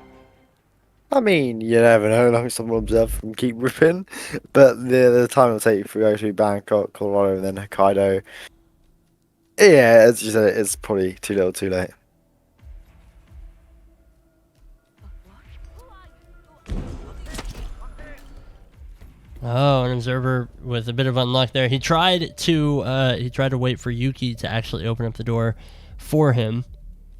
I mean, you never know. Like someone observe from keep ripping, but the time it'll take you through actually Bangkok, Colorado, and then Hokkaido. Yeah, as you said, it's probably too little, too late. Oh, an Observer with a bit of unluck there. He tried to wait for Yuki to actually open up the door for him,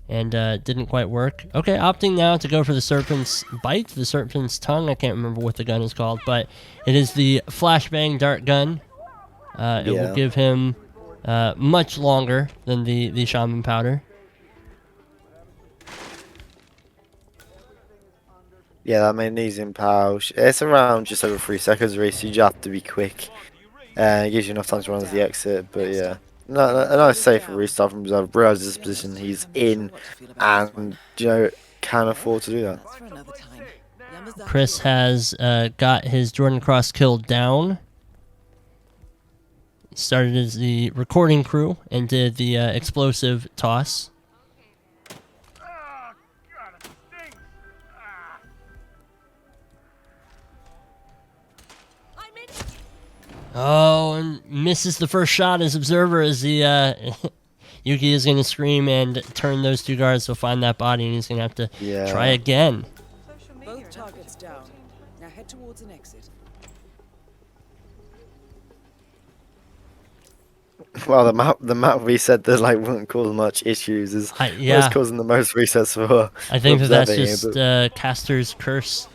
and didn't quite work. Okay, opting now to go for the Serpent's Bite, the Serpent's Tongue. I can't remember what the gun is called, but it is the flashbang dart gun. It will give him much longer than the Shaman Powder. Yeah, that magnesium pouch. It's around just over 3 seconds race. So you just have to be quick. It gives you enough time to run to the exit. But yeah, a nice safe restart from Reserve. Realises this position he's in, and you know can afford to do that. That's for another time. Yamazaki Chris has got his Jordan Cross kill down. He started as the recording crew and did the explosive toss. Ah, God, it stinks. Ah. Oh, and misses the first shot as Observer as the Yuki is going to scream and turn those two guards to find that body, and he's going to have to try again. Both targets down. Now head towards an exit. Well, the map reset that like wouldn't cause much issues is yeah. what's causing the most resets for. I think that's observing just it, Caster's curse.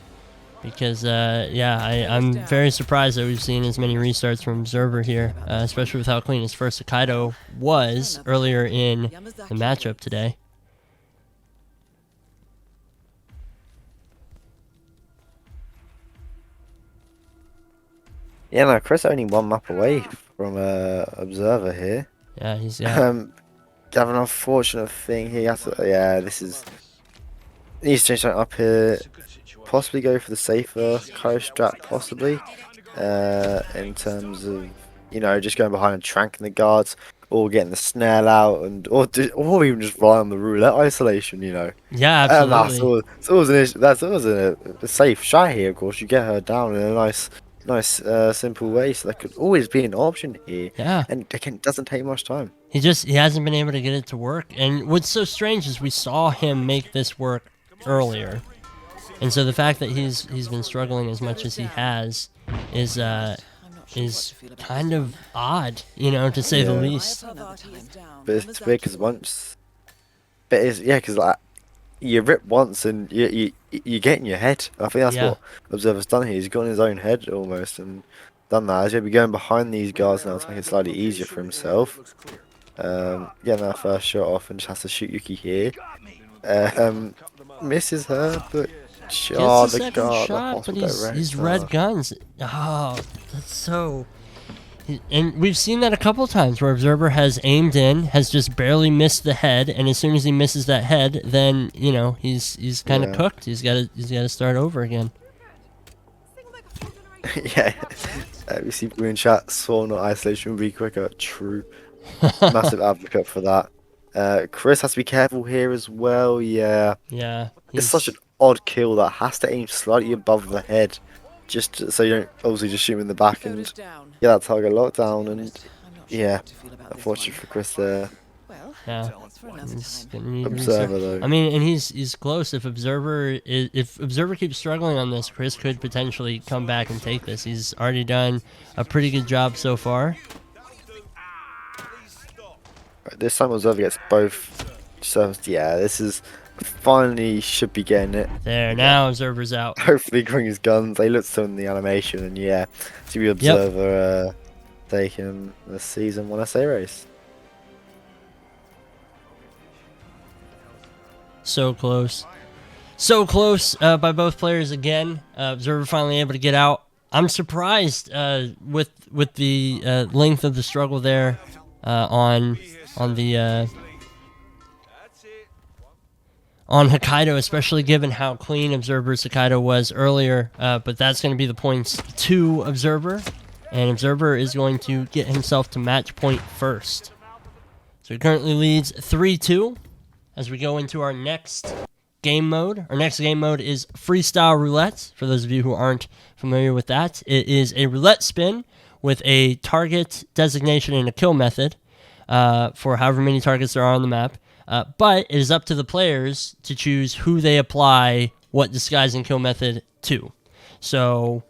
Because, yeah, I'm very surprised that we've seen as many restarts from Observer here, especially with how clean his first Hokkaido was earlier in the matchup today. Yeah, no, Chris only one map away from Observer here. Yeah, he's got... Have an unfortunate thing here. This is... Needs to change something up here. Possibly go for the safer coast strap, possibly. In terms of, you know, just going behind and tranking the guards, or getting the snare out, and or even just rely on the roulette isolation, you know. Yeah, absolutely. It's always an issue. That's always a safe shot here, of course. You get her down in a nice, simple way, so that could always be an option here. Yeah. And again, it doesn't take much time. He hasn't been able to get it to work. And what's so strange is we saw him make this work earlier. And so the fact that he's been struggling as much as he has is kind of odd, you know, to say the least. But it's weird because because like you rip once and you get in your head. I think that's what Observer's done here. He's got in his own head almost and done that. He's going to be going behind these guys now to make it slightly easier for himself. Getting that first shot off and just has to shoot Yuki here. Misses her, but the shot, but he's red guns. Oh, that's so... And we've seen that a couple times where Observer has aimed in, has just barely missed the head, and as soon as he misses that head, then, you know, he's kind of cooked. He's got to start over again. Yeah. We see blue in chat, saw not isolation would be quicker. True. Massive advocate for that. Chris has to be careful here as well. Yeah. Yeah. It's such an odd kill that has to aim slightly above the head, just so you don't obviously just shoot him in the back and get that target locked down. And yeah, unfortunate for Chris there. Yeah. He's gonna need Observer though. I mean, and he's close. If Observer keeps struggling on this, Chris could potentially come back and take this. He's already done a pretty good job so far. this time Observer gets both servers. Yeah, this is finally should be getting it. There, now Observer's out. Hopefully bring his guns. They look so in the animation, and yeah, to be Observer taking the season 1 SA race. So close. So close by both players again. Observer finally able to get out. I'm surprised with the length of the struggle there on Hokkaido, especially given how clean Observer's Hokkaido was earlier. But that's going to be the points to Observer, and Observer is going to get himself to match point first. So he currently leads 3-2 as we go into our next game mode. Our next game mode is Freestyle Roulette. For those of you who aren't familiar with that, it is a roulette spin with a target designation and a kill method for however many targets there are on the map. But it is up to the players to choose who they apply what disguise and kill method to. So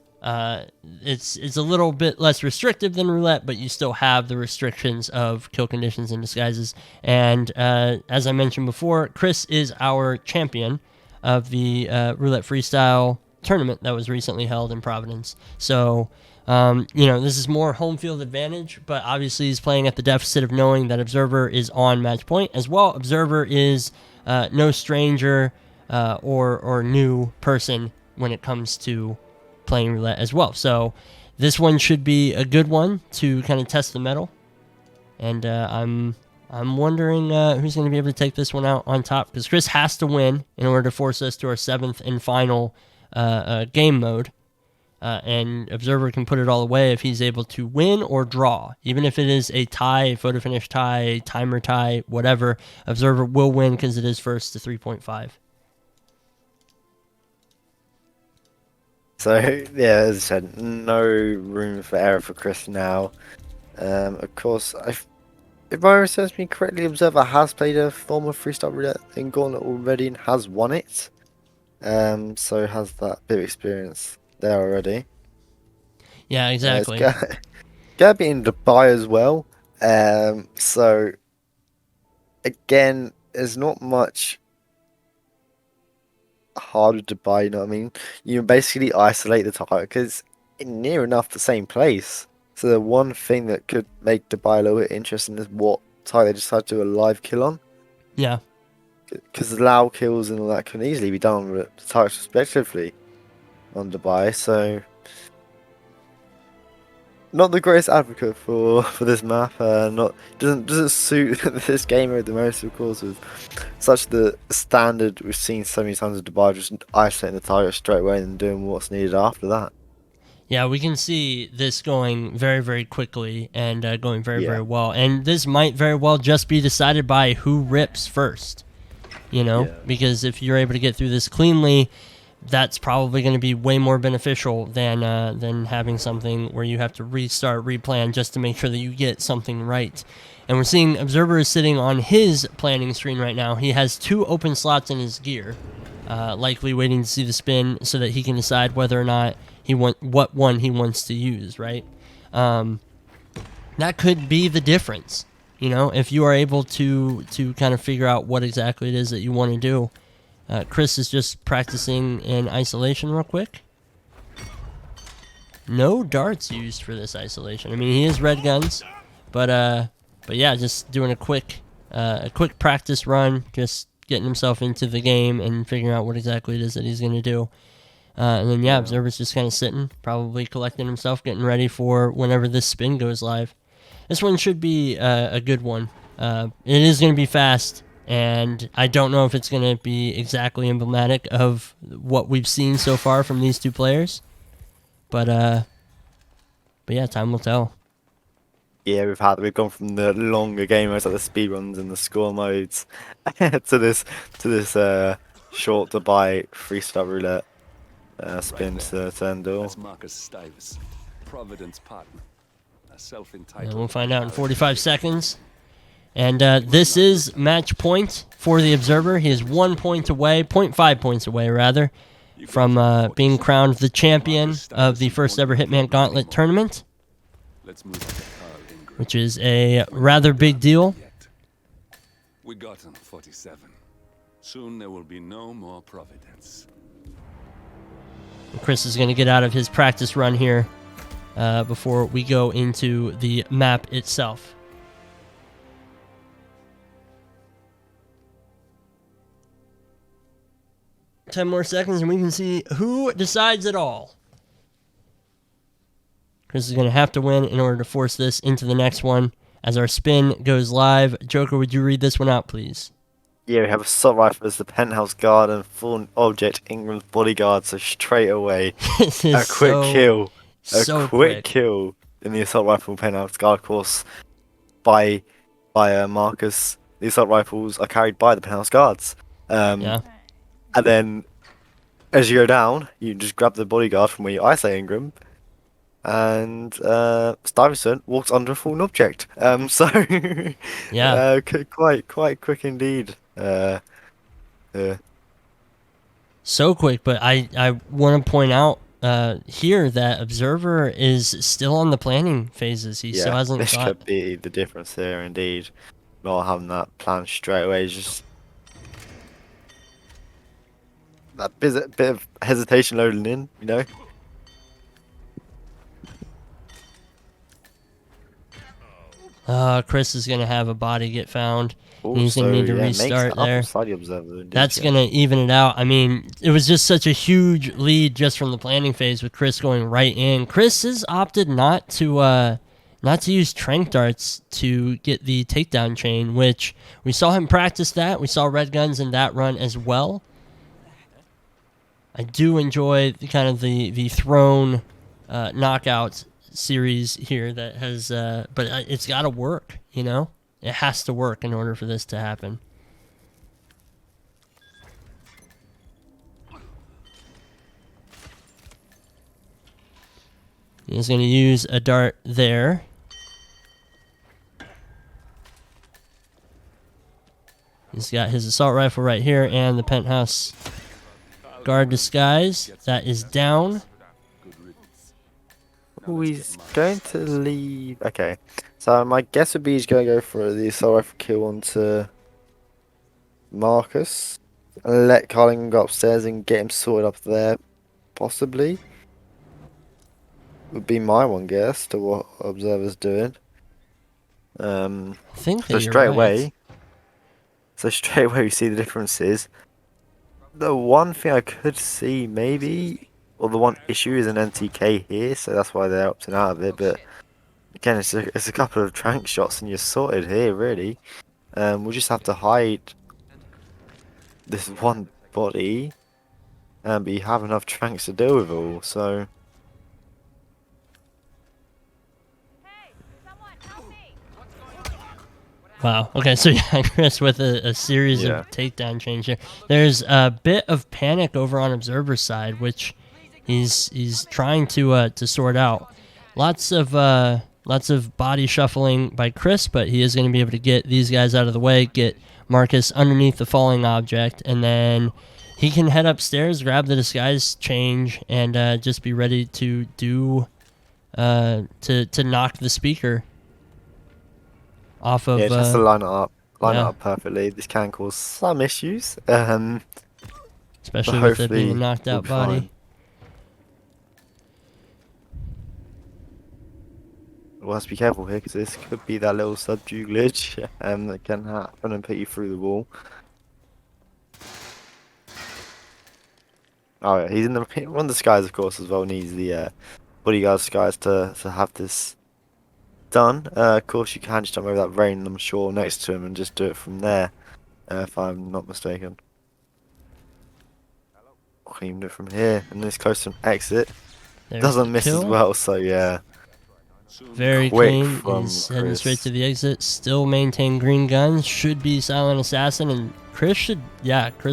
it's a little bit less restrictive than roulette, but you still have the restrictions of kill conditions and disguises. And as I mentioned before, Chris is our champion of the roulette freestyle tournament that was recently held in Providence. So this is more home field advantage, but obviously he's playing at the deficit of knowing that Observer is on match point as well. Observer is no stranger or new person when it comes to playing roulette as well. So this one should be a good one to kind of test the mettle. And I'm wondering who's going to be able to take this one out on top, because Chris has to win in order to force us to our 7th and final game mode. And Observer can put it all away if he's able to win or draw. Even if it is a tie, photo finish tie, timer tie, whatever, Observer will win because it is first to 3.5. So, yeah, as I said, no room for error for Chris now. Of course, if my memory serves me correctly, Observer has played a form of Freestyle Roulette in Gauntlet already and has won it. So has that bit of experience there already. Yeah, exactly. Gonna be in Dubai as well. So, again, there's not much harder to buy, you know what I mean? You basically isolate the target because it's near enough the same place. So the one thing that could make Dubai a little bit interesting is what target they decide to do a live kill on. Yeah. Because the loud kills and all that can easily be done with the targets respectively on Dubai. So not the greatest advocate for this map. Doesn't suit this game mode the most, of course, with such the standard we've seen so many times with Dubai, just isolating the target straight away and doing what's needed after that. Yeah, we can see this going very, very quickly and going very, very well. And this might very well just be decided by who rips first, because if you're able to get through this cleanly, that's probably going to be way more beneficial than having something where you have to restart, replan just to make sure that you get something right. And we're seeing Observer is sitting on his planning screen right now. He has 2 open slots in his gear, likely waiting to see the spin so that he can decide whether or not what one he wants to use, right? That could be the difference, if you are able to kind of figure out what exactly it is that you want to do. Chris is just practicing in isolation real quick. No darts used for this isolation. I mean, he is red guns, but yeah, just doing a quick practice run, just getting himself into the game and figuring out what exactly it is that he's going to do. And then, Observer's just kind of sitting, probably collecting himself, getting ready for whenever this spin goes live. This one should be a good one. It is going to be fast, and I don't know if it's going to be exactly emblematic of what we've seen so far from these 2 players. But yeah, time will tell. Yeah, we've gone from the longer game modes, like the speed runs and the score modes, to this short to buy freestyle roulette. Spins to end all. That's Marcus Stivers, Providence partner. A self-entitled. And we'll find out in 45 seconds. And this is match point for the Observer. He is 1 point away, 0.5 points away rather, from being crowned the champion of the first ever Hitman Gauntlet tournament, which is a rather big deal. We got him, 47. Soon there will be no more Providence. Chris is going to get out of his practice run here before we go into the map itself. Ten more seconds and we can see who decides it all. Chris is going to have to win in order to force this into the next one as our spin goes live. Joker, would you read this one out, please? Yeah, we have assault rifle as the penthouse guard and full object Ingram's bodyguard. So straight away, This is a quick kill, so a quick kill in the assault rifle penthouse guard course by Marcus. The assault rifles are carried by the penthouse guards. Yeah. And then, as you go down, you just grab the bodyguard from where you ISO Ingram, and Stuyvesant walks under a fallen object. So Yeah. quite quick indeed. So quick, but I want to point out here that Observer is still on the planning phases. He still hasn't this got... could be the difference there indeed. Not having that plan straight away is just that bit of hesitation loading in, you know. Chris is going to have a body get found. He's going to need to restart there. That's going to even it out. I mean, it was just such a huge lead just from the planning phase with Chris going right in. Chris has opted not to use trank darts to get the takedown chain, which we saw him practice that. We saw red guns in that run as well. I do enjoy the thrown knockout series here that has, but it's got to work, you know? It has to work in order for this to happen. He's going to use a dart there. He's got his assault rifle right here and the penthouse guard disguise. That is down. Oh, he's going to leave. Okay, so my guess would be he's going to go for the assault rifle kill onto Marcus and let Carlin go upstairs and get him sorted up there, possibly. Would be my one guess to what Observer's doing. I think so straight away. So straight away we see the differences. The one thing I could see maybe, or the one issue is an NTK here, so that's why they're opting out of it. But again, it's a couple of trank shots and you're sorted here, really. We'll just have to hide this one body, but you have enough tranks to deal with it all, so... Wow. Okay, so yeah, Chris with a series of takedown change here. There's a bit of panic over on Observer's side, which he's trying to sort out. Lots of body shuffling by Chris, but he is going to be able to get these guys out of the way, get Marcus underneath the falling object, and then he can head upstairs, grab the disguise change, and just be ready to do to knock the speaker off of. Yeah, just to line it up perfectly. This can cause some issues, especially with it being a knocked out body. Fine. We'll have to be careful here because this could be that little subdue glitch that can happen and put you through the wall. Oh yeah, he's in the one of the skies, of course, as well. Needs the bodyguard skies to have this done. Of course, you can just jump over that rain, I'm sure, next to him and just do it from there, if I'm not mistaken. Or you can do it from here, and this close to an exit. Doesn't miss as well, so yeah. Very clean. He's heading straight to the exit. Still maintain green guns. Should be silent assassin, and Chris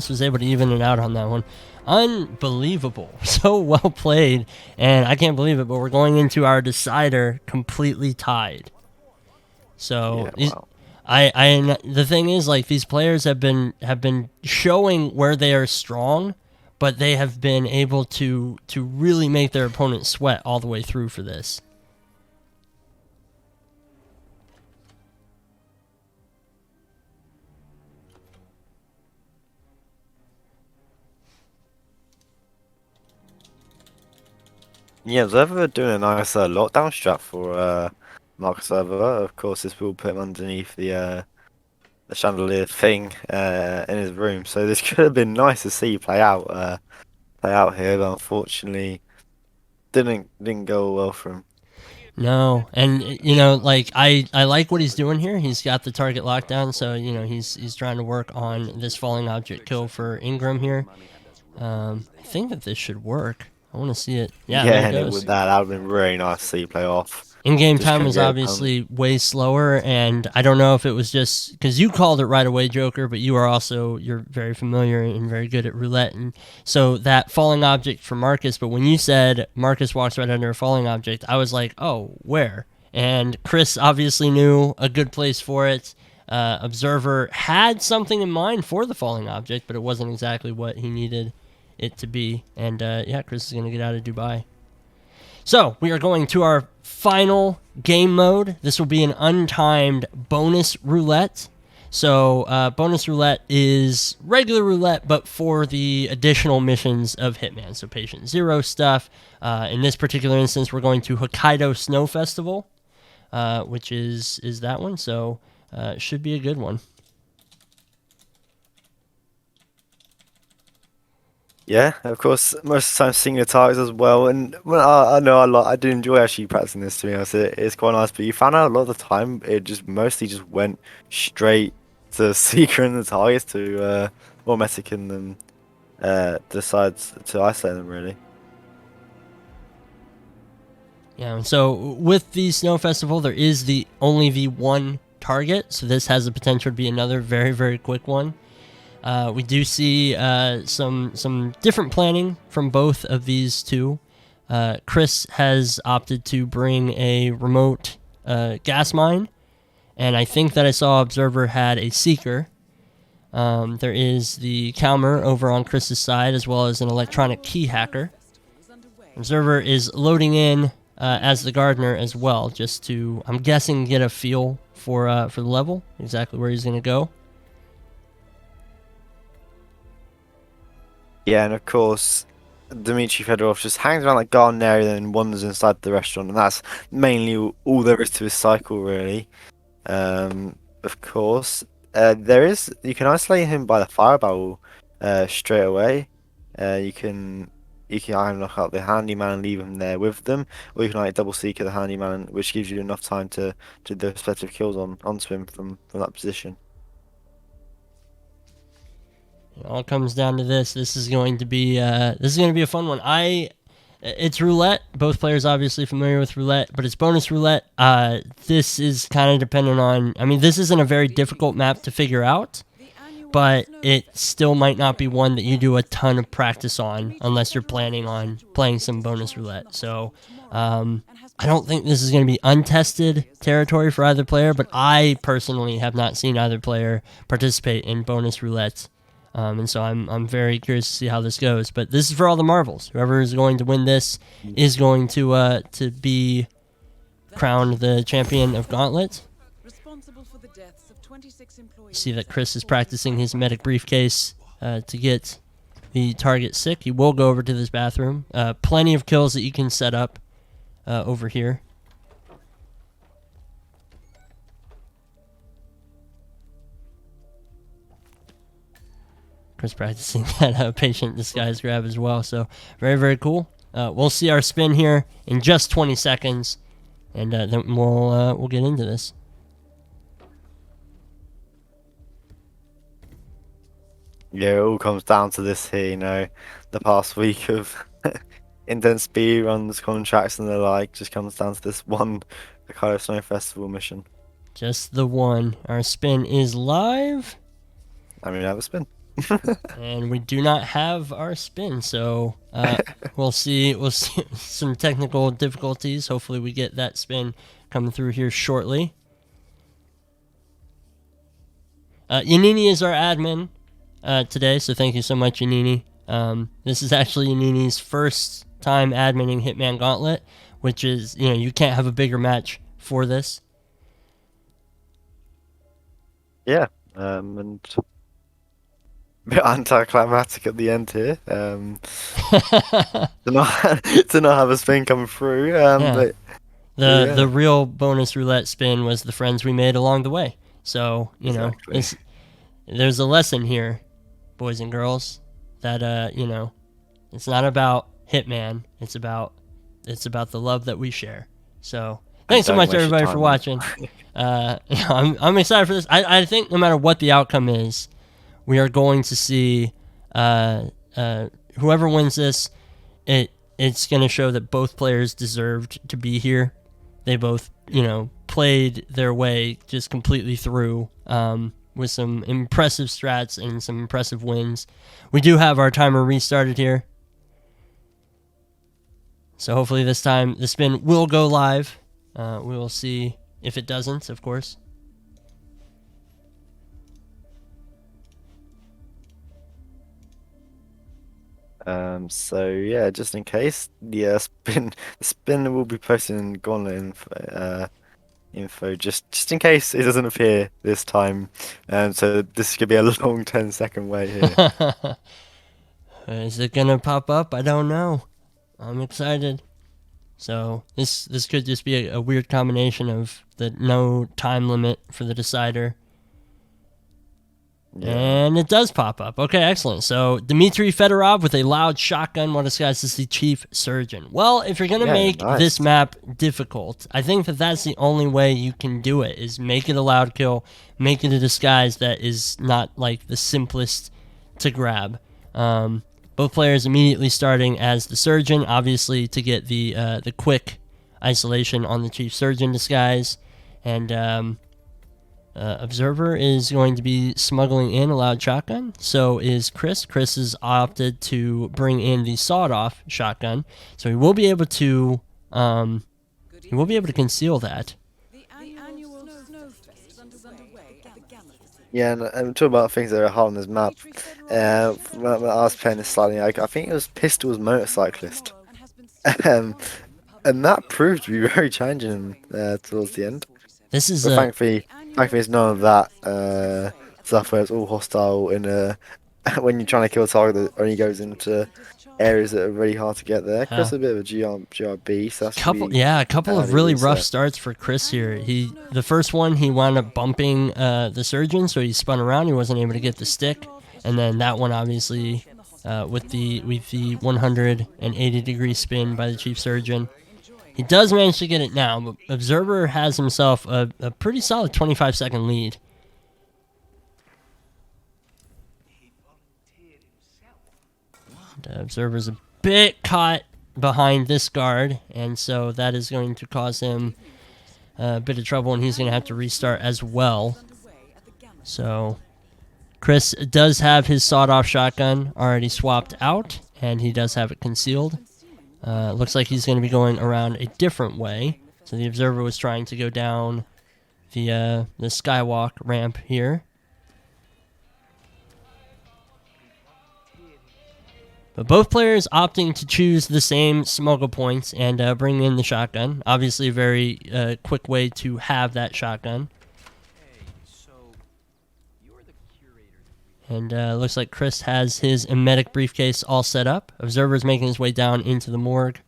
was able to even it out on that one. Unbelievable. So well played, and I can't believe it, but we're going into our decider completely tied. So the thing is, like, these players have been showing where they are strong, but they have been able to really make their opponent sweat all the way through for this. Yeah, Observer doing a nice lockdown strat for Marcus Server. Of course, this will put him underneath the chandelier thing in his room. So this could have been nice to see play out here, but unfortunately didn't go well for him. No, and you know, like I like what he's doing here. He's got the target lockdown, so you know he's trying to work on this falling object kill for Ingram here. I think that this should work. I want to see it. Yeah, Yeah, there it and it goes. would that would have been really nice to see play off. In-game Just time couldn't was get it done. obviously way slower, and I don't know if it was just because you called it right away, Joker, but you're very familiar and very good at roulette, and so that falling object for Marcus. But when you said Marcus walks right under a falling object, I was like, oh, where? And Chris obviously knew a good place for it. Observer had something in mind for the falling object, but it wasn't exactly what he needed it to be. And yeah, Chris is going to get out of Dubai. So we are going to our final game mode. This will be an untimed bonus roulette. So bonus roulette is regular roulette, but for the additional missions of Hitman. So Patient Zero stuff. In this particular instance, we're going to Hokkaido Snow Festival, which is that one. So it should be a good one. Yeah, of course. Most of the time, seeing the targets as well, and well, I know I do enjoy actually practicing this. To be honest, it's quite nice. But you found out a lot of the time, it just mostly just went straight to Seeker and the targets to or Mexican and decides to isolate them really. Yeah, and so with the Snow Festival, there is only the one target, so this has the potential to be another very, very quick one. We do see some different planning from both of these two. Chris has opted to bring a remote gas mine, and I think that I saw Observer had a Seeker. There is the Calmer over on Chris's side, as well as an electronic key hacker. Observer is loading in as the gardener as well, just to, I'm guessing, get a feel for the level, exactly where he's going to go. Yeah, and of course, Dmitry Fedorov just hangs around that garden area and wanders inside the restaurant, and that's mainly all there is to his cycle, really. Of course, you can isolate him by the fire barrel straight away. You can either knock out the handyman and leave him there with them, or you can like double seeker the handyman, which gives you enough time to do the respective kills onto him from that position. It all comes down to this. This is going to be a fun one. It's roulette. Both players obviously familiar with roulette, but it's bonus roulette. This is kind of dependent on. I mean, this isn't a very difficult map to figure out, but it still might not be one that you do a ton of practice on unless you're planning on playing some bonus roulette. So I don't think this is going to be untested territory for either player, but I personally have not seen either player participate in bonus roulette. And so I'm very curious to see how this goes. But this is for all the marbles. Whoever is going to win this is going to be crowned the champion of Gauntlet. See that Chris is practicing his medic briefcase to get the target sick. He will go over to this bathroom. Plenty of kills that you can set up over here. Chris practicing that patient disguise grab as well. So very, very cool. We'll see our spin here in just 20 seconds, and then we'll get into this. Yeah, it all comes down to this here, the past week of intense speed runs, contracts, and the like, just comes down to this one Hokkaido Snow Festival mission. Just the one. Our spin is live. I mean, have a spin. And we do not have our spin, so we'll see some technical difficulties. Hopefully we get that spin coming through here shortly. Yanini is our admin today, so thank you so much, Yanini. This is actually Yanini's first time adminning Hitman Gauntlet, which is, you can't have a bigger match for this. Yeah, and bit anticlimactic at the end here. To not to not have a spin come through. Yeah. But The yeah, real bonus roulette spin was the friends we made along the way. So, you know, exactly. there's a lesson here, boys and girls, that you know, it's not about Hitman, it's about the love that we share. So, thanks so Don't much waste your everybody time for on it. watching. I'm excited for this. I think no matter what the outcome is, we are going to see whoever wins this, it's going to show that both players deserved to be here. They both, you know, played their way just completely through with some impressive strats and some impressive wins. We do have our timer restarted here. So hopefully this time the spin will go live. We will see if it doesn't, of course. So yeah, just in case, the spin will be posted in Gauntlet info just in case it doesn't appear this time. So this could be a long 10-second wait here. Is it gonna pop up? I don't know. I'm excited. So this could just be a weird combination of the no time limit for the decider. Yeah. And it does pop up. Okay, excellent. So Dmitry Fedorov with a loud shotgun while disguised as the chief surgeon. Well, if you're going to Yeah, make nice. this map difficult, I think that's the only way you can do it, is make it a loud kill, make it a disguise that is not like the simplest to grab. Both players immediately starting as the surgeon, obviously to get the quick isolation on the chief surgeon disguise. And Observer is going to be smuggling in a loud shotgun. So is Chris. Chris has opted to bring in the sawed-off shotgun, so he will be able to conceal that. Yeah, and talk about things that are hard on this map. When I was playing this slightly, I think it was Pistol's motorcyclist, and that proved to be very challenging towards the end. This is But thankfully, it's none of that stuff where it's all hostile in when you're trying to kill a target that only goes into areas that are really hard to get there. Chris is a bit of a GRB, so that's a couple of really rough starts for Chris here. The first one he wound up bumping the surgeon, so he spun around. He wasn't able to get the stick, and then that one obviously with the 180-degree spin by the chief surgeon. He does manage to get it now, but Observer has himself a pretty solid 25-second lead. And, Observer's a bit caught behind this guard, and so that is going to cause him a bit of trouble, and he's going to have to restart as well. So Chris does have his sawed-off shotgun already swapped out, and he does have it concealed. Looks like he's going to be going around a different way. So the Observer was trying to go down the skywalk ramp here. But both players opting to choose the same smuggle points and bring in the shotgun. Obviously a very quick way to have that shotgun. And looks like Chris has his emetic briefcase all set up. Observer's making his way down into the morgue.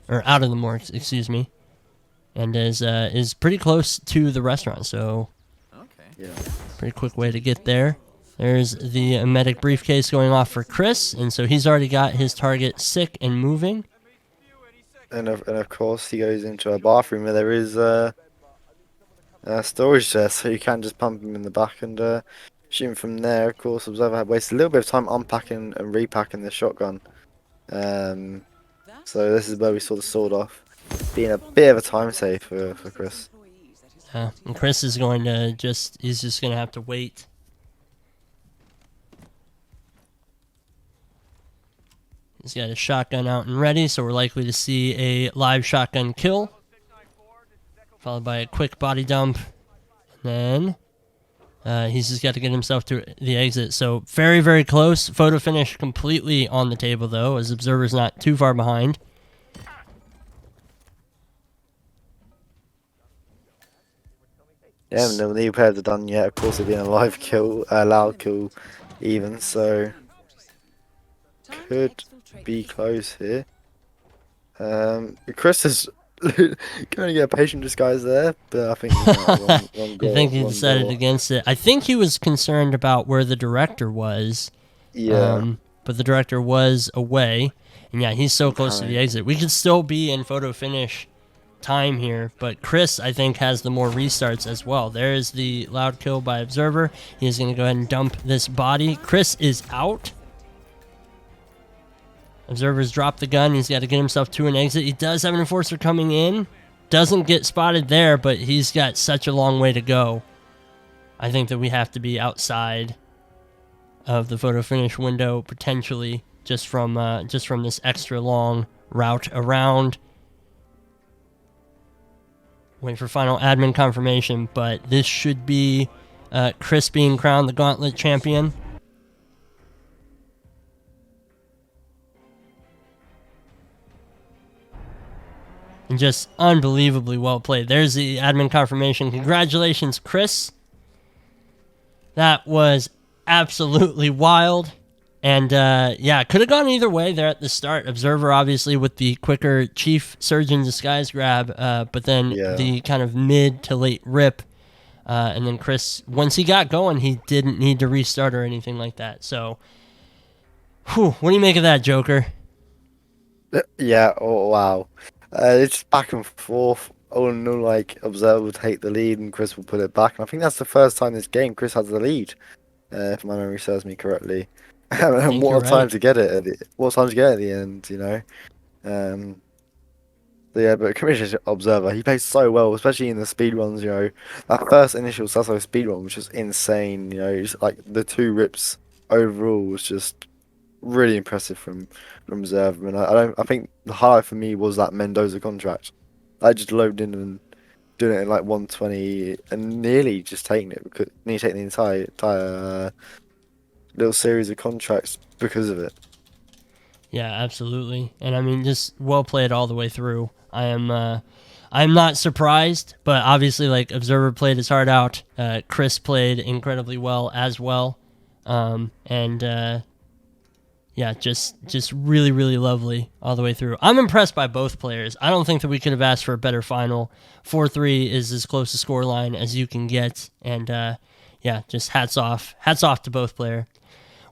Or out of the morgue, excuse me. And is pretty close to the restaurant, so pretty quick way to get there. There's the emetic briefcase going off for Chris, and so he's already got his target sick and moving. And of course he goes into a bathroom where there is storage there, so you can't just pump him in the back and shoot him from there. Of course, Observer had wasted a little bit of time unpacking and repacking the shotgun. So this is where we saw the sword off, being a bit of a time save for Chris. And Chris is going to he's just going to have to wait. He's got his shotgun out and ready, so we're likely to see a live shotgun kill, followed by a quick body dump. And then he's just got to get himself to the exit. So very, very close. Photo finish completely on the table, though, as Observer's not too far behind. Yeah, no new players have done yet. Of course, it being a live kill, loud kill, even so could be close here. Chris is going to get a patient disguise there, but I think wrong I think goal, he wrong decided goal. against it. I think he was concerned about where the director was. Yeah. But the director was away. And yeah, he's so close to the exit. We could still be in photo finish time here, but Chris, I think, has the more restarts as well. There is the loud kill by Observer. He's going to go ahead and dump this body. Chris is out. Observer's dropped the gun. He's got to get himself to an exit. He does have an enforcer coming in. Doesn't get spotted there, but he's got such a long way to go. I think that we have to be outside of the photo finish window potentially just from this extra long route around. Wait for final admin confirmation, but this should be Chris being crowned the Gauntlet champion. And just unbelievably well played. There's the admin confirmation. Congratulations, Chris. That was absolutely wild. And yeah, could have gone either way there at the start. Observer, obviously, with the quicker Chief Surgeon disguise grab, but then the kind of mid to late rip. And then Chris, once he got going, he didn't need to restart or anything like that. So, what do you make of that, Joker? Yeah, oh wow. It's back and forth. Oh no, like Observer will take the lead and Chris will put it back. And I think that's the first time this game Chris has the lead, if my memory serves me correctly. And what a time to get it at the end, you know. Yeah, but Commissioner Observer, he plays so well, especially in the speed runs, you know. That first initial SASO speed run was just insane, you know. Just, like the 2 rips overall was just really impressive from Observer. And I think the highlight for me was that Mendoza contract. I just loaded in and doing it in like 120 and nearly just taking it, nearly taking the entire little series of contracts because of it. Yeah, absolutely. And I mean, just well played all the way through. I'm not surprised, but obviously, like, Observer played his heart out. Chris played incredibly well as well. Yeah, just really, really lovely all the way through. I'm impressed by both players. I don't think that we could have asked for a better final. 4-3 is as close a scoreline as you can get. And yeah, just hats off to both players.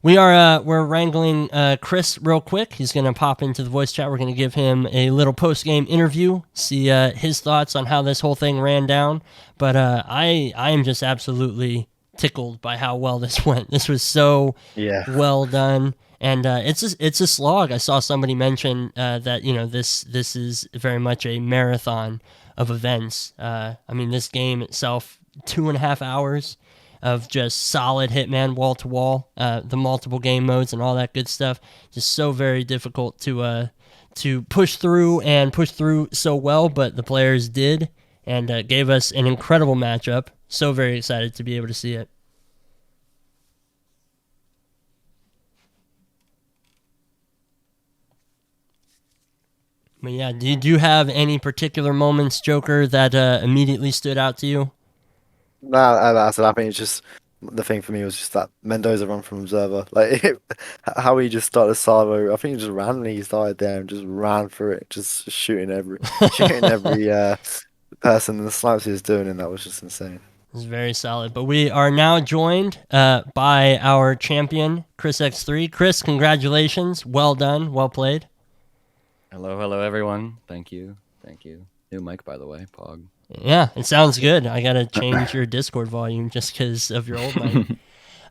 We're wrangling Chris real quick. He's going to pop into the voice chat. We're going to give him a little post-game interview, see his thoughts on how this whole thing ran down. But I am just absolutely tickled by how well this went. This was so well done. And it's a slog. I saw somebody mention that, you know, this is very much a marathon of events. I mean, this game itself, 2.5 hours of just solid Hitman wall to wall, the multiple game modes and all that good stuff. Just so very difficult to push through so well, but the players did and gave us an incredible matchup. So very excited to be able to see it. But yeah, did you have any particular moments, Joker, that immediately stood out to you? No, I think it's just the thing for me was just that Mendoza run from Observer, like how he just started Savo. I think he just randomly started there and just ran through it, just shooting every person in the snipes he was doing, and that was just insane. It was very solid. But we are now joined by our champion, ChrisX3. Chris, congratulations. Well done. Well played. Hello, everyone. Thank you. New mic, by the way, Pog. Yeah, it sounds good. I gotta change your Discord volume just because of your old mic.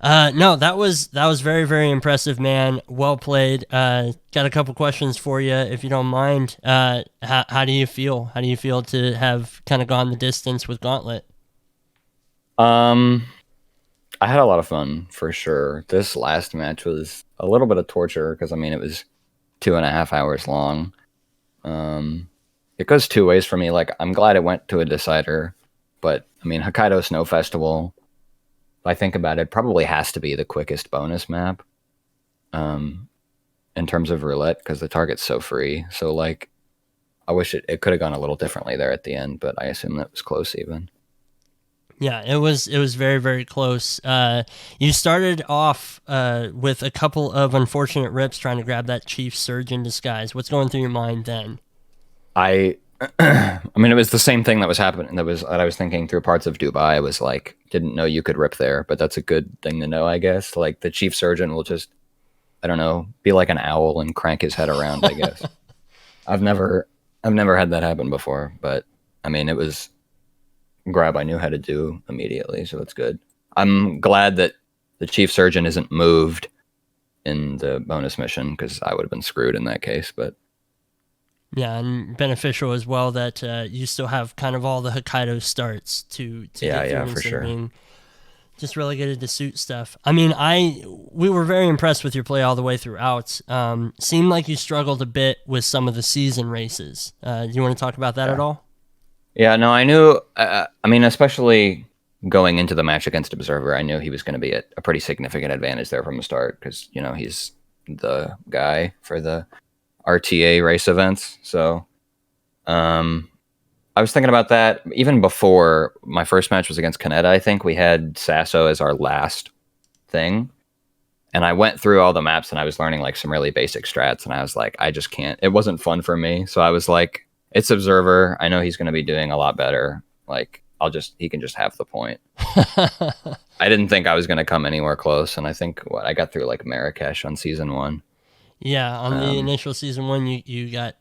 No, that was very, very impressive, man. Well played. Got a couple questions for you, if you don't mind. How do you feel? How do you feel to have kind of gone the distance with Gauntlet? I had a lot of fun for sure. This last match was a little bit of torture because I mean it was 2.5 hours long. It goes 2 ways for me. Like, I'm glad it went to a decider, but I mean, Hokkaido Snow Festival, if I think about it, probably has to be the quickest bonus map in terms of roulette because the target's so free. So, like, I wish it could have gone a little differently there at the end, but I assume that was close even. Yeah, it was very, very close. You started off with a couple of unfortunate rips trying to grab that chief surgeon disguise. What's going through your mind then? I mean, it was the same thing that was happening. That I was thinking through parts of Dubai. I was like, didn't know you could rip there, but that's a good thing to know, I guess. Like the chief surgeon will just, I don't know, be like an owl and crank his head around, I guess. I've never had that happen before, but I mean, it was grab I knew how to do immediately, so that's good. I'm glad that the chief surgeon isn't moved in the bonus mission because I would have been screwed in that case, but yeah, and beneficial as well that you still have kind of all the Hokkaido starts to get through for instead sure. of being just relegated to suit stuff. I mean, we were very impressed with your play all the way throughout. Seemed like you struggled a bit with some of the season races. Do you want to talk about that at all? Yeah, no, I knew. I mean, especially going into the match against Observer, I knew he was going to be at a pretty significant advantage there from the start because he's the guy for the RTA race events. So, I was thinking about that even before my first match was against Kaneda. I think we had SASO as our last thing, and I went through all the maps and I was learning like some really basic strats, and I was like, I just can't. It wasn't fun for me, so I was like, it's Observer. I know he's going to be doing a lot better. Like, he can just have the point. I didn't think I was going to come anywhere close. And I think I got through like Marrakesh on season 1. Yeah. On the initial season 1, you got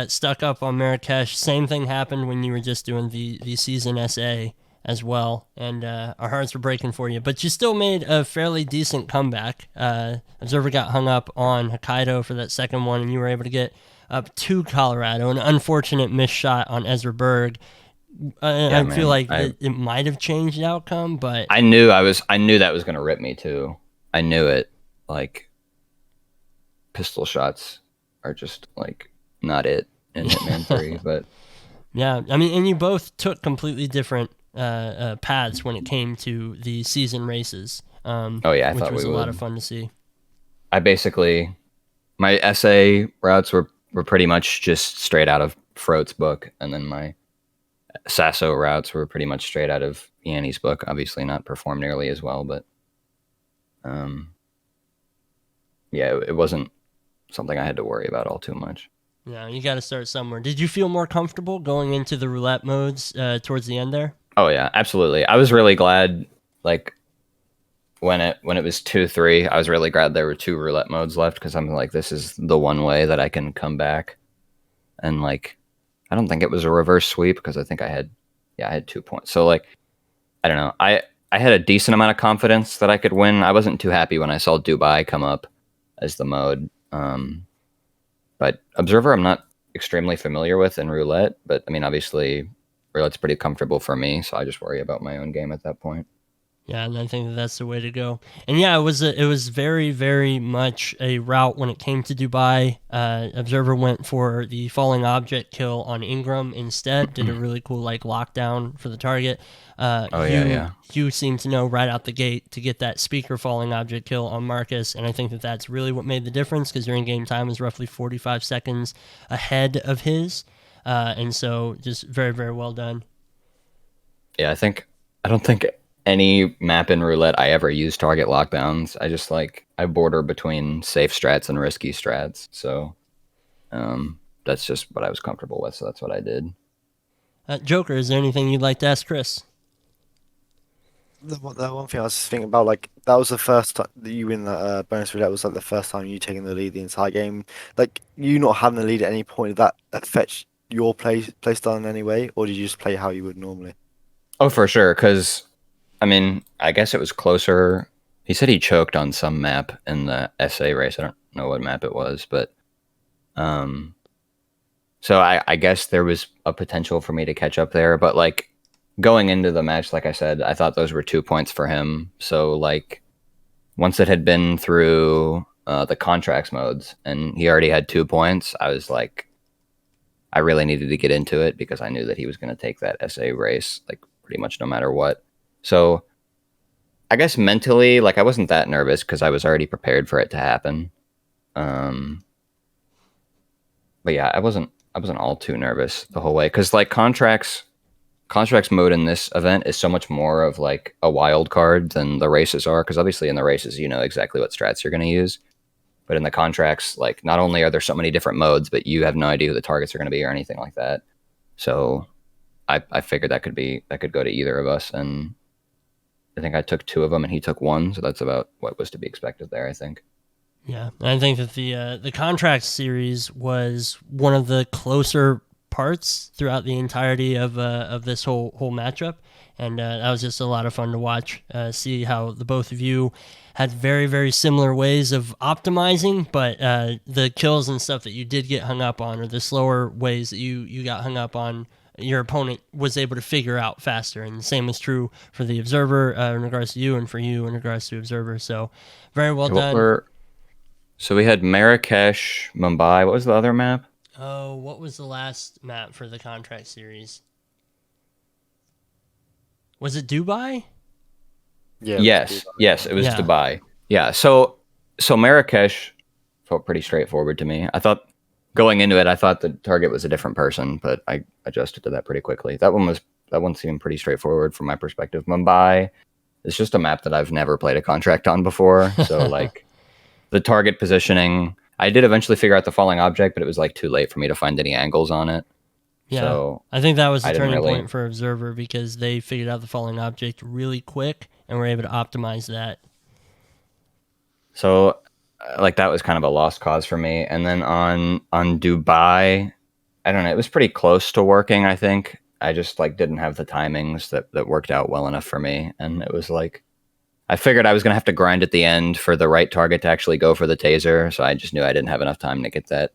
stuck up on Marrakesh. Same thing happened when you were just doing the season SA as well. And, our hearts were breaking for you, but you still made a fairly decent comeback. Observer got hung up on Hokkaido for that second one, and you were able to get up to Colorado. An unfortunate missed shot on Ezra Berg. I feel like it might have changed the outcome, but I knew that was going to rip me too. I knew it. Like, pistol shots are just like not it in Hitman 3, but yeah, I mean, and you both took completely different paths when it came to the season races. I thought was we a would. lot of fun to see. My essay routes were pretty much just straight out of Frote's book, and then my SASO routes were pretty much straight out of Yanni's book. Obviously not performed nearly as well, but it wasn't something I had to worry about all too much. Yeah, you got to start somewhere. Did you feel more comfortable going into the roulette modes towards the end there? Oh yeah, absolutely. I was really glad, like, when it was 2-3, I was really glad there were 2 roulette modes left because I'm like, this is the one way that I can come back. And like, I don't think it was a reverse sweep because I think I had 2 points. So like, I don't know. I had a decent amount of confidence that I could win. I wasn't too happy when I saw Dubai come up as the mode. But Observer, I'm not extremely familiar with in Roulette. But I mean, obviously, Roulette's pretty comfortable for me, so I just worry about my own game at that point. Yeah, and I think that's the way to go. And yeah, it was very, very much a route when it came to Dubai. Observer went for the falling object kill on Ingram instead. Did a really cool like lockdown for the target. You seem to know right out the gate to get that speaker falling object kill on Marcus, and I think that's really what made the difference because your in-game time is roughly 45 seconds ahead of his, and so just very, very well done. Yeah, I don't think any map in Roulette I ever use target lockdowns. I border between safe strats and risky strats. So that's just what I was comfortable with. So that's what I did. Joker, is there anything you'd like to ask Chris? The one thing I was just thinking about, like, that was the first time that you win that bonus roulette, was like the first time you taking the lead the entire game. Like, you not having the lead at any point, did that affect your play style in any way, or did you just play how you would normally? Oh, for sure. Because, I mean, I guess it was closer. He said he choked on some map in the SA race. I don't know what map it was, but so I guess there was a potential for me to catch up there. But like going into the match, like I said, I thought those were 2 points for him. So like once it had been through the contracts modes and he already had 2 points, I was like, I really needed to get into it because I knew that he was going to take that SA race like pretty much no matter what. So I guess mentally, like, I wasn't that nervous because I was already prepared for it to happen. But yeah, I wasn't all too nervous the whole way because like contracts contracts mode in this event is so much more of like a wild card than the races are, because obviously in the races you know exactly what strats you're going to use, but in the contracts, like, not only are there so many different modes, but you have no idea who the targets are going to be or anything like that. So I figured that could go to either of us, and I think I took 2 of them and he took 1, so that's about what was to be expected there, I think. Yeah, and I think that the contract series was one of the closer parts throughout the entirety of this whole matchup, and that was just a lot of fun to watch. See how the both of you had very, very similar ways of optimizing, but the kills and stuff that you did get hung up on, or the slower ways that you got hung up on, your opponent was able to figure out faster. And the same is true for the Observer in regards to you, and for you in regards to Observer. So very well done. So we had Marrakesh, Mumbai. What was the other map? Oh, what was the last map for the contract series? Was it Dubai? Yeah. Yes, it was Dubai. Yeah, so Marrakesh felt pretty straightforward to me. I thought going into it, I thought the target was a different person, but I adjusted to that pretty quickly. That one seemed pretty straightforward from my perspective. Mumbai is just a map that I've never played a contract on before, so like the target positioning, I did eventually figure out the falling object, but it was like too late for me to find any angles on it. Yeah, so I think that was the turning point for Observer, because they figured out the falling object really quick and were able to optimize that. So, like, that was kind of a lost cause for me. And then on Dubai, I don't know, it was pretty close to working, I think. I just like didn't have the timings that worked out well enough for me. And it was like, I figured I was going to have to grind at the end for the right target to actually go for the taser. So I just knew I didn't have enough time to get that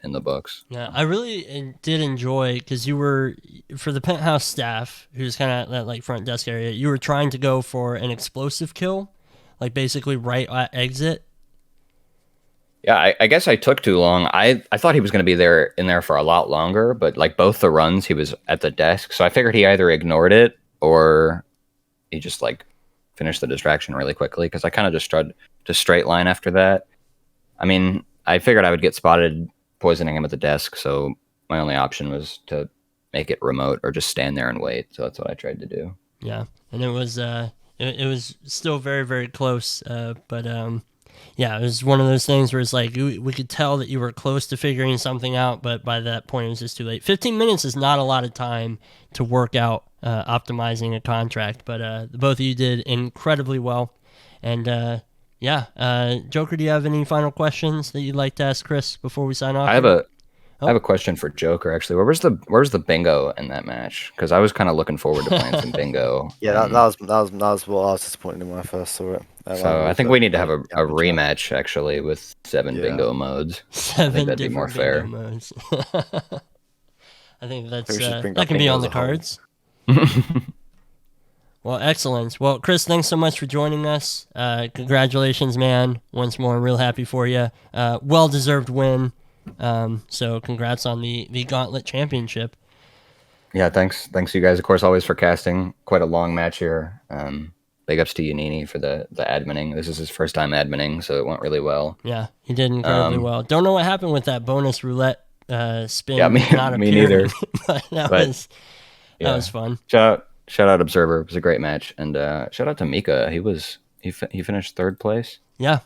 in the books. Yeah, I really did enjoy, because you were, for the penthouse staff, who's kind of that like front desk area, you were trying to go for an explosive kill, like basically right at exit. Yeah, I guess I took too long. I thought he was going to be in there for a lot longer, but like both the runs he was at the desk, so I figured he either ignored it or he just like finished the distraction really quickly, because I kind of just tried to straight line after that. I mean, I figured I would get spotted poisoning him at the desk, so my only option was to make it remote or just stand there and wait. So that's what I tried to do. Yeah, and it was still very, very close, but yeah, it was one of those things where it's like we could tell that you were close to figuring something out, but by that point it was just too late. 15 minutes is not a lot of time to work out optimizing a contract, but both of you did incredibly well. And yeah, Joker, do you have any final questions that you'd like to ask Chris before we sign off? I have a question for Joker, actually. Where's the bingo in that match? Because I was kind of looking forward to playing some bingo. Yeah, that was what I was disappointed in when I first saw it. So I think we need to have a rematch, actually, with 7 bingo modes. 7 I think that'd different be more bingo fair. modes. I think that can be on the cards. Well, excellent. Well, Chris, thanks so much for joining us. Congratulations, man. Once more, I'm real happy for you. Well-deserved win. So congrats on the Gauntlet Championship. Yeah, thanks you guys, of course, always for casting. Quite a long match here. Big ups to Yanini for the adminning. This is his first time adminning, so it went really well. Yeah, he did incredibly well. Don't know what happened with that bonus roulette spin. Yeah, me neither. But that was fun. Shout out Observer. It was a great match, and shout out to Mika. He finished 3rd place. Yeah.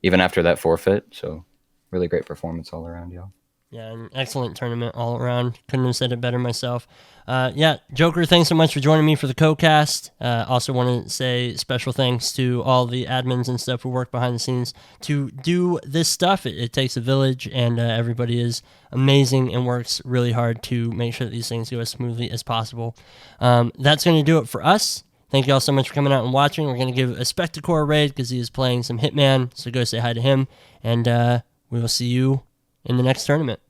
Even after that forfeit. So really great performance all around, y'all. Yeah, an excellent tournament all around. Couldn't have said it better myself. Yeah, Joker, thanks so much for joining me for the co-cast. Also want to say special thanks to all the admins and stuff who work behind the scenes to do this stuff. It takes a village, and everybody is amazing and works really hard to make sure that these things go as smoothly as possible. That's going to do it for us. Thank you all so much for coming out and watching. We're going to give a Spectacor a raid because he is playing some Hitman, so go say hi to him, and we will see you in the next tournament.